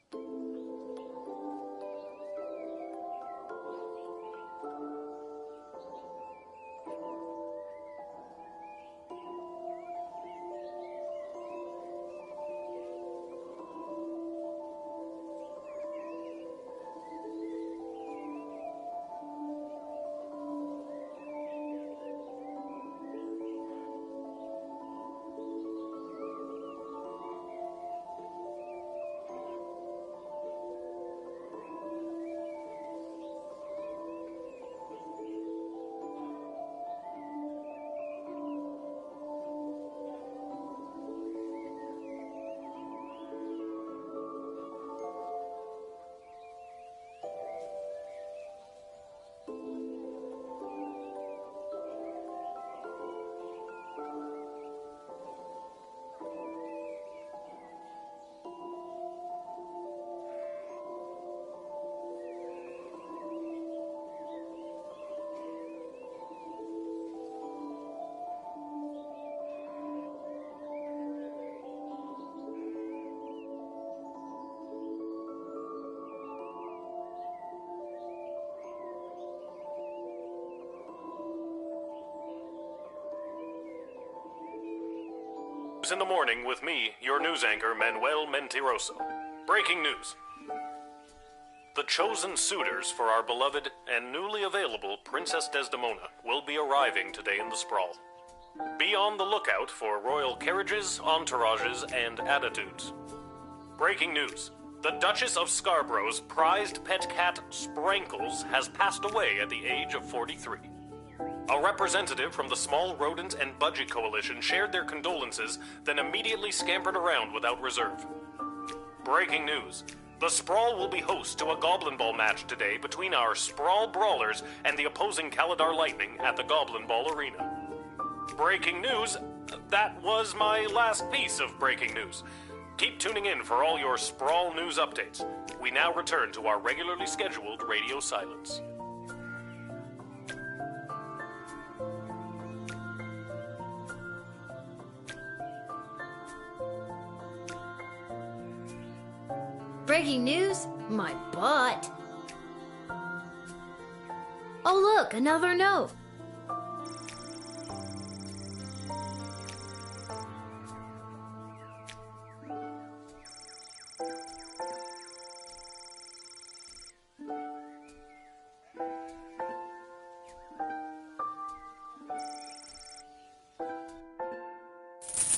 In the morning with me, your news anchor, Manuel Mentiroso. Breaking news. The chosen suitors for our beloved and newly available Princess Desdemona will be arriving today in the Sprawl. Be on the lookout for royal carriages, entourages, and attitudes. Breaking news. The Duchess of Scarborough's prized pet cat, Sprankles, has passed away at the age of 43. A representative from the Small Rodent and Budgie Coalition shared their condolences, then immediately scampered around without reserve. Breaking news. The Sprawl will be host to a Goblin Ball match today between our Sprawl Brawlers and the opposing Caladar Lightning at the Goblin Ball Arena. Breaking news. That was my last piece of breaking news. Keep tuning in for all your Sprawl news updates. We now return to our regularly scheduled radio silence. Breaking news? My butt. Oh look, another note.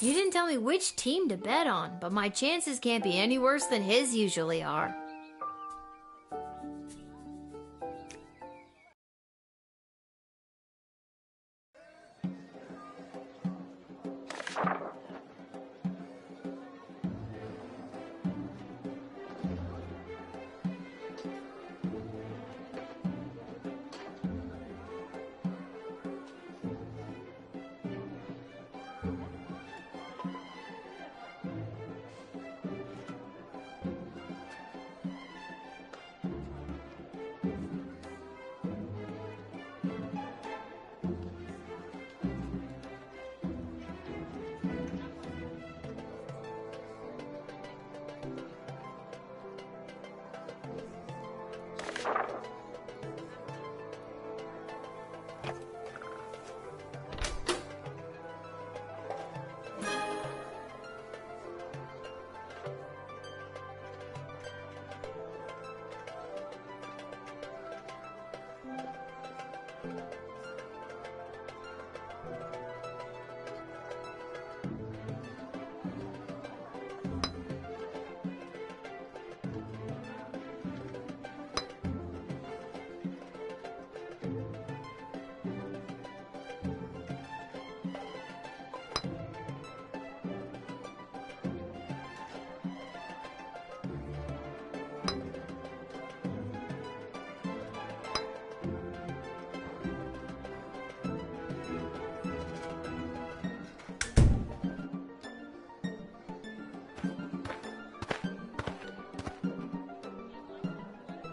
You didn't tell me which team to bet on, but my chances can't be any worse than his usually are.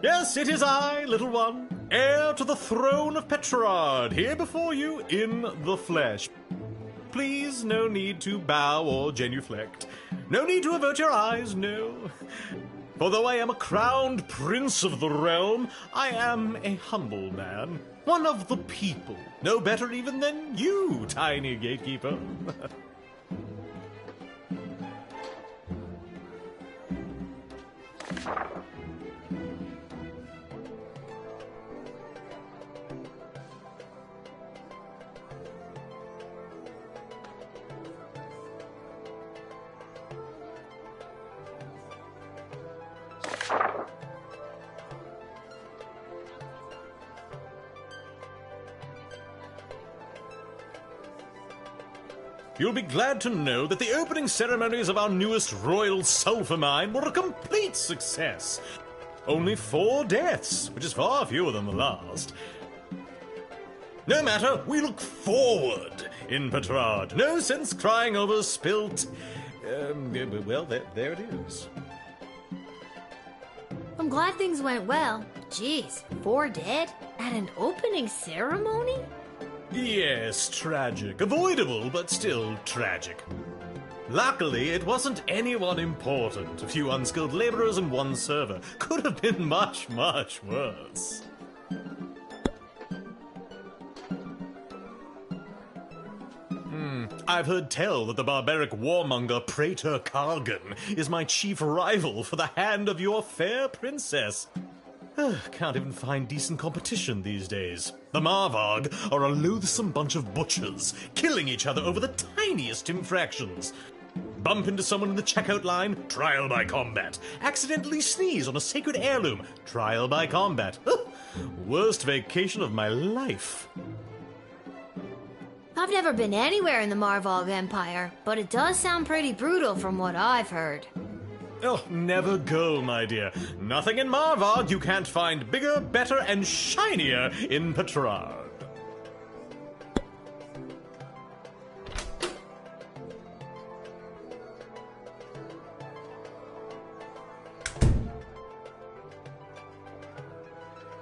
Yes, it is I, little one, heir to the throne of Petrarch, here before you in the flesh. please. No need to bow or genuflect. No need to avert your eyes, no. For though I am a crowned prince of the realm, I am a humble man. One of the people. No better even than you, tiny gatekeeper. You'll be glad to know that the opening ceremonies of our newest royal sulfur mine were a complete success. Only 4 deaths, which is far fewer than the last. No matter, we look forward in Petrard. No sense crying over spilt... well, there it is. I'm glad things went well. Jeez, 4 dead? At an opening ceremony? Yes, tragic. Avoidable, but still tragic. Luckily, it wasn't anyone important. A few unskilled laborers and 1 server. Could have been much, much worse. I've heard tell that the barbaric warmonger Praetor Kargan is my chief rival for the hand of your fair princess. Can't even find decent competition these days. The Marvarg are a loathsome bunch of butchers, killing each other over the tiniest infractions. Bump into someone in the checkout line, trial by combat. Accidentally sneeze on a sacred heirloom, trial by combat. Worst vacation of my life. I've never been anywhere in the Marvog Empire, but it does sound pretty brutal from what I've heard. Oh, never go, my dear. Nothing in Marvard you can't find bigger, better, and shinier in Petrard.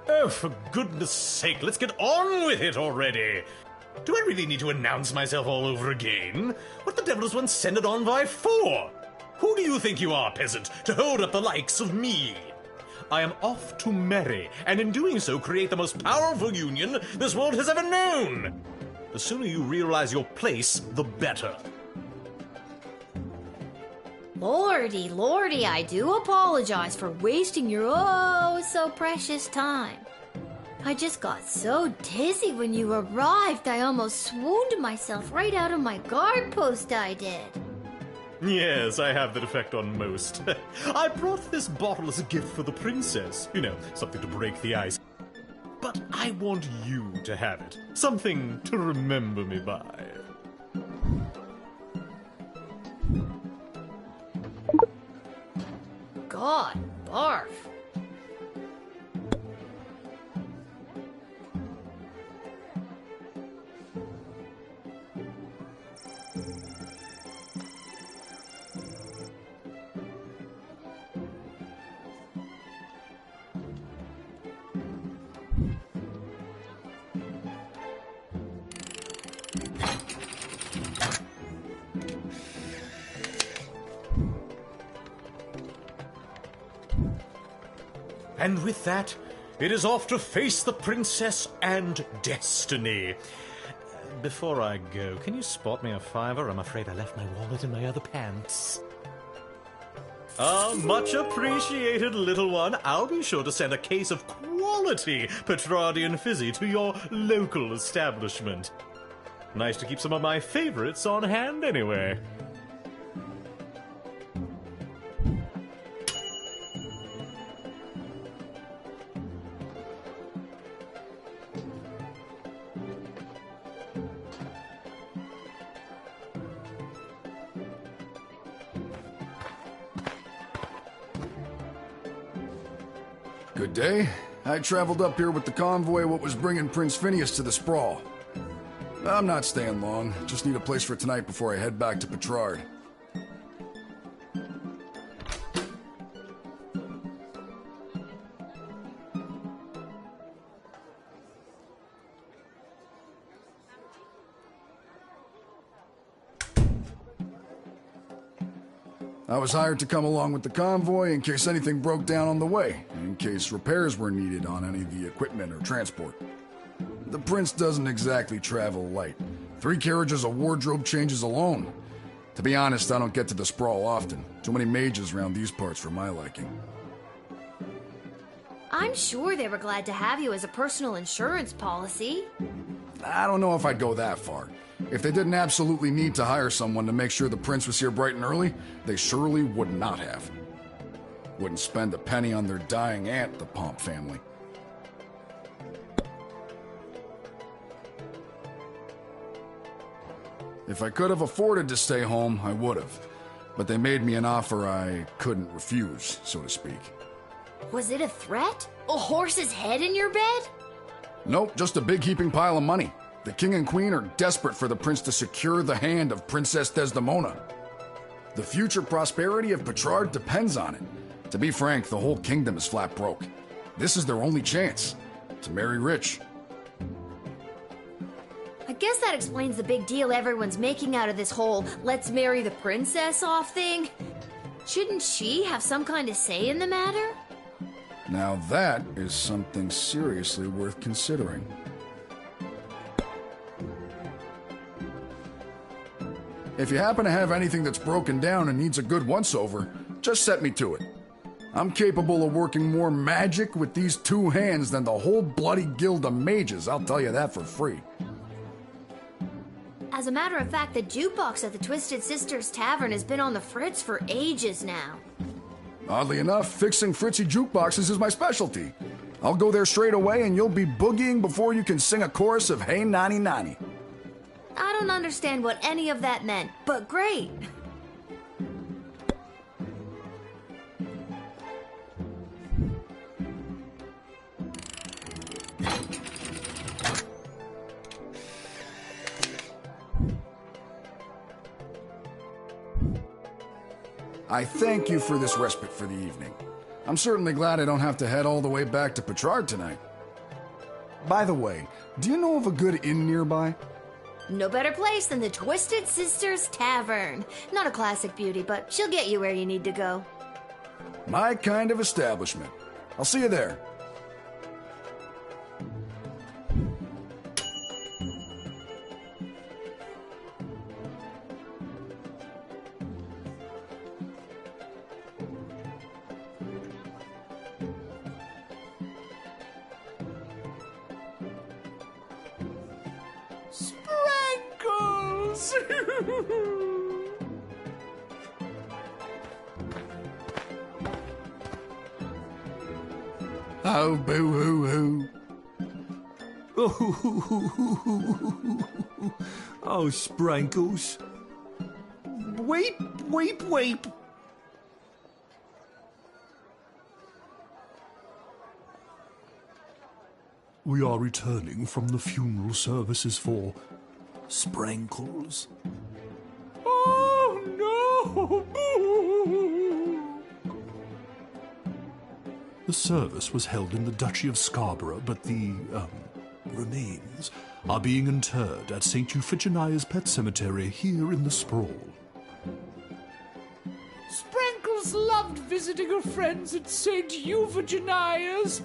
Oh, for goodness sake, let's get on with it already. Do I really need to announce myself all over again? What the devil does one send it on by for? Who do you think you are, peasant, to hold up the likes of me? I am off to marry, and in doing so create the most powerful union this world has ever known. The sooner you realize your place, the better. Lordy, lordy, I do apologize for wasting your oh so precious time. I just got so dizzy when you arrived, I almost swooned myself right out of my guard post, I did. Yes, I have that effect on most. I brought this bottle as a gift for the princess. You know, something to break the ice. But I want you to have it. Something to remember me by. God, barf. And with that, it is off to face the princess and destiny. Before I go, can you spot me a $5? I'm afraid I left my wallet in my other pants. Much appreciated, little one. I'll be sure to send a case of quality Petrardian fizzy to your local establishment. Nice to keep some of my favorites on hand anyway. Good day. I traveled up here with the convoy what was bringing Prince Phineas to the Sprawl. I'm not staying long. Just need a place for tonight before I head back to Petrard. I was hired to come along with the convoy in case anything broke down on the way, in case repairs were needed on any of the equipment or transport. The prince doesn't exactly travel light. 3 carriages of wardrobe changes alone. To be honest, I don't get to the sprawl often. Too many mages around these parts for my liking. I'm sure they were glad to have you as a personal insurance policy. I don't know if I'd go that far. If they didn't absolutely need to hire someone to make sure the prince was here bright and early, they surely would not have. Wouldn't spend a penny on their dying aunt, the Pomp family. If I could have afforded to stay home, I would have. But they made me an offer I couldn't refuse, so to speak. Was it a threat? A horse's head in your bed? Nope, just a big heaping pile of money. The king and queen are desperate for the prince to secure the hand of Princess Desdemona. The future prosperity of Petrard depends on it. To be frank, the whole kingdom is flat broke. This is their only chance, to marry rich. I guess that explains the big deal everyone's making out of this whole let's marry the princess off thing. Shouldn't she have some kind of say in the matter? Now that is something seriously worth considering. If you happen to have anything that's broken down and needs a good once-over, just set me to it. I'm capable of working more magic with these 2 hands than the whole bloody guild of mages, I'll tell you that for free. As a matter of fact, the jukebox at the Twisted Sisters Tavern has been on the fritz for ages now. Oddly enough, fixing fritzy jukeboxes is my specialty. I'll go there straight away and you'll be boogieing before you can sing a chorus of Hey Nani Nani. I don't understand what any of that meant, but great. I thank you for this respite for the evening. I'm certainly glad I don't have to head all the way back to Petrard tonight. By the way, do you know of a good inn nearby? No better place than the Twisted Sisters Tavern. Not a classic beauty, but she'll get you where you need to go. My kind of establishment. I'll see you there. Sprankles! Oh, boo-hoo-hoo. Oh, Sprankles. Weep, weep, weep. We are returning from the funeral services for Sprankles. Oh, no! The service was held in the Duchy of Scarborough, but the, remains are being interred at St. Euphigenia's Pet Cemetery here in the Sprawl. Sprankles loved visiting her friends at St. Euphigenia's.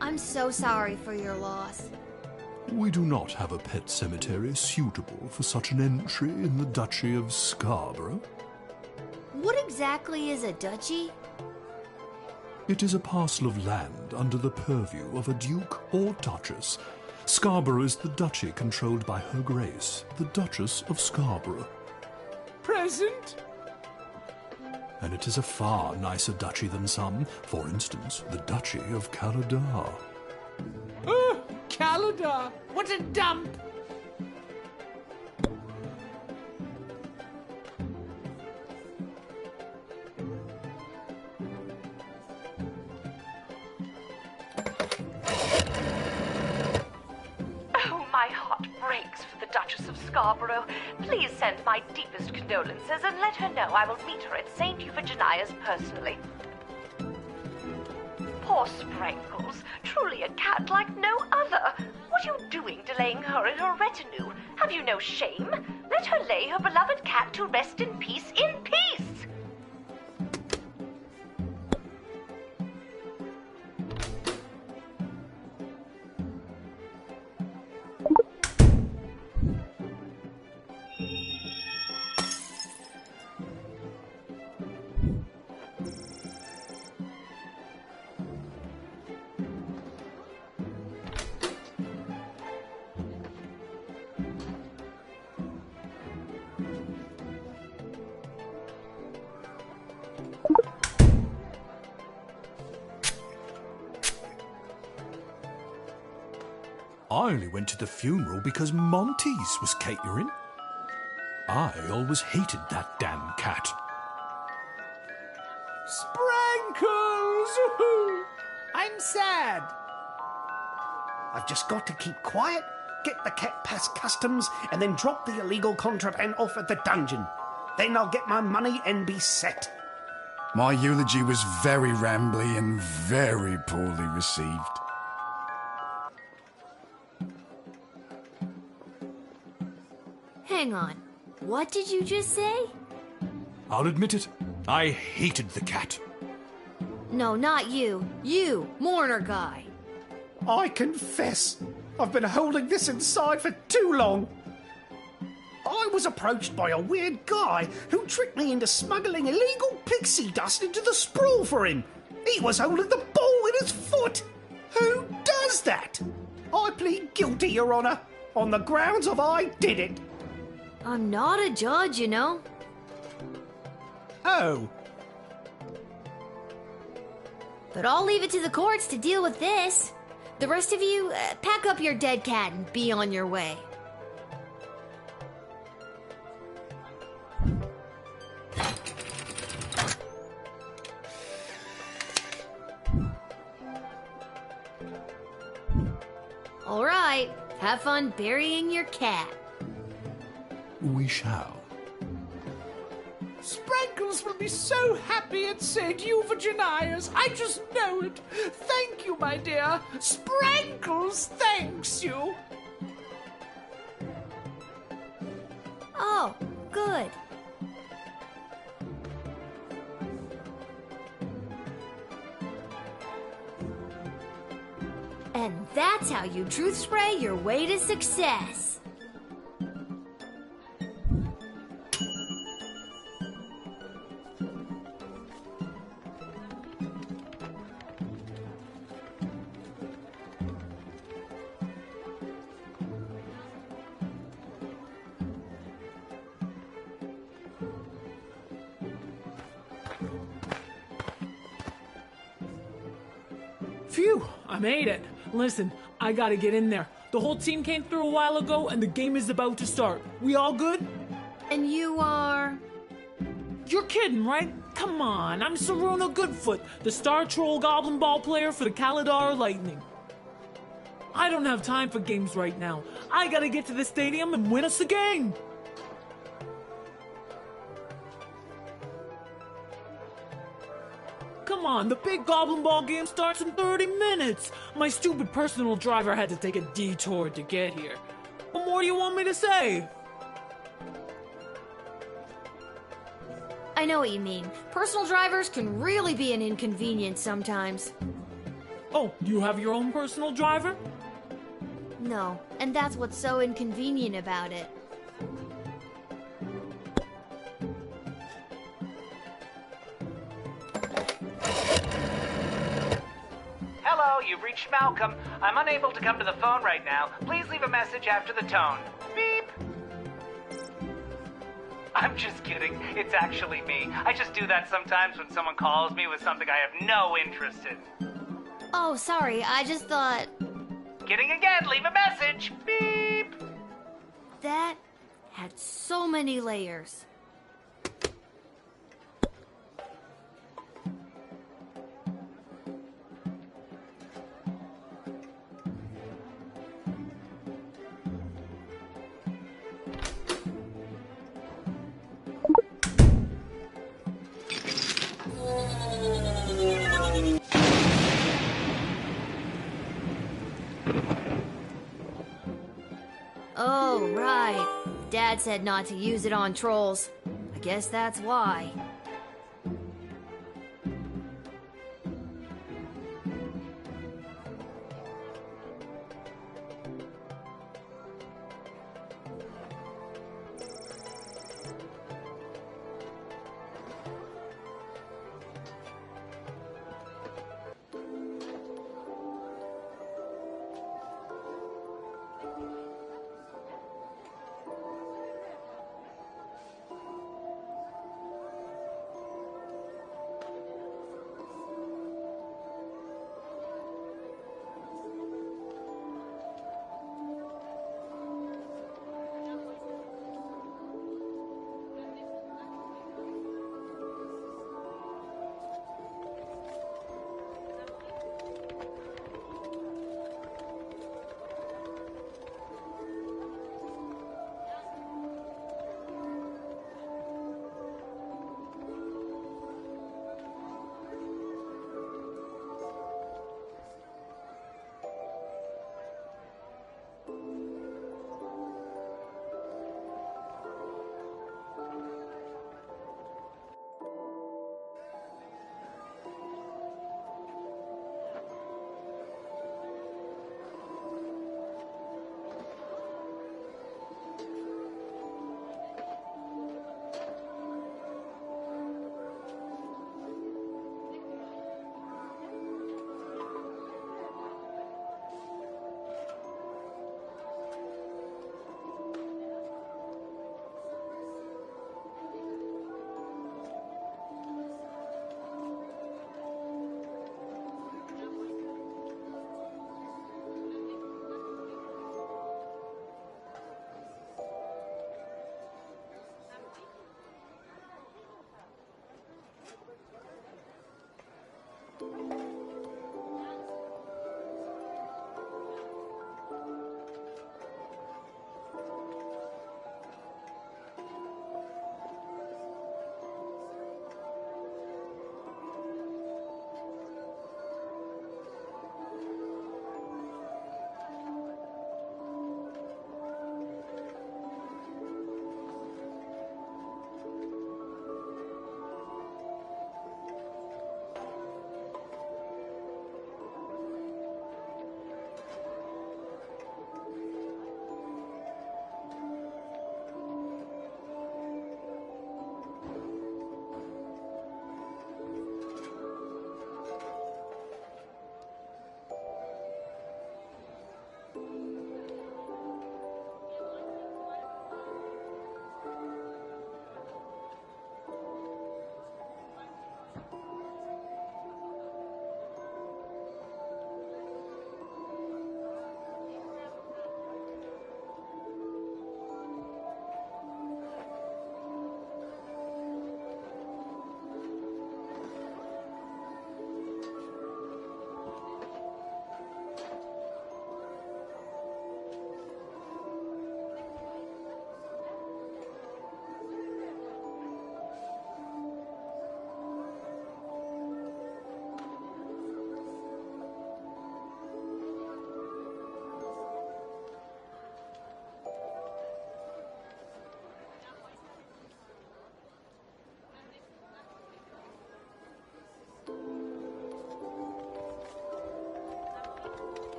I'm so sorry for your loss. We do not have a pet cemetery suitable for such an entry in the Duchy of Scarborough. What exactly is a duchy? It is a parcel of land under the purview of a duke or duchess. Scarborough is the duchy controlled by Her Grace, the Duchess of Scarborough. Present? And it is a far nicer duchy than some. For instance, the Duchy of Caladar. Oh, Caladar! What a dump! Oh, my heart breaks for the Duchess of Scarborough. Please send my deepest condolences and let her know I will meet her at St. Euphigenia's personally. Poor Sprankles, truly a cat like no other. What are you doing delaying her and her retinue? Have you no shame? Let her lay her beloved cat to rest in peace in peace. I only went to the funeral because Monty's was catering. I always hated that damn cat. Sprankles! I'm sad. I've just got to keep quiet, get the cat past customs, and then drop the illegal contraband off at the dungeon. Then I'll get my money and be set. My eulogy was very rambly and very poorly received. Hang on. What did you just say? I'll admit it. I hated the cat. No, not you. You, mourner guy. I confess, I've been holding this inside for too long. I was approached by a weird guy who tricked me into smuggling illegal pixie dust into the sprawl for him. He was holding the ball in his foot. Who does that? I plead guilty, Your Honor, on the grounds of I did it. I'm not a judge, you know. Oh. But I'll leave it to the courts to deal with this. The rest of you, pack up your dead cat and be on your way. All right, have fun burying your cat. We shall. Sprankles will be so happy at St. Euphogenia's. I just know it. Thank you, my dear. Sprankles thanks you. Oh, good. And that's how you truth spray your way to success. Phew, I made it. Listen, I gotta get in there. The whole team came through a while ago and the game is about to start. We all good? And you are? You're kidding, right? Come on, I'm Saruna Goodfoot, the Star Troll Goblin Ball player for the Kalidar Lightning. I don't have time for games right now. I gotta get to the stadium and win us a game. Come on, the big Goblin Ball game starts in 30 minutes. My stupid personal driver had to take a detour to get here. What more do you want me to say? I know what you mean. Personal drivers can really be an inconvenience sometimes. Oh, you have your own personal driver? No, and that's what's so inconvenient about it. Hello, you've reached Malcolm. I'm unable to come to the phone right now. Please leave a message after the tone. Beep! I'm just kidding. It's actually me. I just do that sometimes when someone calls me with something I have no interest in. Oh, sorry, I just thought... Kidding again, leave a message. Beep! That had so many layers. Dad said not to use it on trolls. I guess that's why.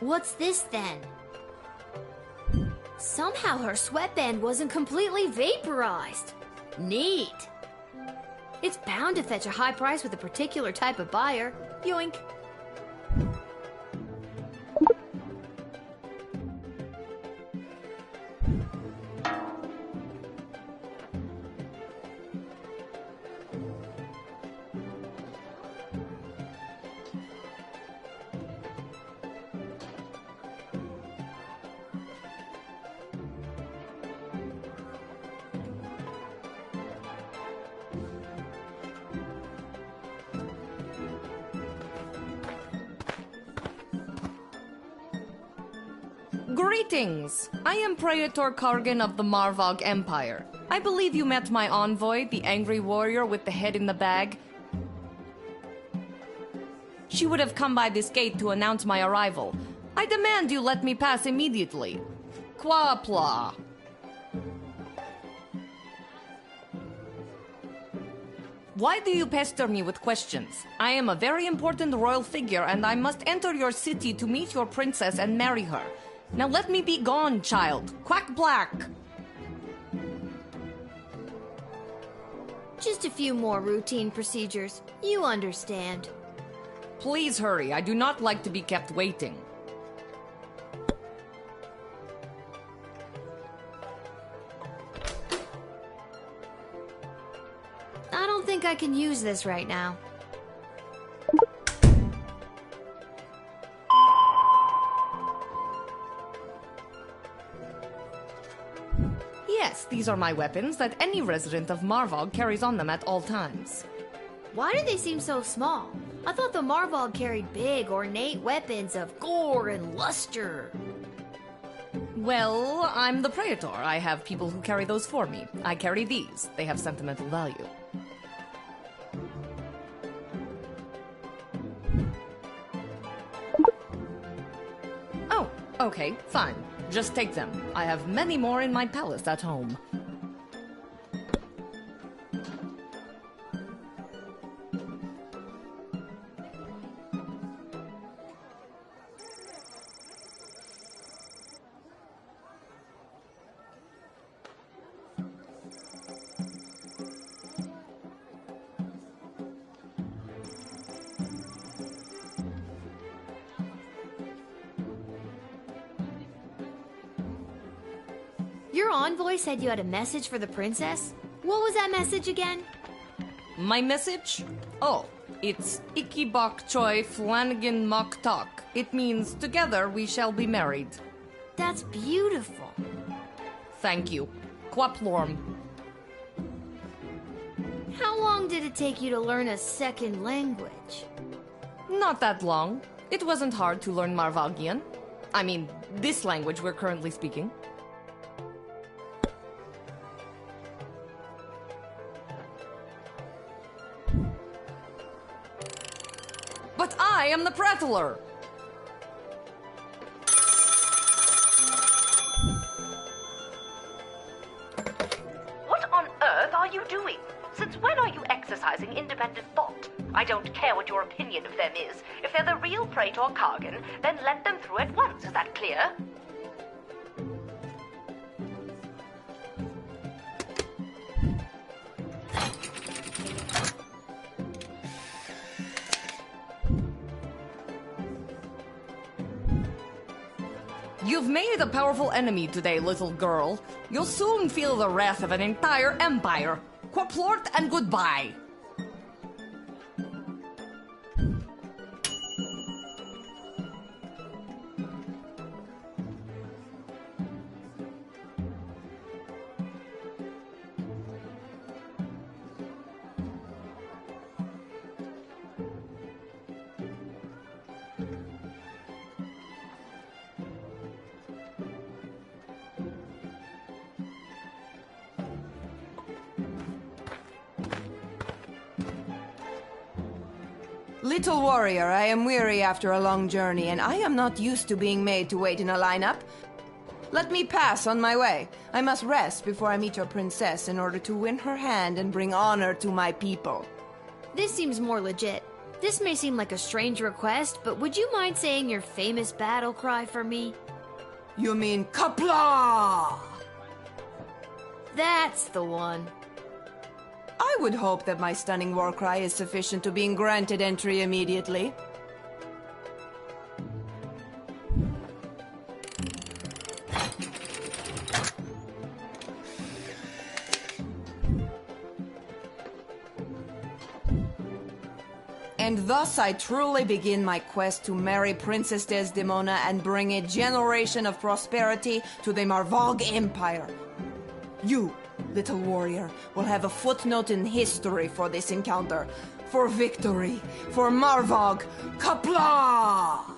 What's this then? Somehow her sweatband wasn't completely vaporized. Neat. It's bound to fetch a high price with a particular type of buyer. Yoink. Greetings! I am Praetor Kargan of the Marvog Empire. I believe you met my envoy, the angry warrior with the head in the bag. She would have come by this gate to announce my arrival. I demand you let me pass immediately. Quapla. Why do you pester me with questions? I am a very important royal figure, and I must enter your city to meet your princess and marry her. Now let me be gone, child. Quack black. Just a few more routine procedures. You understand. Please hurry. I do not like to be kept waiting. I don't think I can use this right now. Yes, these are my weapons that any resident of Marvog carries on them at all times. Why do they seem so small? I thought the Marvog carried big, ornate weapons of gore and luster. Well, I'm the Praetor. I have people who carry those for me. I carry these. They have sentimental value. Oh, okay, fine. Just take them. I have many more in my palace at home. Your envoy said you had a message for the princess? What was that message again? My message? Oh, it's Iki Bok Choi Flanagan Mok Tok. It means together we shall be married. That's beautiful. Thank you. Quaplorm. How long did it take you to learn a second language? Not that long. It wasn't hard to learn Marvagian. I mean, this language we're currently speaking. But I am the prattler! What on earth are you doing? Since when are you exercising independent thought? I don't care what your opinion of them is. If they're the real Praetor Kargan, then let them through at once. Is that clear? You've made a powerful enemy today, little girl. You'll soon feel the wrath of an entire empire. Quaplort and goodbye. Little warrior, I am weary after a long journey, and I am not used to being made to wait in a lineup. Let me pass on my way. I must rest before I meet your princess in order to win her hand and bring honor to my people. This seems more legit. This may seem like a strange request, but would you mind saying your famous battle cry for me? You mean Kapla? That's the one. I would hope that my stunning war cry is sufficient to being granted entry immediately. And thus I truly begin my quest to marry Princess Desdemona and bring a generation of prosperity to the Marvog Empire. You, little warrior, will have a footnote in history for this encounter. For victory, for Marvog, Kapla!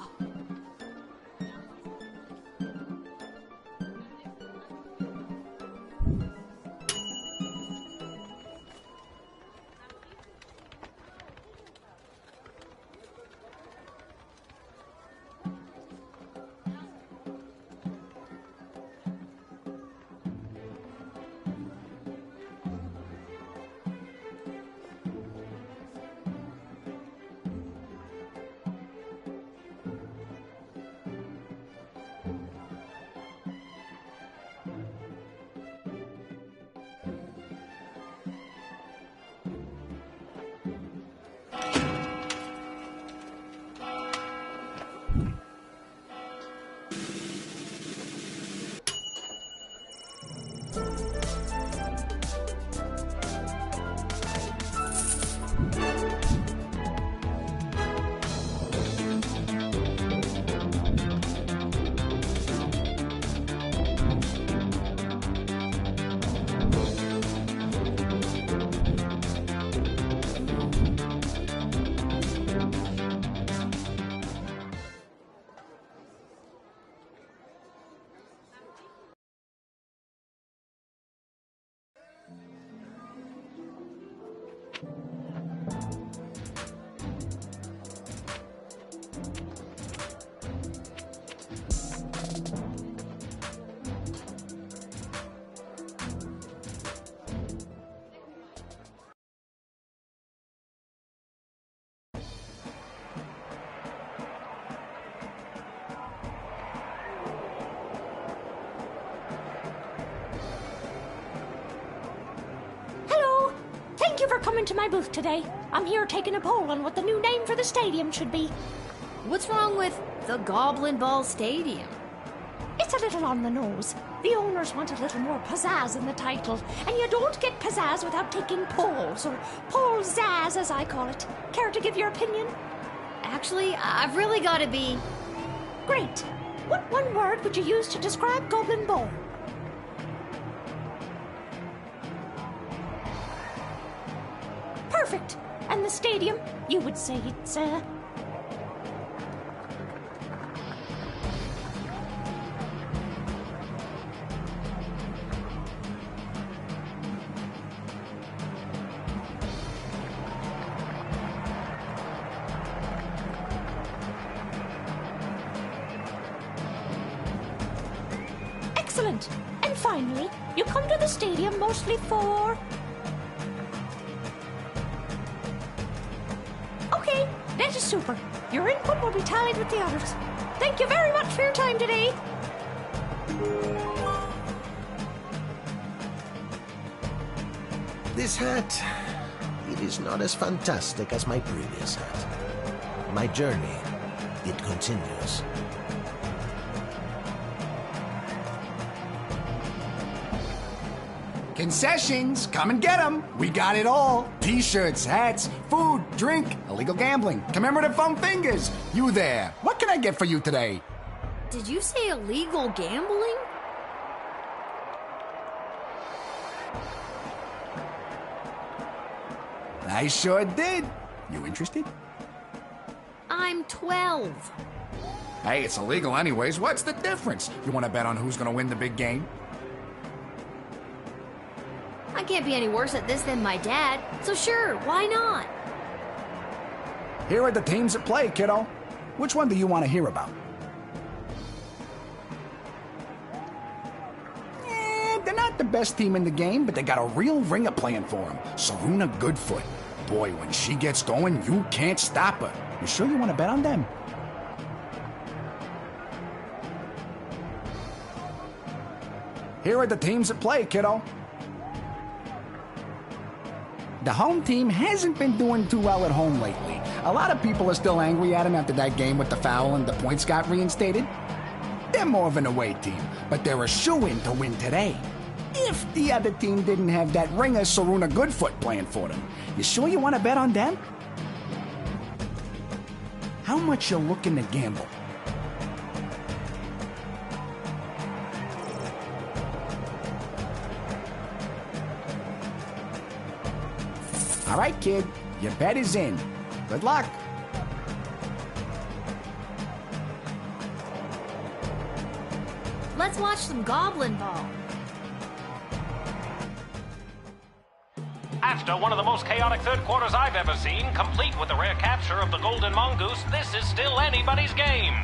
Thank you for coming to my booth today. I'm here taking a poll on what the new name for the stadium should be. What's wrong with the Goblin Ball Stadium? It's a little on the nose. The owners want a little more pizzazz in the title, and you don't get pizzazz without taking polls, or poll-zazz as I call it. Care to give your opinion? Actually, I've really got to be... Great. What one word would you use to describe Goblin Ball? Perfect. And the stadium, you would say it's, Excellent. And finally, you come to the stadium mostly for... Okay, that is super. Your input will be tallied with the others. Thank you very much for your time today. This hat, it is not as fantastic as my previous hat. My journey, it continues. Concessions, come and get them. We got it all. T-shirts, hats, food, drink, illegal gambling, commemorative foam fingers. You there. What can I get for you today? Did you say illegal gambling? I sure did. You interested? I'm 12. Hey, it's illegal anyways. What's the difference? You want to bet on who's going to win the big game? I can't be any worse at this than my dad, so sure, why not? Here are the teams at play, kiddo. Which one do you want to hear about? They're not the best team in the game, but they got a real ringer playing for them. Saruna Goodfoot. Boy, when she gets going, you can't stop her. You sure you want to bet on them? Here are the teams at play, kiddo. The home team hasn't been doing too well at home lately. A lot of people are still angry at him after that game with the foul and the points got reinstated. They're more of an away team, but they're a shoo-in to win today. If the other team didn't have that ringer Saruna Goodfoot playing for them. You sure you want to bet on them? How much you looking to gamble? All right, kid. Your bet is in. Good luck. Let's watch some Goblin Ball. After one of the most chaotic third quarters I've ever seen, complete with the rare capture of the Golden Mongoose, this is still anybody's game.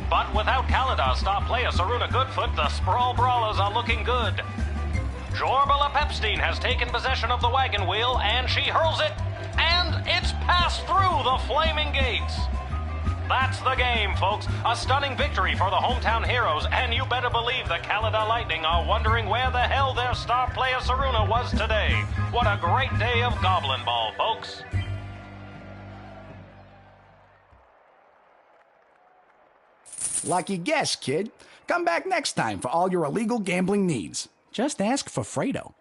But without Kaladar's star player Saruna Goodfoot, the Sprawl Brawlers are looking good. Jorbala Pepstein has taken possession of the wagon wheel, and she hurls it, and it's passed through the flaming gates. That's the game, folks. A stunning victory for the hometown heroes, and you better believe the Kaladar Lightning are wondering where the hell their star player Saruna was today. What a great day of Goblin Ball, folks. Lucky guess, kid. Come back next time for all your illegal gambling needs. Just ask for Fredo.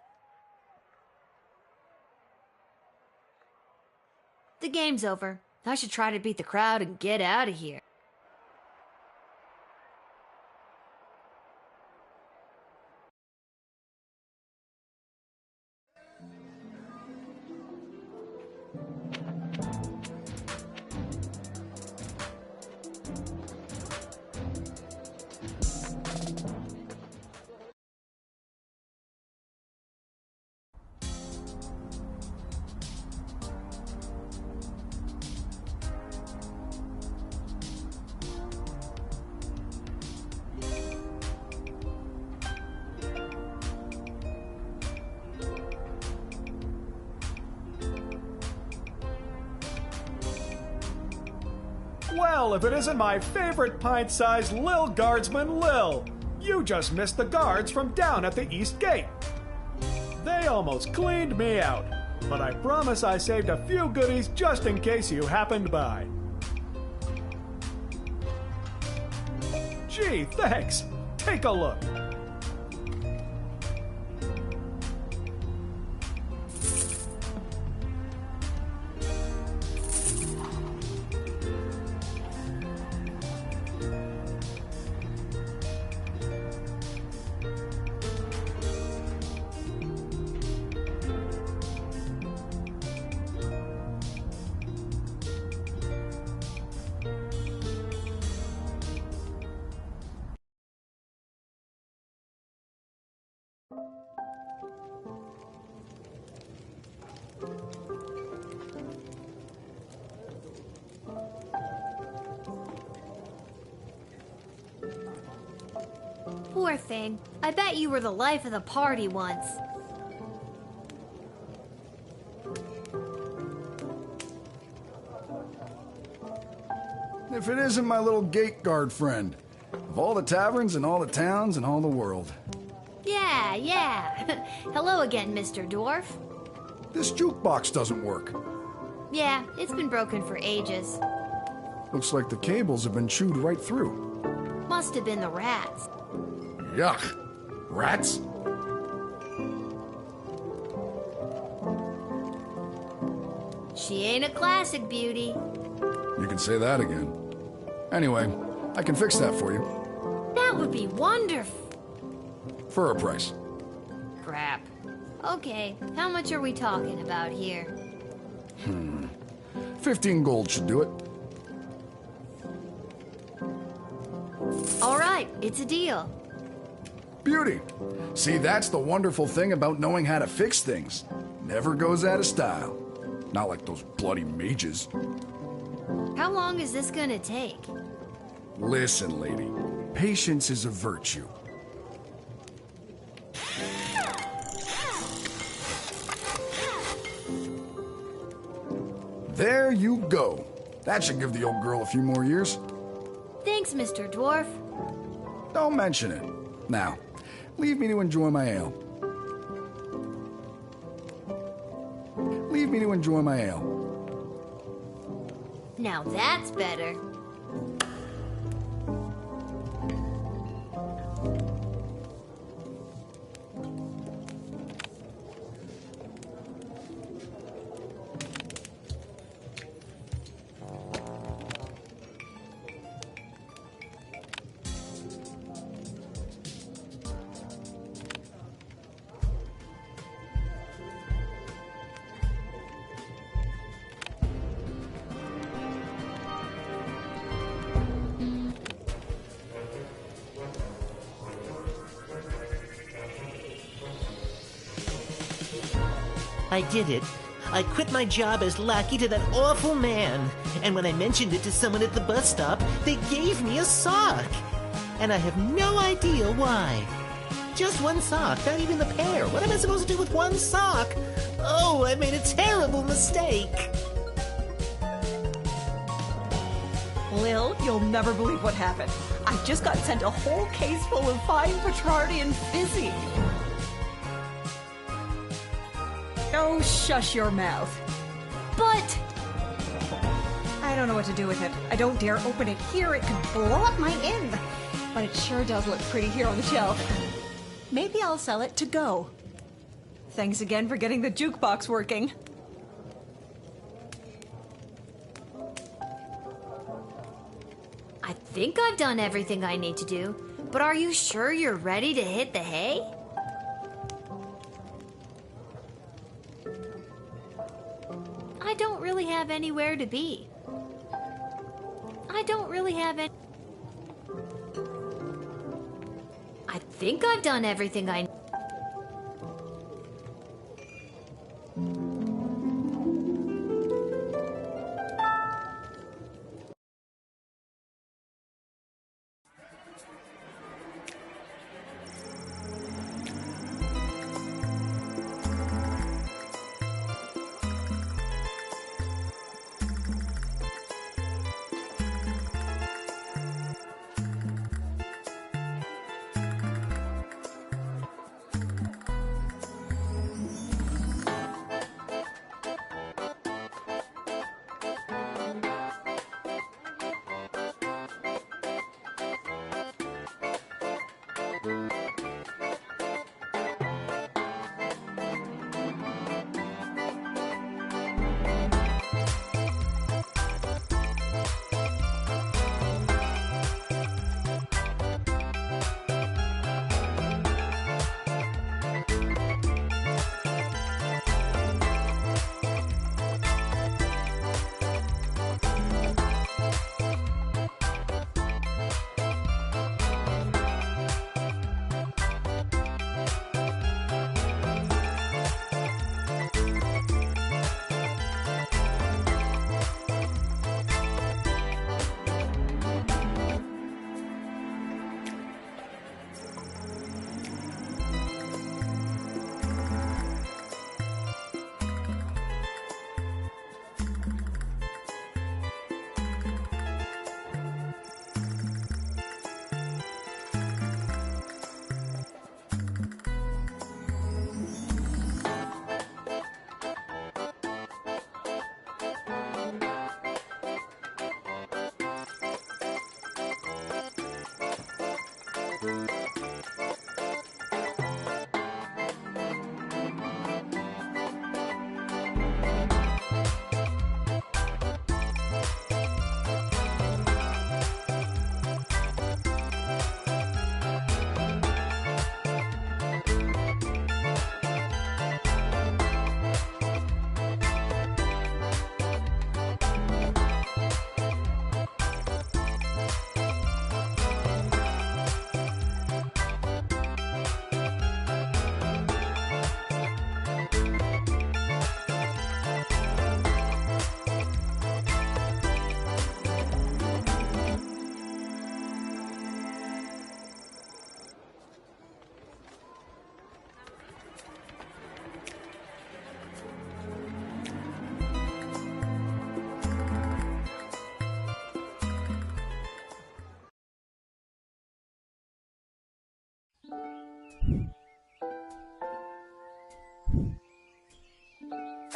The game's over. I should try to beat the crowd and get out of here. Well, if it isn't my favorite pint-sized Lil Guardsman, Lil. You just missed the guards from down at the East Gate. They almost cleaned me out, but I promise I saved a few goodies just in case you happened by. Gee, thanks. Take a look. Poor thing. I bet you were the life of the party once. If it isn't my little gate guard friend. Of all the taverns and all the towns and all the world. Yeah. Hello again, Mr. Dwarf. This jukebox doesn't work. Yeah, it's been broken for ages. Looks like the cables have been chewed right through. Must have been the rats. Yuck. Rats? She ain't a classic beauty. You can say that again. Anyway, I can fix that for you. That would be wonderful. For a price. Crap. Okay, how much are we talking about here? 15 gold should do it. All right, it's a deal. Beauty. See, that's the wonderful thing about knowing how to fix things. Never goes out of style. Not like those bloody mages. How long is this gonna take? Listen, lady. Patience is a virtue. There you go. That should give the old girl a few more years. Thanks, Mr. Dwarf. Don't mention it. Now, leave me to enjoy my ale. Leave me to enjoy my ale. Now that's better. I did it. I quit my job as lackey to that awful man. And when I mentioned it to someone at the bus stop, they gave me a sock. And I have no idea why. Just one sock, not even the pair. What am I supposed to do with one sock? Oh, I made a terrible mistake. Lil, you'll never believe what happened. I just got sent a whole case full of fine Petrardi and Fizzy. Oh, shush your mouth. But... I I don't know what to do with it. I don't dare open it here. It could blow up my end. But it sure does look pretty here on the shelf. Maybe I'll sell it to go. Thanks again for getting the jukebox working. I think I've done everything I need to do, but are you sure you're ready to hit the hay? I don't really have anywhere to be. I don't really have any... I think I've done everything I...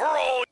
For all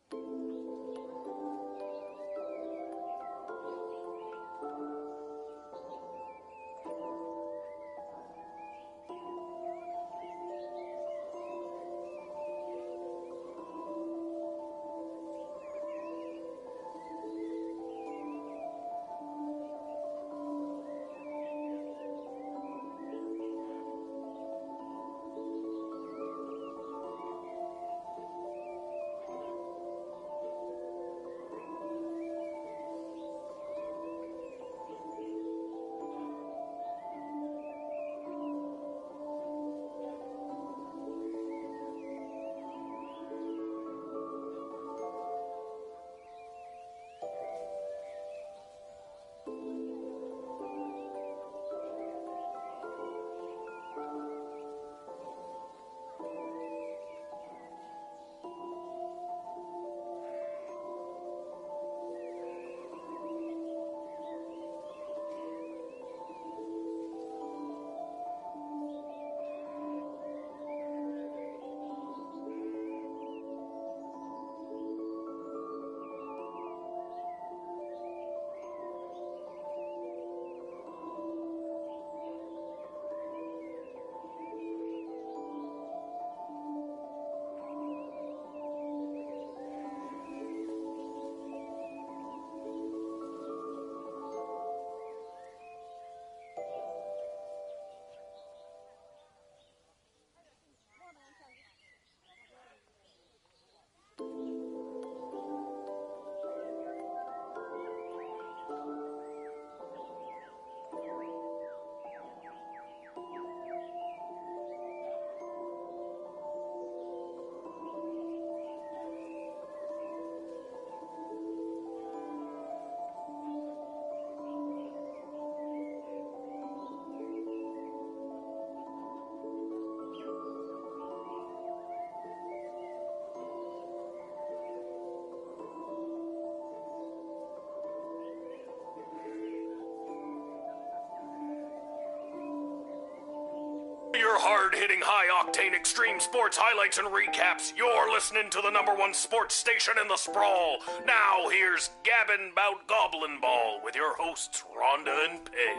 Your hard-hitting, high-octane extreme sports highlights and recaps. You're listening to the #1 sports station in the sprawl. Now here's Gabbin' 'Bout Goblin Ball with your hosts Rhonda and Peg.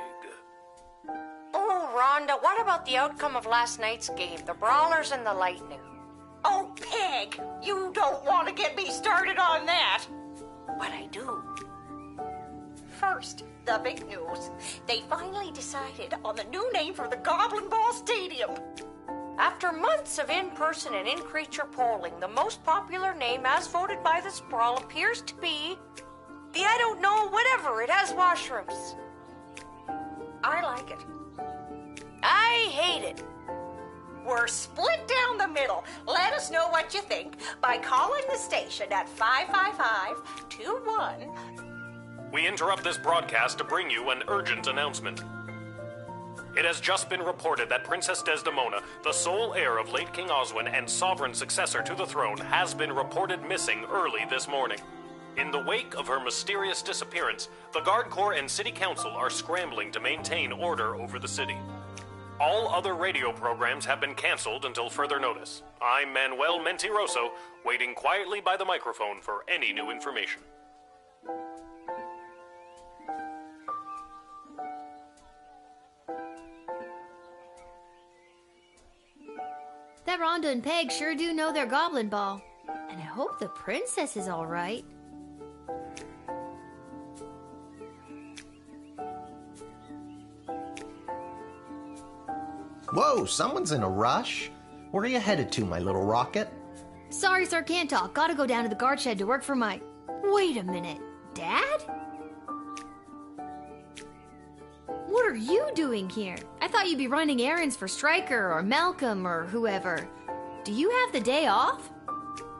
Oh, Rhonda, what about the outcome of last night's game, the Brawlers and the Lightning? Oh, Peg, you don't want to get me started on that. But I do. First, the big news. They finally decided on the new name for the Goblin Ball Stadium. After months of in-person and in-creature polling, the most popular name as voted by the Sprawl appears to be the I don't know whatever. It has washrooms. I like it. I hate it. We're split down the middle. Let us know what you think by calling the station at 555-21. We interrupt this broadcast to bring you an urgent announcement. It has just been reported that Princess Desdemona, the sole heir of late King Oswin and sovereign successor to the throne, has been reported missing early this morning. In the wake of her mysterious disappearance, the Guard Corps and City Council are scrambling to maintain order over the city. All other radio programs have been canceled until further notice. I'm Manuel Mentiroso, waiting quietly by the microphone for any new information. That Rhonda and Peg sure do know their goblin ball. And I hope the princess is all right. Whoa, someone's in a rush. Where are you headed to, my little rocket? Sorry, sir, can't talk. Gotta go down to the guard shed to work for my... Wait a minute. Dad? What are you doing here? I thought you'd be running errands for Stryker or Malcolm or whoever. Do you have the day off?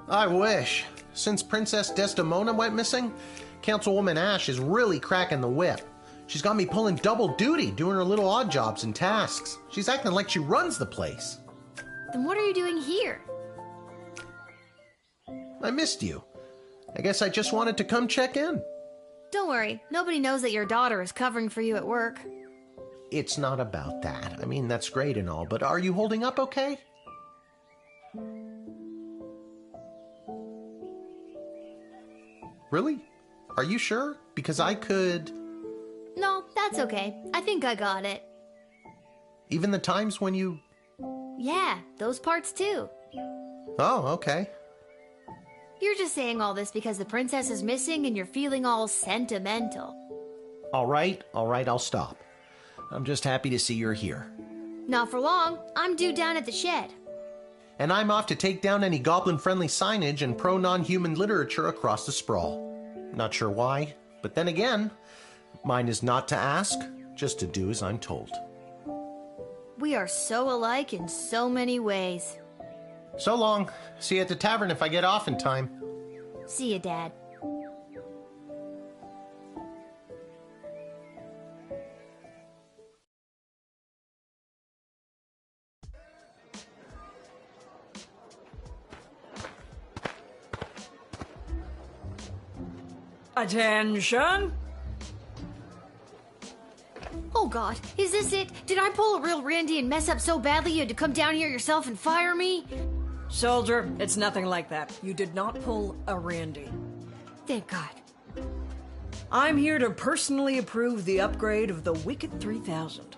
I wish. Since Princess Desdemona went missing, Councilwoman Ash is really cracking the whip. She's got me pulling double duty, doing her little odd jobs and tasks. She's acting like she runs the place. Then what are you doing here? I missed you. I guess I just wanted to come check in. Don't worry, nobody knows that your daughter is covering for you at work. It's not about that. I mean, that's great and all, but are you holding up okay? Really? Are you sure? Because I could... No, that's okay. I think I got it. Even the times when you... Yeah, those parts too. Oh, okay. You're just saying all this because the princess is missing and you're feeling all sentimental. All right, I'll stop. I'm just happy to see you're here. Not for long. I'm due down at the shed. And I'm off to take down any goblin-friendly signage and pro-non-human literature across the sprawl. Not sure why, but then again, mine is not to ask, just to do as I'm told. We are so alike in so many ways. So long. See you at the tavern if I get off in time. See you, Dad. Attention! Oh God, is this it? Did I pull a real Randy and mess up so badly you had to come down here yourself and fire me? Soldier, it's nothing like that. You did not pull a Randy. Thank God. I'm here to personally approve the upgrade of the Wicked 3000.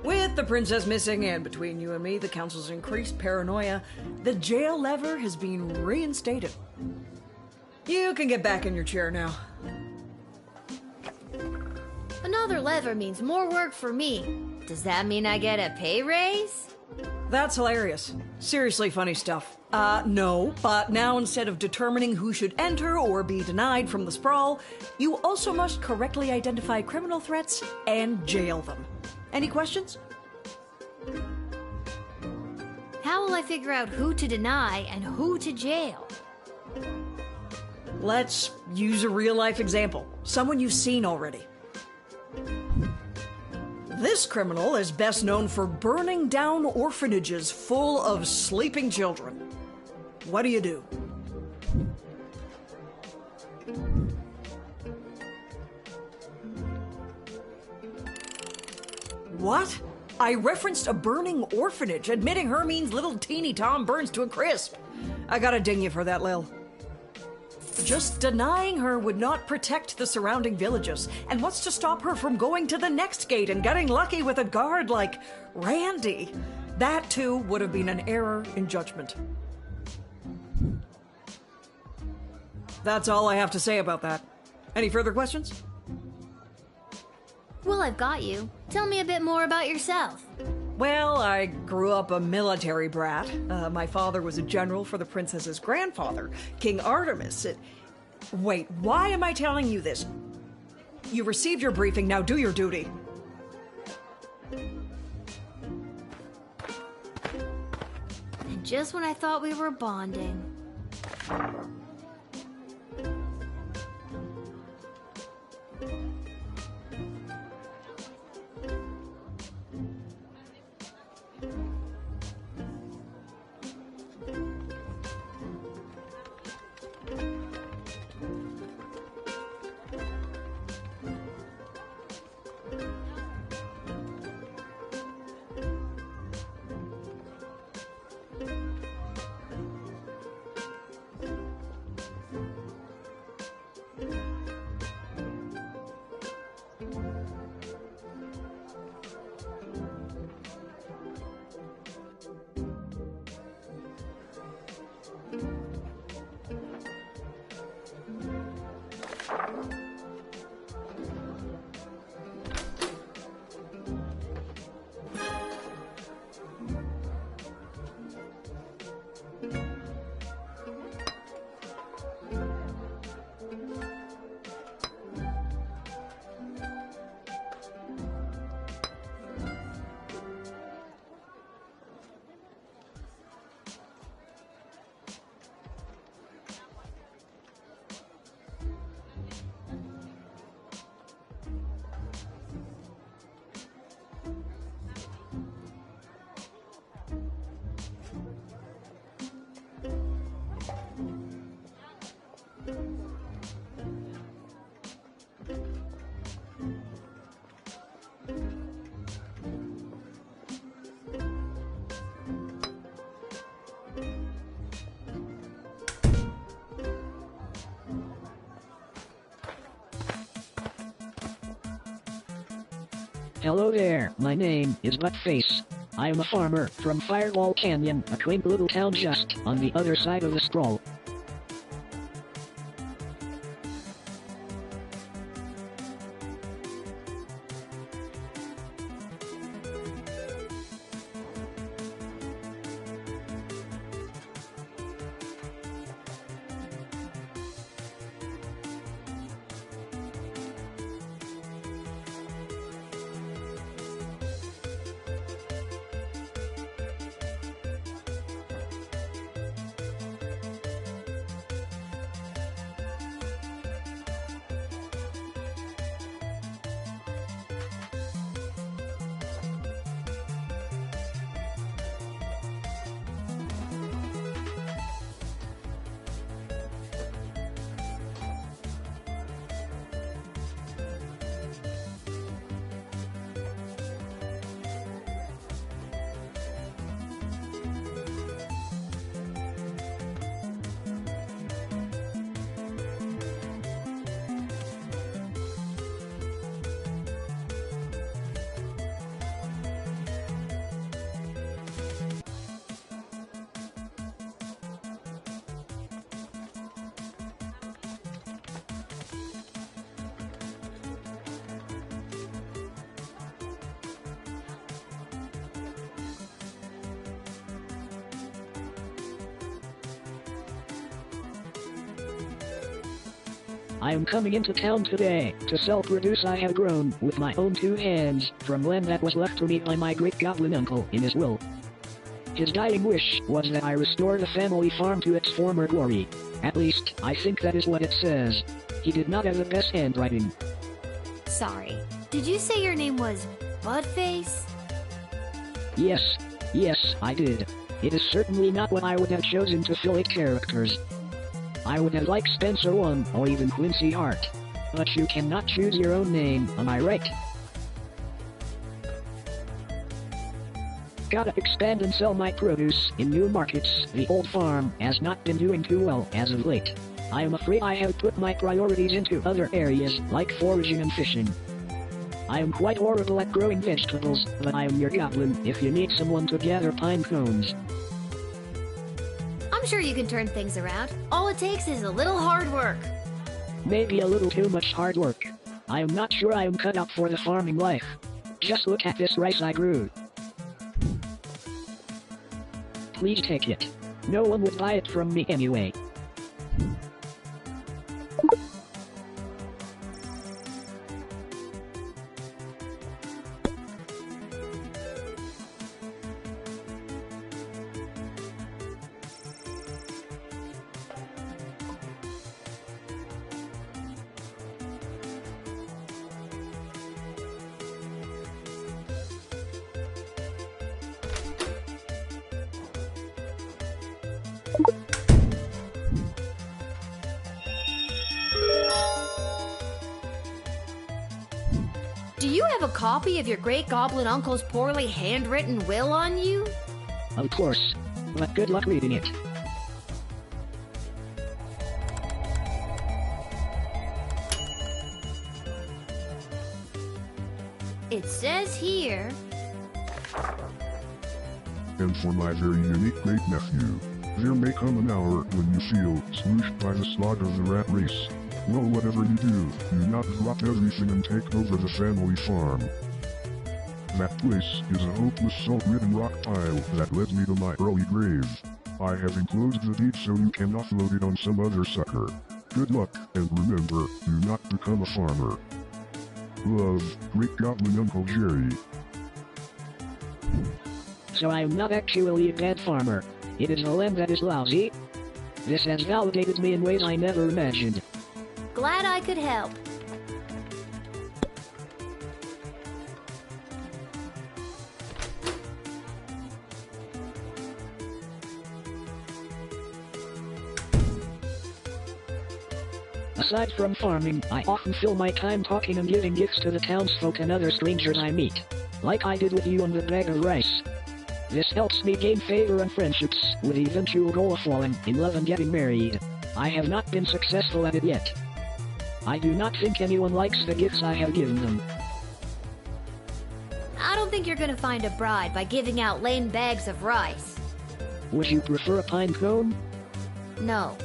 With the princess missing and between you and me, the council's increased paranoia, the jail lever has been reinstated. You can get back in your chair now. Another lever means more work for me. Does that mean I get a pay raise? That's hilarious. Seriously funny stuff. No, but now instead of determining who should enter or be denied from the sprawl, you also must correctly identify criminal threats and jail them. Any questions? How will I figure out who to deny and who to jail? Let's use a real-life example. Someone you've seen already. This criminal is best known for burning down orphanages full of sleeping children. What do you do? What? I referenced a burning orphanage. Admitting her means little teeny Tom burns to a crisp. I gotta ding you for that, Lil. Just denying her would not protect the surrounding villages. And what's to stop her from going to the next gate and getting lucky with a guard like Randy? That, too, would have been an error in judgment. That's all I have to say about that. Any further questions? Well, I've got you. Tell me a bit more about yourself. Well, I grew up a military brat. My father was a general for the princess's grandfather, King Artemis. Wait, why am I telling you this? You received your briefing, now do your duty. And just when I thought we were bonding. Hello there, my name is Buttface. I'm a farmer from Firewall Canyon, a quaint little town just on the other side of the sprawl. I am coming into town today to sell produce I have grown with my own two hands from land that was left to me by my great goblin uncle in his will. His dying wish was that I restore the family farm to its former glory. At least, I think that is what it says. He did not have the best handwriting. Sorry, did you say your name was Buttface? Yes, I did. It is certainly not what I would have chosen to fill it characters. I would have liked Spencer 1 or even Quincy Hart. But you cannot choose your own name, am I right? gotta expand and sell my produce in new markets. The old farm has not been doing too well as of late. I am afraid I have put my priorities into other areas, like foraging and fishing. I am quite horrible at growing vegetables, but I am your goblin if you need someone to gather pine cones. I'm sure you can turn things around. All it takes is a little hard work. Maybe a little too much hard work. I am not sure I am cut out for the farming life. Just look at this rice I grew. Please take it. No one would buy it from me anyway. Do you have a copy of your great goblin uncle's poorly handwritten will on you? Of course, but good luck reading it. It says here... And for my very unique great-nephew, there may come an hour when you feel smooshed by the slog of the rat race. Well, whatever you do not drop everything and take over the family farm. That place is a hopeless salt-ridden rock pile that led me to my early grave. I have enclosed the deed so you can offload it on some other sucker. Good luck, and remember, do not become a farmer. Love, Great Goblin Uncle Jerry. So I am not actually a bad farmer. It is the land that is lousy. This has validated me in ways I never imagined. Glad I could help. Aside from farming, I often fill my time talking and giving gifts to the townsfolk and other strangers I meet. Like I did with you on the bag of rice. This helps me gain favor and friendships, with the eventual goal of falling in love and getting married. I have not been successful at it yet. I do not think anyone likes the gifts I have given them. I don't think you're gonna find a bride by giving out lame bags of rice. Would you prefer a pine cone? No.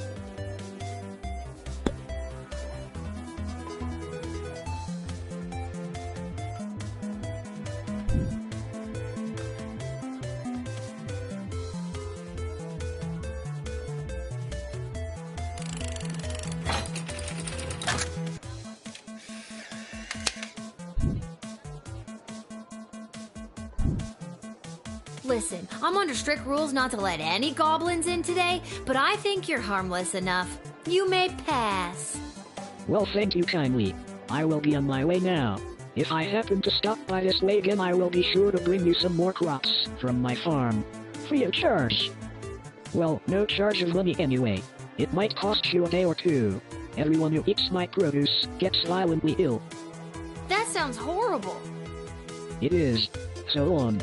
Listen, I'm under strict rules not to let any goblins in today, but I think you're harmless enough. You may pass. Well, thank you kindly. I will be on my way now. If I happen to stop by this way again, I will be sure to bring you some more crops from my farm. Free of charge. Well, no charge of money anyway. It might cost you a day or two. Everyone who eats my produce gets violently ill. That sounds horrible. It is. So long.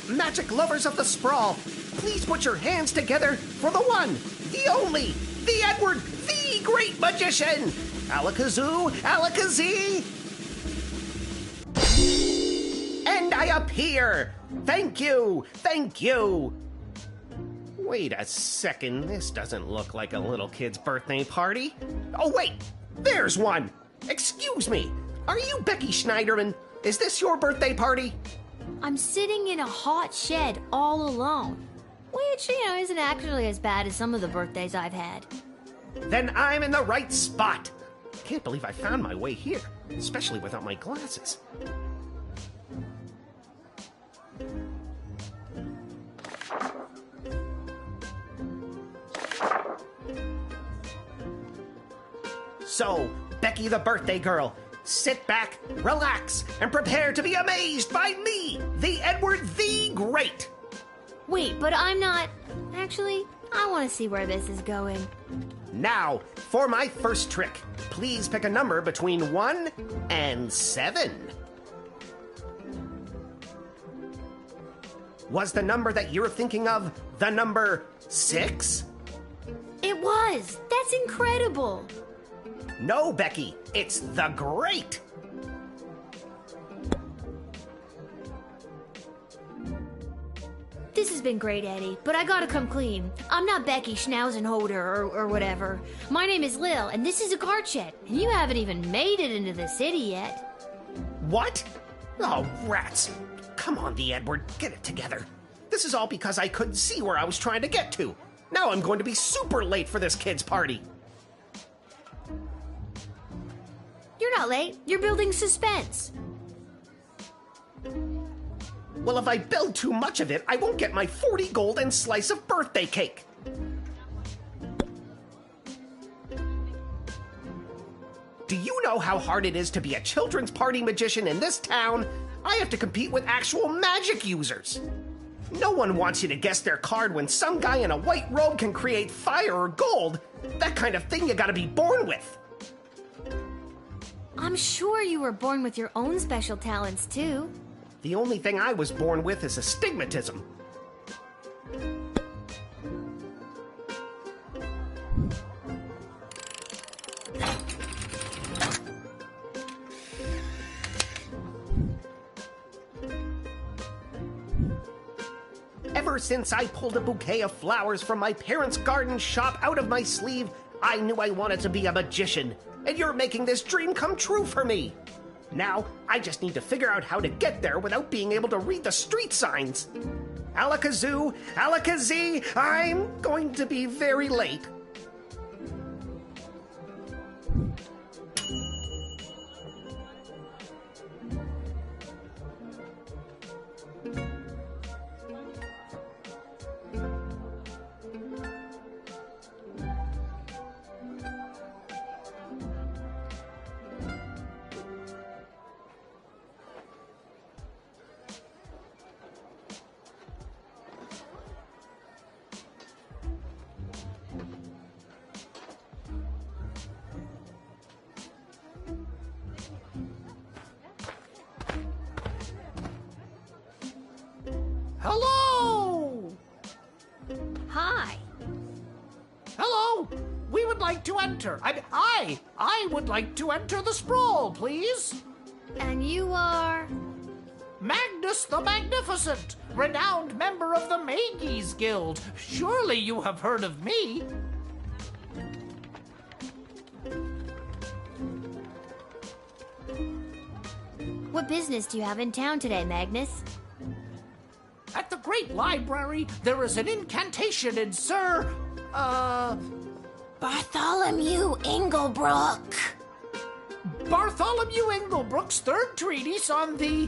Magic lovers of the sprawl, please put your hands together for the one, the only, the Edward, the great magician! Alakazoo, Alakazee! And I appear! Thank you, thank you! Wait a second, this doesn't look like a little kid's birthday party. Oh wait, there's one! Excuse me, are you Becky Schneiderman? Is this your birthday party? I'm sitting in a hot shed all alone, which, isn't actually as bad as some of the birthdays I've had. Then I'm in the right spot. Can't believe I found my way here, especially without my glasses. So, Becky the birthday girl. Sit back, relax, and prepare to be amazed by me, the Edward the Great. Wait, but I'm not... Actually, I want to see where this is going. Now, for my first trick, please pick a number between 1 and 7. Was the number that you're thinking of the number 6? It was! That's incredible! No, Becky, it's the Great. This has been great, Eddie, but I gotta come clean. I'm not Becky Schnauzenholder or whatever. My name is Lil, and this is a guard shed, and you haven't even made it into the city yet. What? Oh, rats. Come on, the Edward, get it together. This is all because I couldn't see where I was trying to get to. Now I'm going to be super late for this kid's party. You're not late. You're building suspense. Well, if I build too much of it, I won't get my 40 gold and slice of birthday cake. Do you know how hard it is to be a children's party magician in this town? I have to compete with actual magic users. No one wants you to guess their card when some guy in a white robe can create fire or gold. That kind of thing you gotta be born with. I'm sure you were born with your own special talents, too. The only thing I was born with is astigmatism. Ever since I pulled a bouquet of flowers from my parents' garden shop out of my sleeve, I knew I wanted to be a magician. And you're making this dream come true for me. Now, I just need to figure out how to get there without being able to read the street signs. Alakazoo, Alakazee, I'm going to be very late. Hello! Hi. Hello! We would like to enter. I would like to enter the sprawl, please. And you are? Magnus the Magnificent, renowned member of the Mages Guild. Surely you have heard of me. What business do you have in town today, Magnus? At the Great Library, there is an incantation in Sir... Bartholomew Inglebrook. Bartholomew Inglebrook's third treatise on the...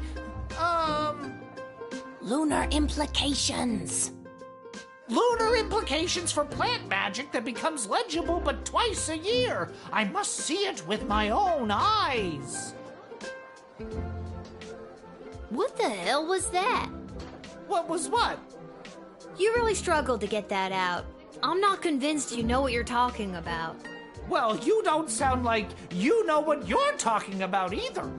Lunar implications. Lunar implications for plant magic that becomes legible but twice a year. I must see it with my own eyes. What the hell was that? What was what? You really struggled to get that out. I'm not convinced you know what you're talking about. Well, you don't sound like you know what you're talking about either.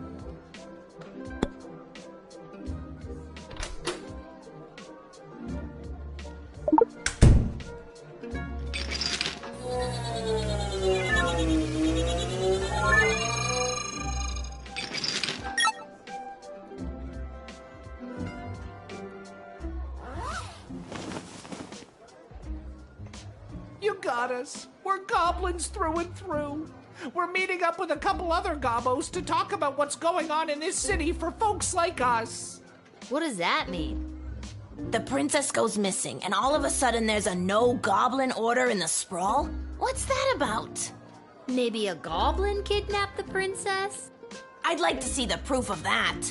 You got us. We're goblins through and through. We're meeting up with a couple other gobbos to talk about what's going on in this city for folks like us. What does that mean? The princess goes missing, and all of a sudden there's a no-goblin order in the sprawl? What's that about? Maybe a goblin kidnapped the princess? I'd like to see the proof of that.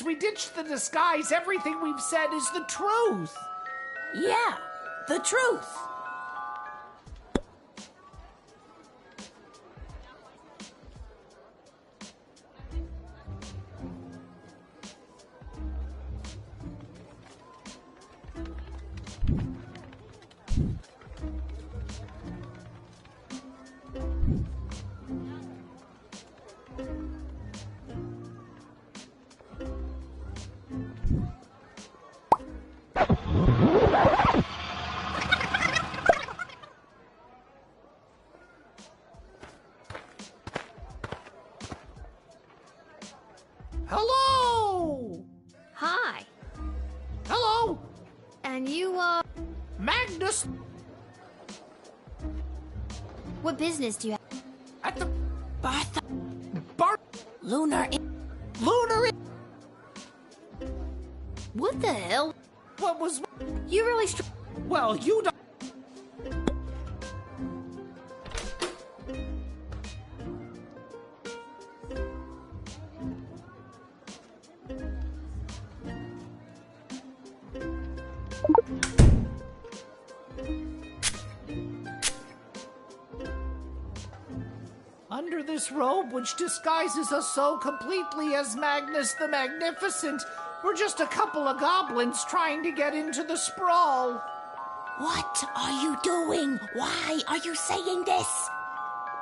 we ditched the disguise, everything we've said is the truth. Yeah, the truth. Hello! Hi. Hello! And you, Magnus! what business do you have? At the... Bartha. Lunar... What the hell? What was... You really Well, you don't... Under this robe, which disguises us so completely as Magnus the Magnificent, we're just a couple of goblins trying to get into the sprawl. What are you doing? Why are you saying this?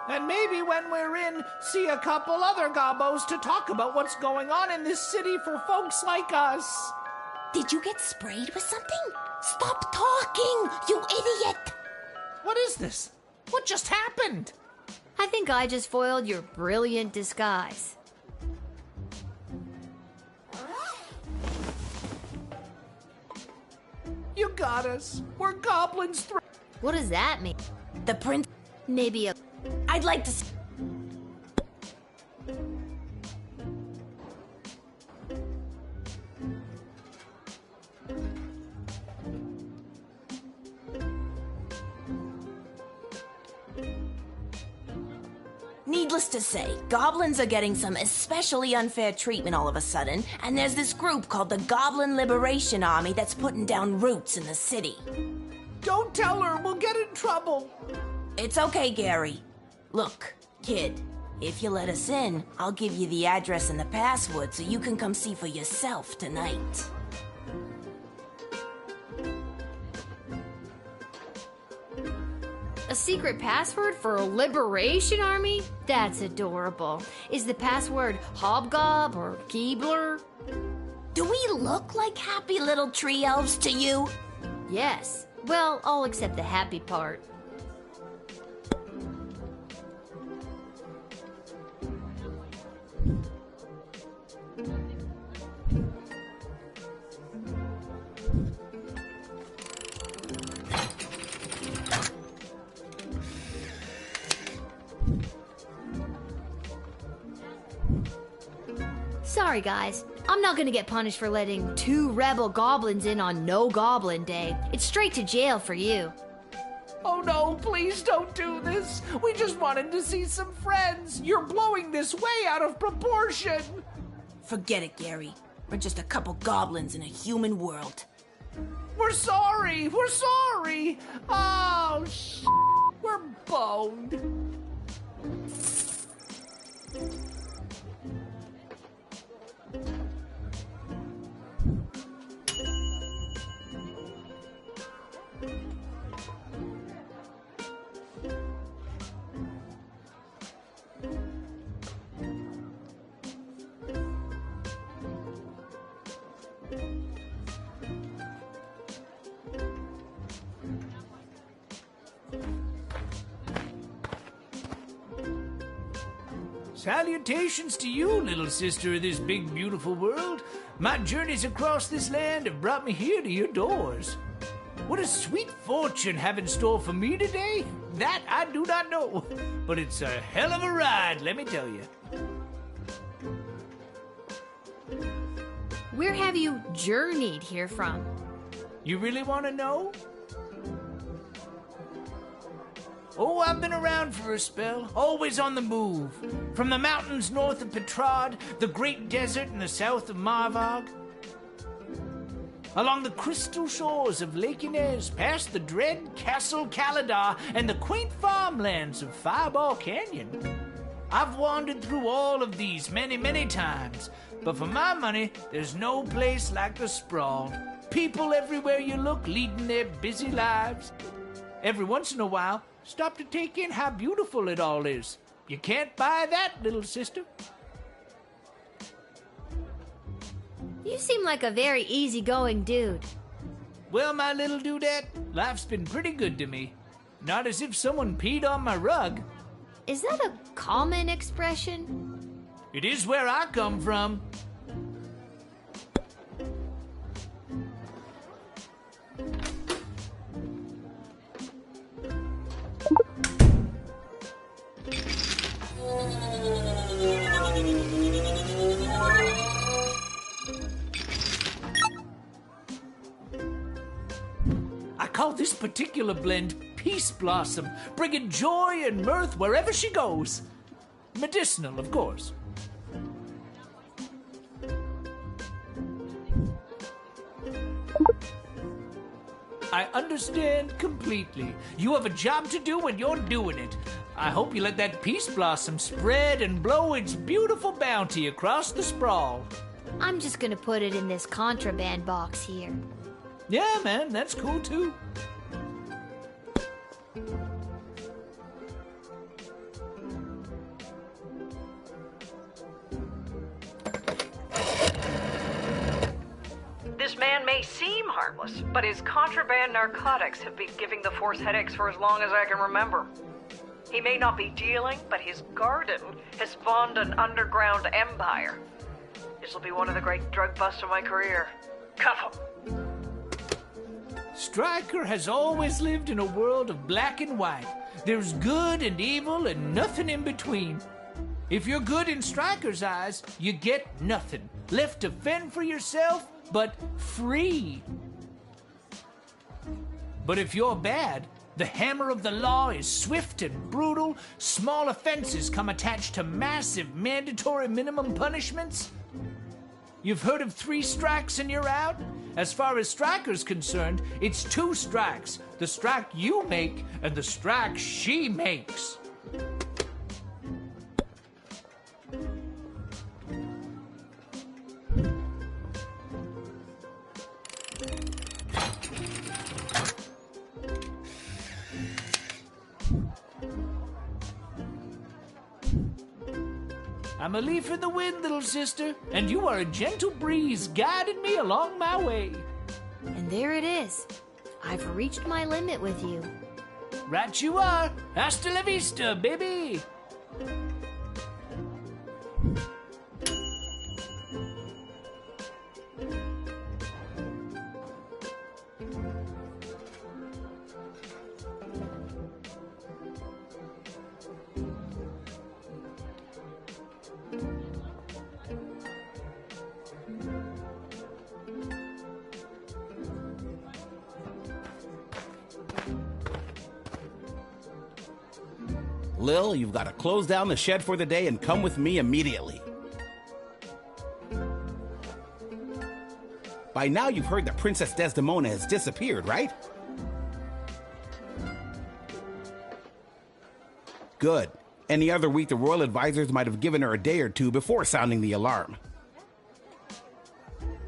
And maybe when we're in, see a couple other gobbos to talk about what's going on in this city for folks like us. Did you get sprayed with something? Stop talking, you idiot! What is this? What just happened? I think I just foiled your brilliant disguise. You got us. We're goblins. What does that mean? The prince... Maybe I'd like to see... Needless to say, goblins are getting some especially unfair treatment all of a sudden, and there's this group called the Goblin Liberation Army that's putting down roots in the city. Don't tell her, we'll get in trouble. It's okay, Gary. Look, kid, if you let us in, I'll give you the address and the password so you can come see for yourself tonight. a secret password for a liberation army? That's adorable. Is the password Hobgob or Keebler? Do we look like happy little tree elves to you? Yes. Well, all except the happy part. Sorry, guys. I'm not gonna get punished for letting 2 rebel goblins in on No Goblin Day. It's straight to jail for you. Oh no, please don't do this. We just wanted to see some friends. You're blowing this way out of proportion. Forget it, Gary. We're just a couple goblins in a human world. We're sorry. We're sorry. Oh, we're boned. Salutations to you, little sister of this big, beautiful world. My journeys across this land have brought me here to your doors. What a sweet fortune have in store for me today? That I do not know, but it's a hell of a ride, let me tell you. Where have you journeyed here from? You really want to know? Oh, I've I've been around for a spell, always on the move. From the mountains north of Petrard, the great desert in the south of Marvog, along the crystal shores of Lake Inez, past the dread Castle Caladar and the quaint farmlands of Fireball Canyon. I've wandered through all of these many, many times, but for my money, there's no place like the sprawl. People everywhere you look leading their busy lives. Every once in a while, stop to take in how beautiful it all is. You can't buy that, little sister. You seem like a very easygoing dude. Well, my little dudette, life's been pretty good to me. Not as if someone peed on my rug. Is that a common expression? It is where I come from. I call this particular blend Peace Blossom, bringing joy and mirth wherever she goes. Medicinal, of course. I understand completely. You have a job to do and you're doing it. I hope you let that Peace Blossom spread and blow its beautiful bounty across the sprawl. I'm just gonna put it in this contraband box here. Yeah, man, that's cool too. This man may seem harmless, but his contraband narcotics have been giving the Force headaches for as long as I can remember. He may not be dealing, but his garden has spawned an underground empire. This will be one of the great drug busts of my career. Cuff him. Stryker has always lived in a world of black and white. There's good and evil and nothing in between. If you're good in Stryker's eyes, you get nothing. Left to fend for yourself, but free. But if you're bad, the hammer of the law is swift and brutal. Small offenses come attached to massive mandatory minimum punishments. You've heard of 3 strikes and you're out? As far as Stryker's concerned, it's 2 strikes. The strike you make and the strike she makes. I'm a leaf in the wind, little sister, and you are a gentle breeze guiding me along my way. And there it is. I've reached my limit with you. Right you are. Hasta la vista, baby. Lil, you've got to close down the shed for the day and come with me immediately. By now you've heard that Princess Desdemona has disappeared, right? Good. Any other week the royal advisors might have given her a day or two before sounding the alarm.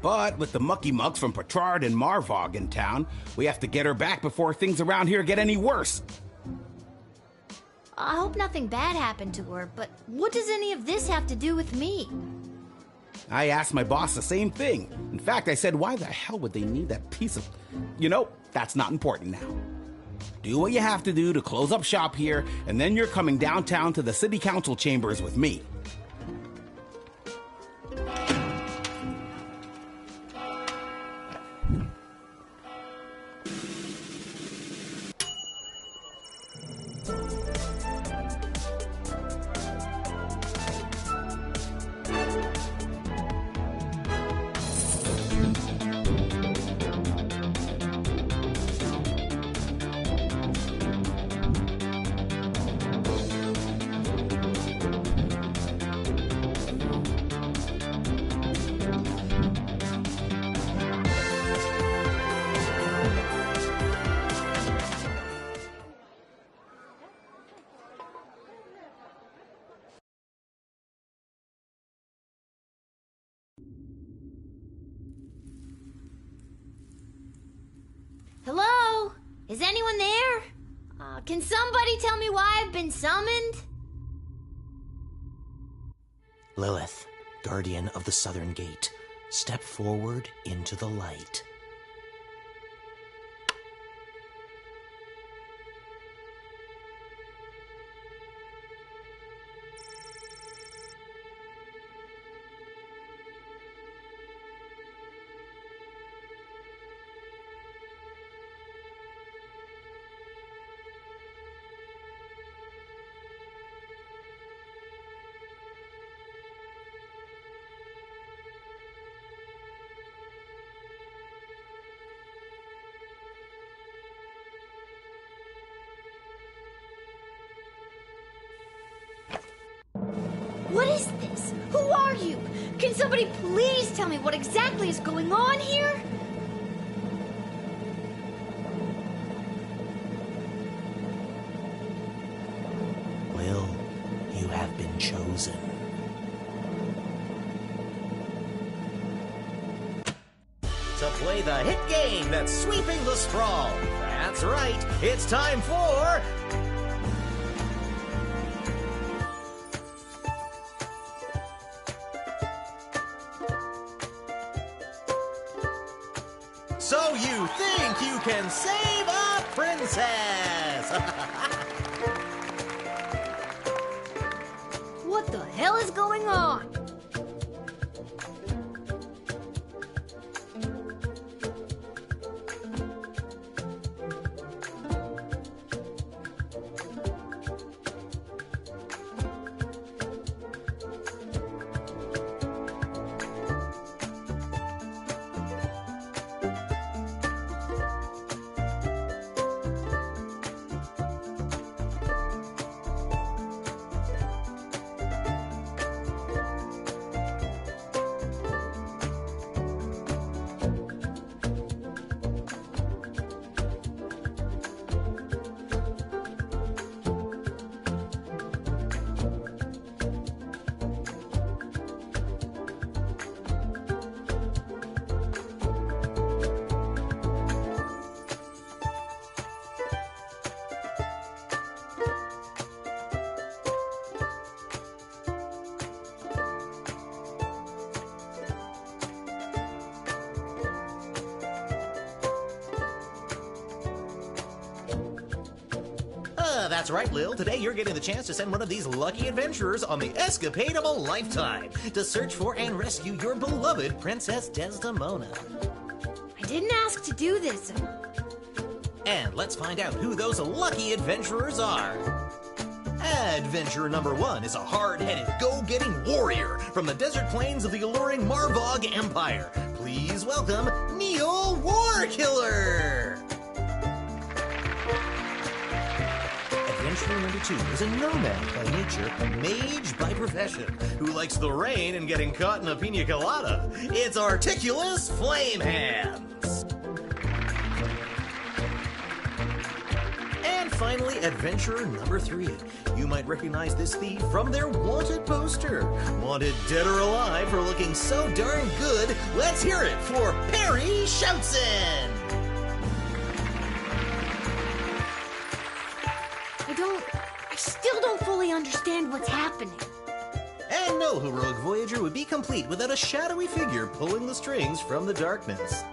But with the mucky mucks from Petrard and Marvog in town, we have to get her back before things around here get any worse. I hope nothing bad happened to her, but what does any of this have to do with me? I asked my boss the same thing. In fact, I said, why the hell would they need that piece of... You know, that's not important now. Do what you have to do to close up shop here, and then you're coming downtown to the city council chambers with me. Is anyone there? Can somebody tell me why I've been summoned? Lilith, guardian of the Southern Gate, step forward into the light. What is this? Who are you? Can somebody please tell me what exactly is going on here? Will, you have been chosen. To play the hit game that's sweeping the sprawl. That's right, it's time for... So you think you can save a princess? What the hell is going on? That's right, Lil. Today you're getting the chance to send one of these lucky adventurers on the escapade of a lifetime to search for and rescue your beloved Princess Desdemona. I didn't ask to do this. And let's find out who those lucky adventurers are. Adventurer number 1 is a hard-headed, go-getting warrior from the desert plains of the alluring Marvog Empire. Please welcome Neil Warkiller! Adventurer number 2 is a nomad by nature, a mage by profession, who likes the rain and getting caught in a pina colada. It's Articulous Flame Hands! And finally, adventurer number 3. You might recognize this thief from their wanted poster. Wanted dead or alive for looking so darn good, let's hear it for Perry Shoutson! I still don't fully understand what's happening. And no heroic voyager would be complete without a shadowy figure pulling the strings from the darkness.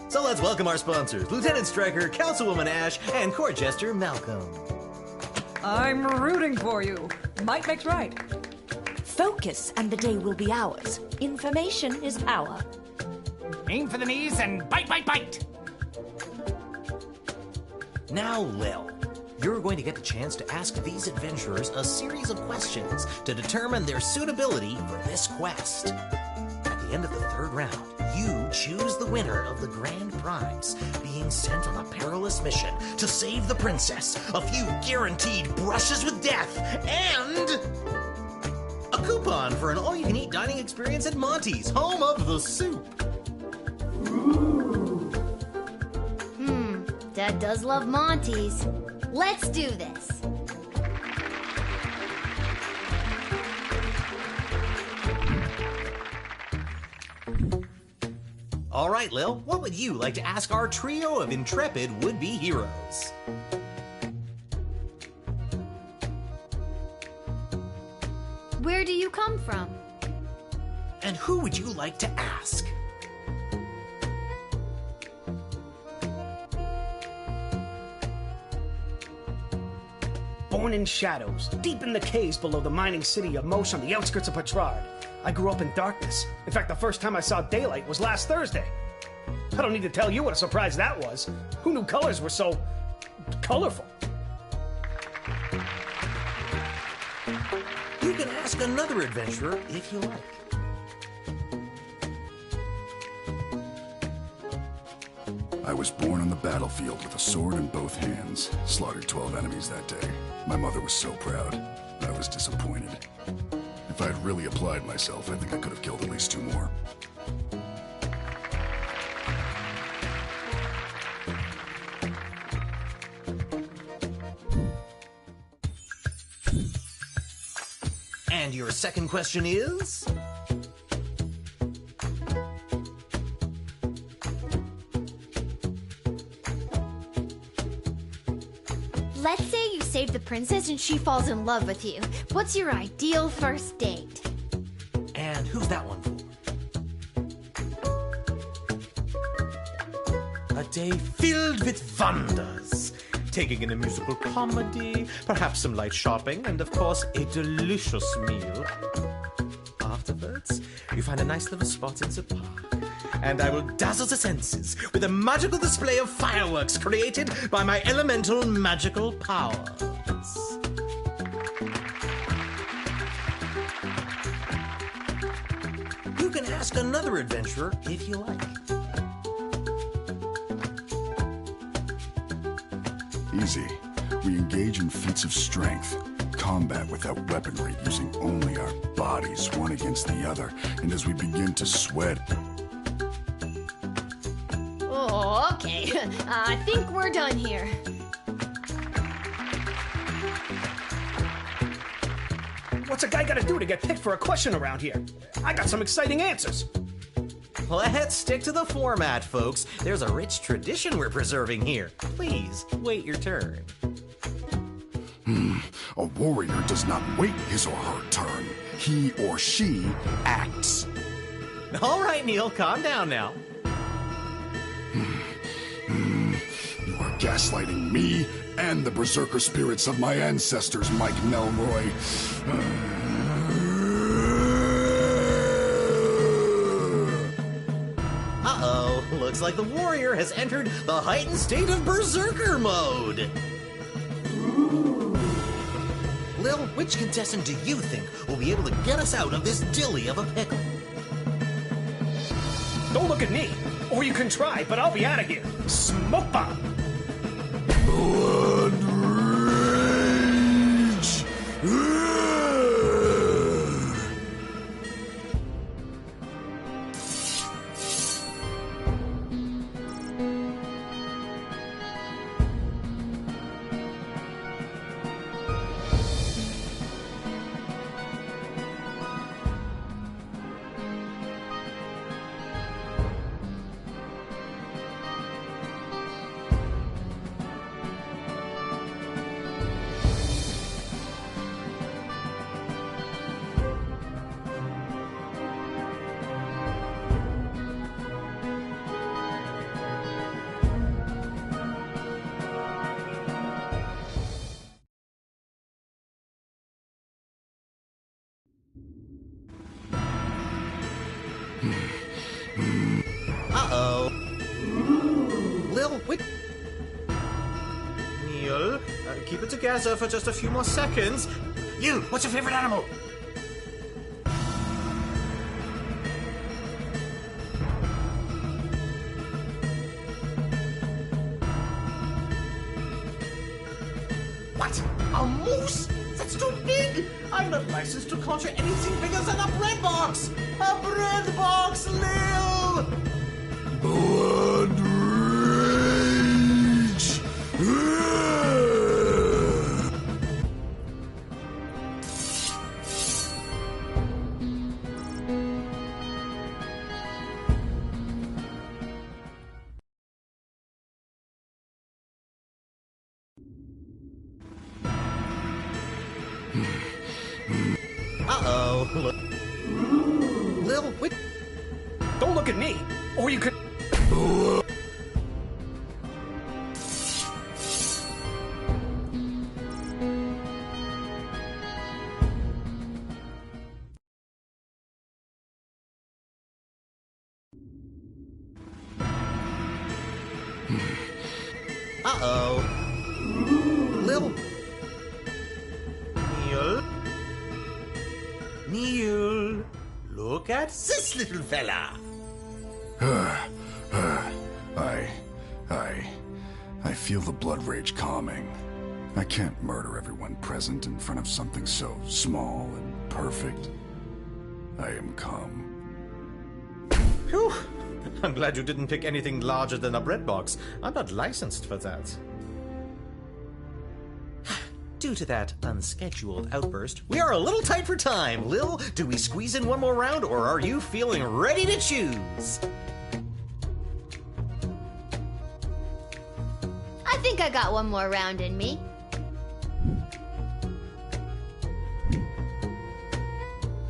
So let's welcome our sponsors, Lieutenant Stryker, Councilwoman Ash, and Court Jester Malcolm. I'm rooting for you. Might makes right. Focus and the day will be ours. Information is power. Aim for the knees and bite, bite, bite! Now, Lil, you're going to get the chance to ask these adventurers a series of questions to determine their suitability for this quest. At the end of the 3rd round, you choose the winner of the grand prize, being sent on a perilous mission to save the princess, a few guaranteed brushes with death, and a coupon for an all-you-can-eat dining experience at Monty's, home of the soup. Dad does love Monty's. Let's do this. All right, Lil, what would you like to ask our trio of intrepid would-be heroes? Where do you come from? And who would you like to ask? Born in shadows, deep in the caves below the mining city of Mosh on the outskirts of Petrard. I grew up in darkness. In fact, the first time I saw daylight was last Thursday. I don't need to tell you what a surprise that was. Who knew colors were so colorful? You can ask another adventurer if you like. I was born on the battlefield with a sword in both hands. Slaughtered 12 enemies that day. My mother was so proud. I was disappointed. If I had really applied myself, I think I could have killed at least 2 more. And your second question is? Let's say you save the princess and she falls in love with you. What's your ideal first date? And who's that one for? A day filled with wonders. Taking in a musical comedy, perhaps some light shopping, and of course, a delicious meal. Afterwards, you find a nice little spot in the park, and I will dazzle the senses with a magical display of fireworks created by my elemental magical powers. You can ask another adventurer if you like. Easy. We engage in feats of strength. Combat without weaponry, using only our bodies, one against the other. And as we begin to sweat... Oh, okay. I think we're done here. What's a guy gotta do to get picked for a question around here? I got some exciting answers. Let's stick to the format, folks. There's a rich tradition we're preserving here. Please, wait your turn. A warrior does not wait his or her turn. He or she acts. All right, Neil, calm down now. You are gaslighting me and the berserker spirits of my ancestors, Mike Melroy. Uh-oh, looks like the warrior has entered the heightened state of berserker mode. Lil, which contestant do you think will be able to get us out of this dilly of a pickle? Don't look at me, or you can try, but I'll be out of here. Smoke bomb! Blood rage! Uh-oh. Lil, wait. Neil, keep it together for just a few more seconds. You, what's your favorite animal? What? A moose? That's too big! I'm not licensed to conjure anything bigger than a bread box! A bread box, Lil! Blood rage! Uh-oh. Lil, wait. Don't look at me, or you could... Uh-oh. Lil. Neil, look at this little fella. I feel the blood rage calming. I can't murder everyone present in front of something so small and perfect. I am calm. Whew. I'm glad you didn't pick anything larger than a bread box. I'm not licensed for that. Due to that unscheduled outburst, we are a little tight for time. Lil, do we squeeze in one more round, or are you feeling ready to choose? I think I got one more round in me.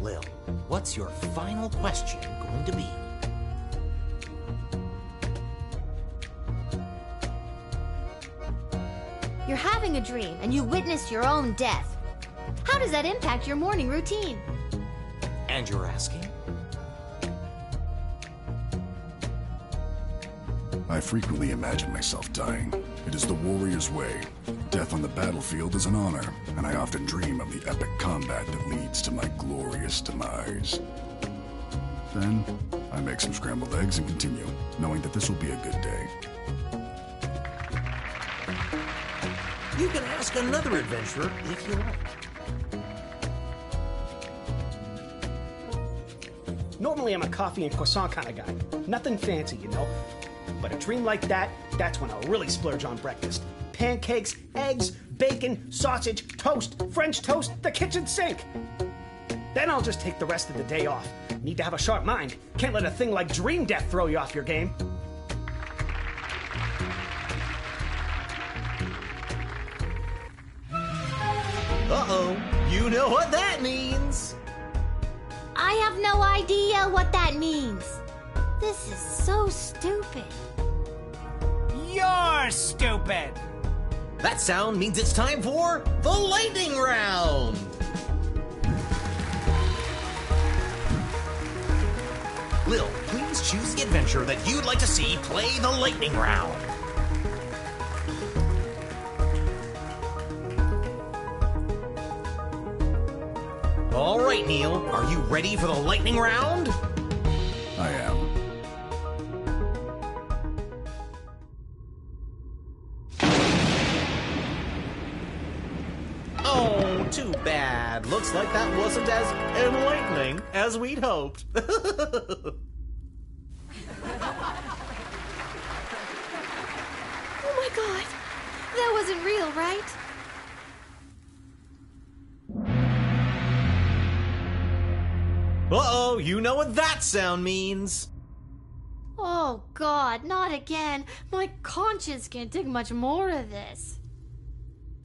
Lil, what's your final question going to be? You're having a dream and you witness your own death. How does that impact your morning routine? And you're asking? I frequently imagine myself dying. It is the warrior's way. Death on the battlefield is an honor, and I often dream of the epic combat that leads to my glorious demise. Then, I make some scrambled eggs and continue, knowing that this will be a good day. You can ask another adventurer if you like. Normally I'm a coffee and croissant kind of guy. Nothing fancy, you know. But a dream like that, that's when I'll really splurge on breakfast. Pancakes, eggs, bacon, sausage, toast, French toast, the kitchen sink. Then I'll just take the rest of the day off. Need to have a sharp mind. Can't let a thing like dream death throw you off your game. Uh-oh, you know what that means. I have no idea what that means. This is so stupid. You're stupid. That sound means it's time for the lightning round. Lil, please choose the adventure that you'd like to see play the lightning round. All right, Neil, are you ready for the lightning round? I am. Oh, too bad. Looks like that wasn't as enlightening as we'd hoped. Oh my god. That wasn't real, right? Uh-oh, you know what that sound means. Oh god, not again. My conscience can't take much more of this.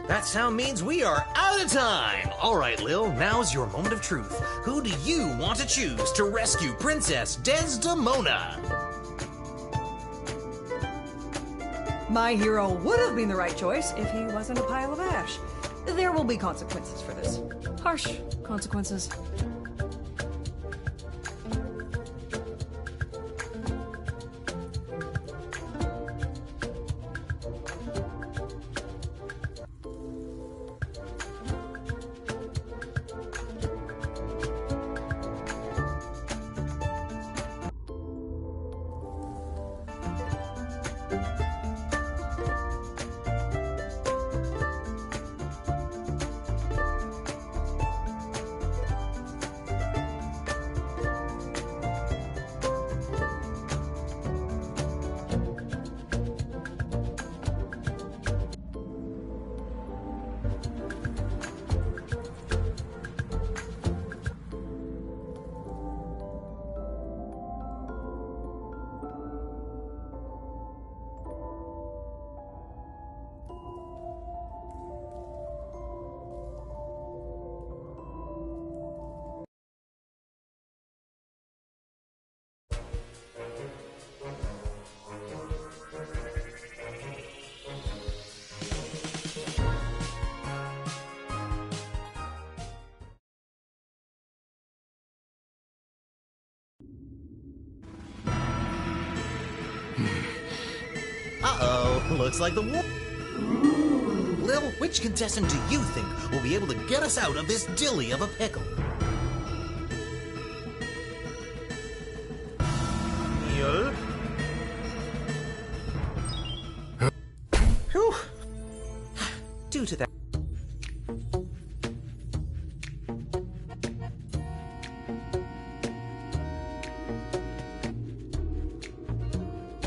That sound means we are out of time. All right, Lil, now's your moment of truth. Who do you want to choose to rescue Princess Desdemona? My hero would have been the right choice if he wasn't a pile of ash. There will be consequences for this. Harsh consequences. Uh-oh, looks like the war... Lil, which contestant do you think will be able to get us out of this dilly of a pickle? Neil? Whew. Due to that...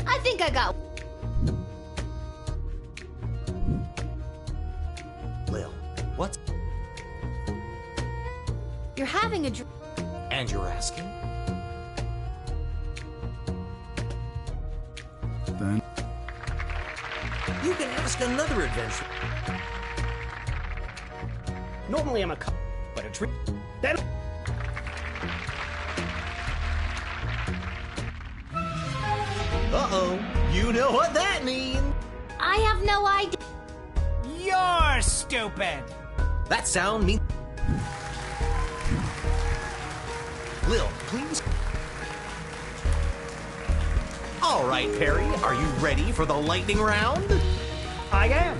I think I got... Lil, what's... You're having a... And you're asking? Then... You can ask another adventure. Normally I'm a cop, but a tree. Then. Uh-oh, you know what that means. I have no idea. You're stupid. That sound means... Lil, please. All right, Perry, are you ready for the lightning round? I am.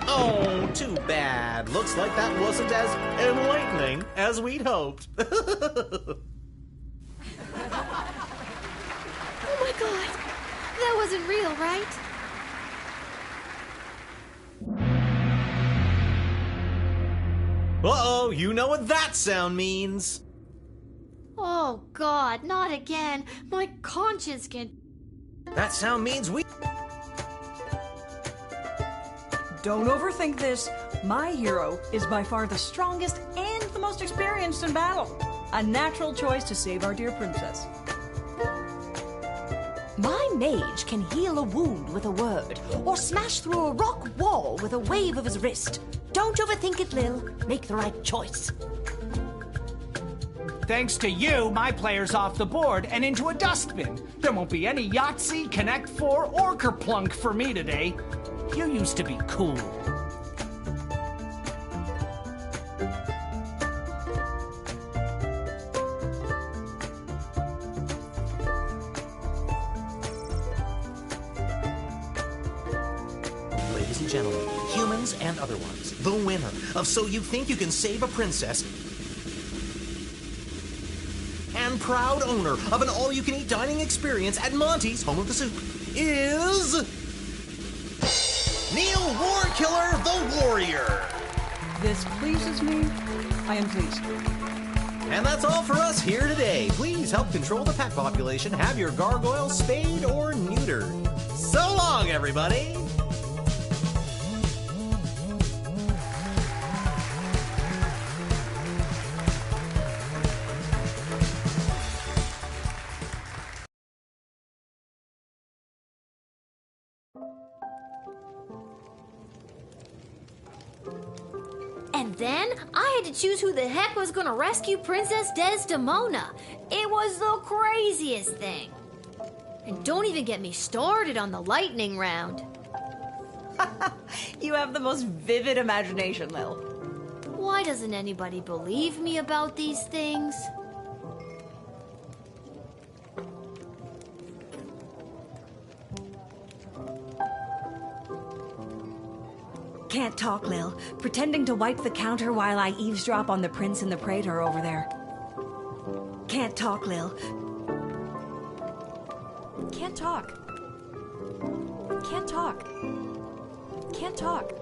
Oh, too bad. Looks like that wasn't as enlightening as we'd hoped. Oh my god. That wasn't real, right? Uh-oh, you know what that sound means. Oh god, not again. My conscience can... That sound means we... Don't overthink this. My hero is by far the strongest and the most experienced in battle. A natural choice to save our dear princess. My mage can heal a wound with a word, or smash through a rock wall with a wave of his wrist. Don't overthink it, Lil. Make the right choice. Thanks to you, my player's off the board and into a dustbin. There won't be any Yahtzee, Connect 4, or Kerplunk for me today. You used to be cool. Ladies and gentlemen, humans and other ones, the winner of So You Think You Can Save a Princess and proud owner of an all-you-can-eat dining experience at Monty's Home of the Soup is... Neil Warkiller the Warrior! This pleases me. I am pleased. And that's all for us here today. Please help control the pet population. Have your gargoyle spayed or neutered. So long, everybody! And then I had to choose who the heck was gonna rescue Princess Desdemona. It was the craziest thing. And don't even get me started on the lightning round. You have the most vivid imagination, Lil. Why doesn't anybody believe me about these things? Can't talk, Lil. Pretending to wipe the counter while I eavesdrop on the prince and the praetor over there. Can't talk, Lil. Can't talk. Can't talk. Can't talk.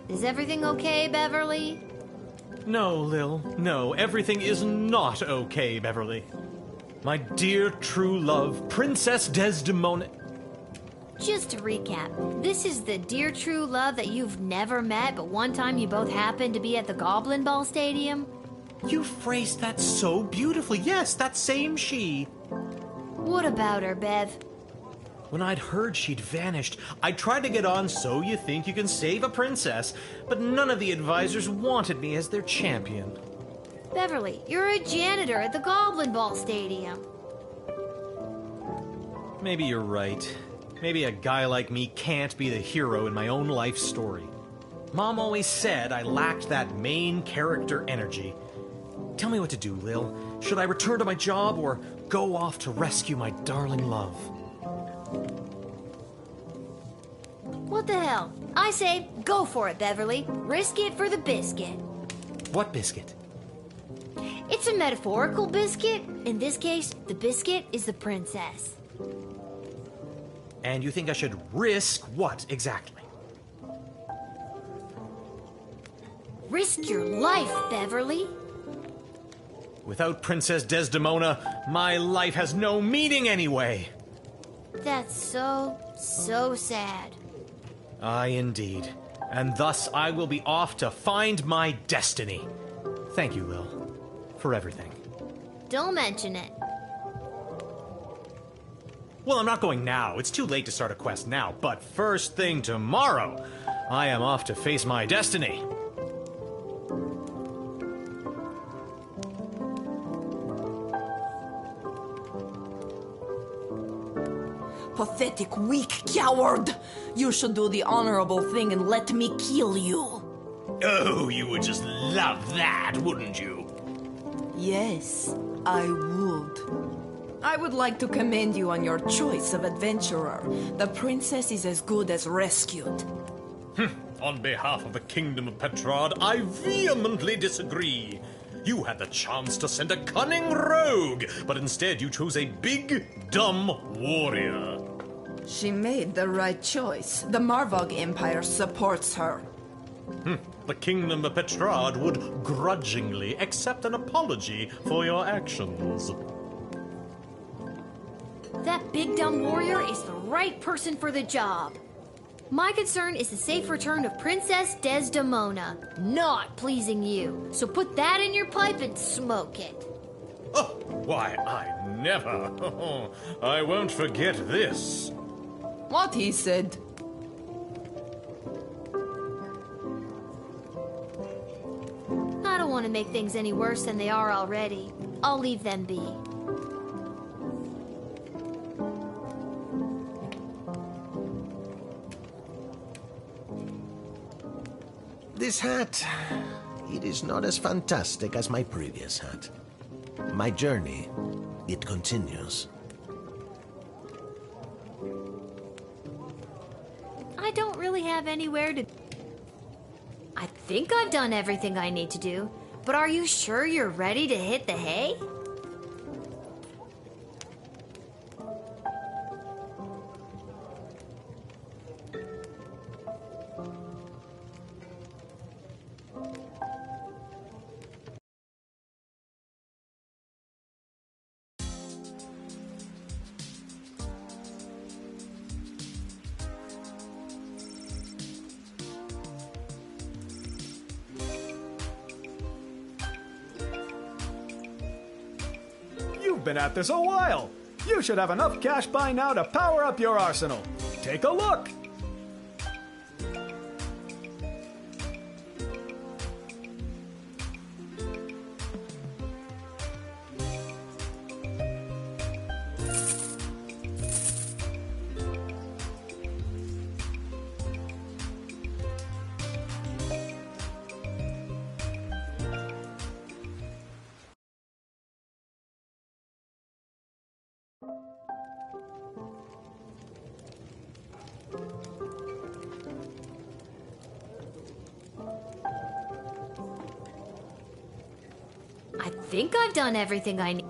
Is everything okay, Beverly? No, Lil. No, everything is not okay, Beverly. My dear true love, Princess Desdemona... Just to recap, this is the dear true love that you've never met, but one time you both happened to be at the Goblin Ball Stadium? You phrased that so beautifully. Yes, that same she. What about her, Bev? When I'd heard she'd vanished, I tried to get on So You Think You Can Save a Princess, but none of the advisors wanted me as their champion. Beverly, you're a janitor at the Goblin Ball Stadium. Maybe you're right. Maybe a guy like me can't be the hero in my own life story. Mom always said I lacked that main character energy. Tell me what to do, Lil. Should I return to my job or go off to rescue my darling love? What the hell? I say, go for it, Beverly. Risk it for the biscuit. What biscuit? It's a metaphorical biscuit. In this case, the biscuit is the princess. And you think I should risk what exactly? Risk your life, Beverly. Without Princess Desdemona, my life has no meaning anyway. That's so sad. Aye, indeed. And thus I will be off to find my destiny. Thank you, Lil, for everything. Don't mention it. Well, I'm not going now. It's too late to start a quest now. But first thing tomorrow, I am off to face my destiny. Pathetic, weak coward! You should do the honorable thing and let me kill you. Oh, you would just love that, wouldn't you? Yes, I would. I would like to commend you on your choice of adventurer. The princess is as good as rescued. On behalf of the Kingdom of Petrod, I vehemently disagree. You had the chance to send a cunning rogue, but instead you chose a big, dumb warrior. She made the right choice. The Marvog Empire supports her. The Kingdom of Petrod would grudgingly accept an apology for your actions. That big dumb warrior is the right person for the job. My concern is the safe return of Princess Desdemona, not pleasing you. So put that in your pipe and smoke it. Oh, why, I never. I won't forget this. What he said. I don't want to make things any worse than they are already. I'll leave them be. This hat, it is not as fantastic as my previous hat. My journey, it continues. I don't really have anywhere to... I think I've done everything I need to do, but are you sure you're ready to hit the hay? You've been at this a while. You should have enough cash by now to power up your arsenal. Take a look. I think I've done everything I need.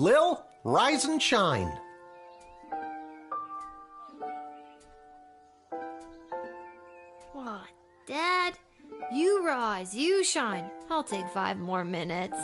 Lil, rise and shine. What, Dad? You rise, you shine. I'll take 5 more minutes.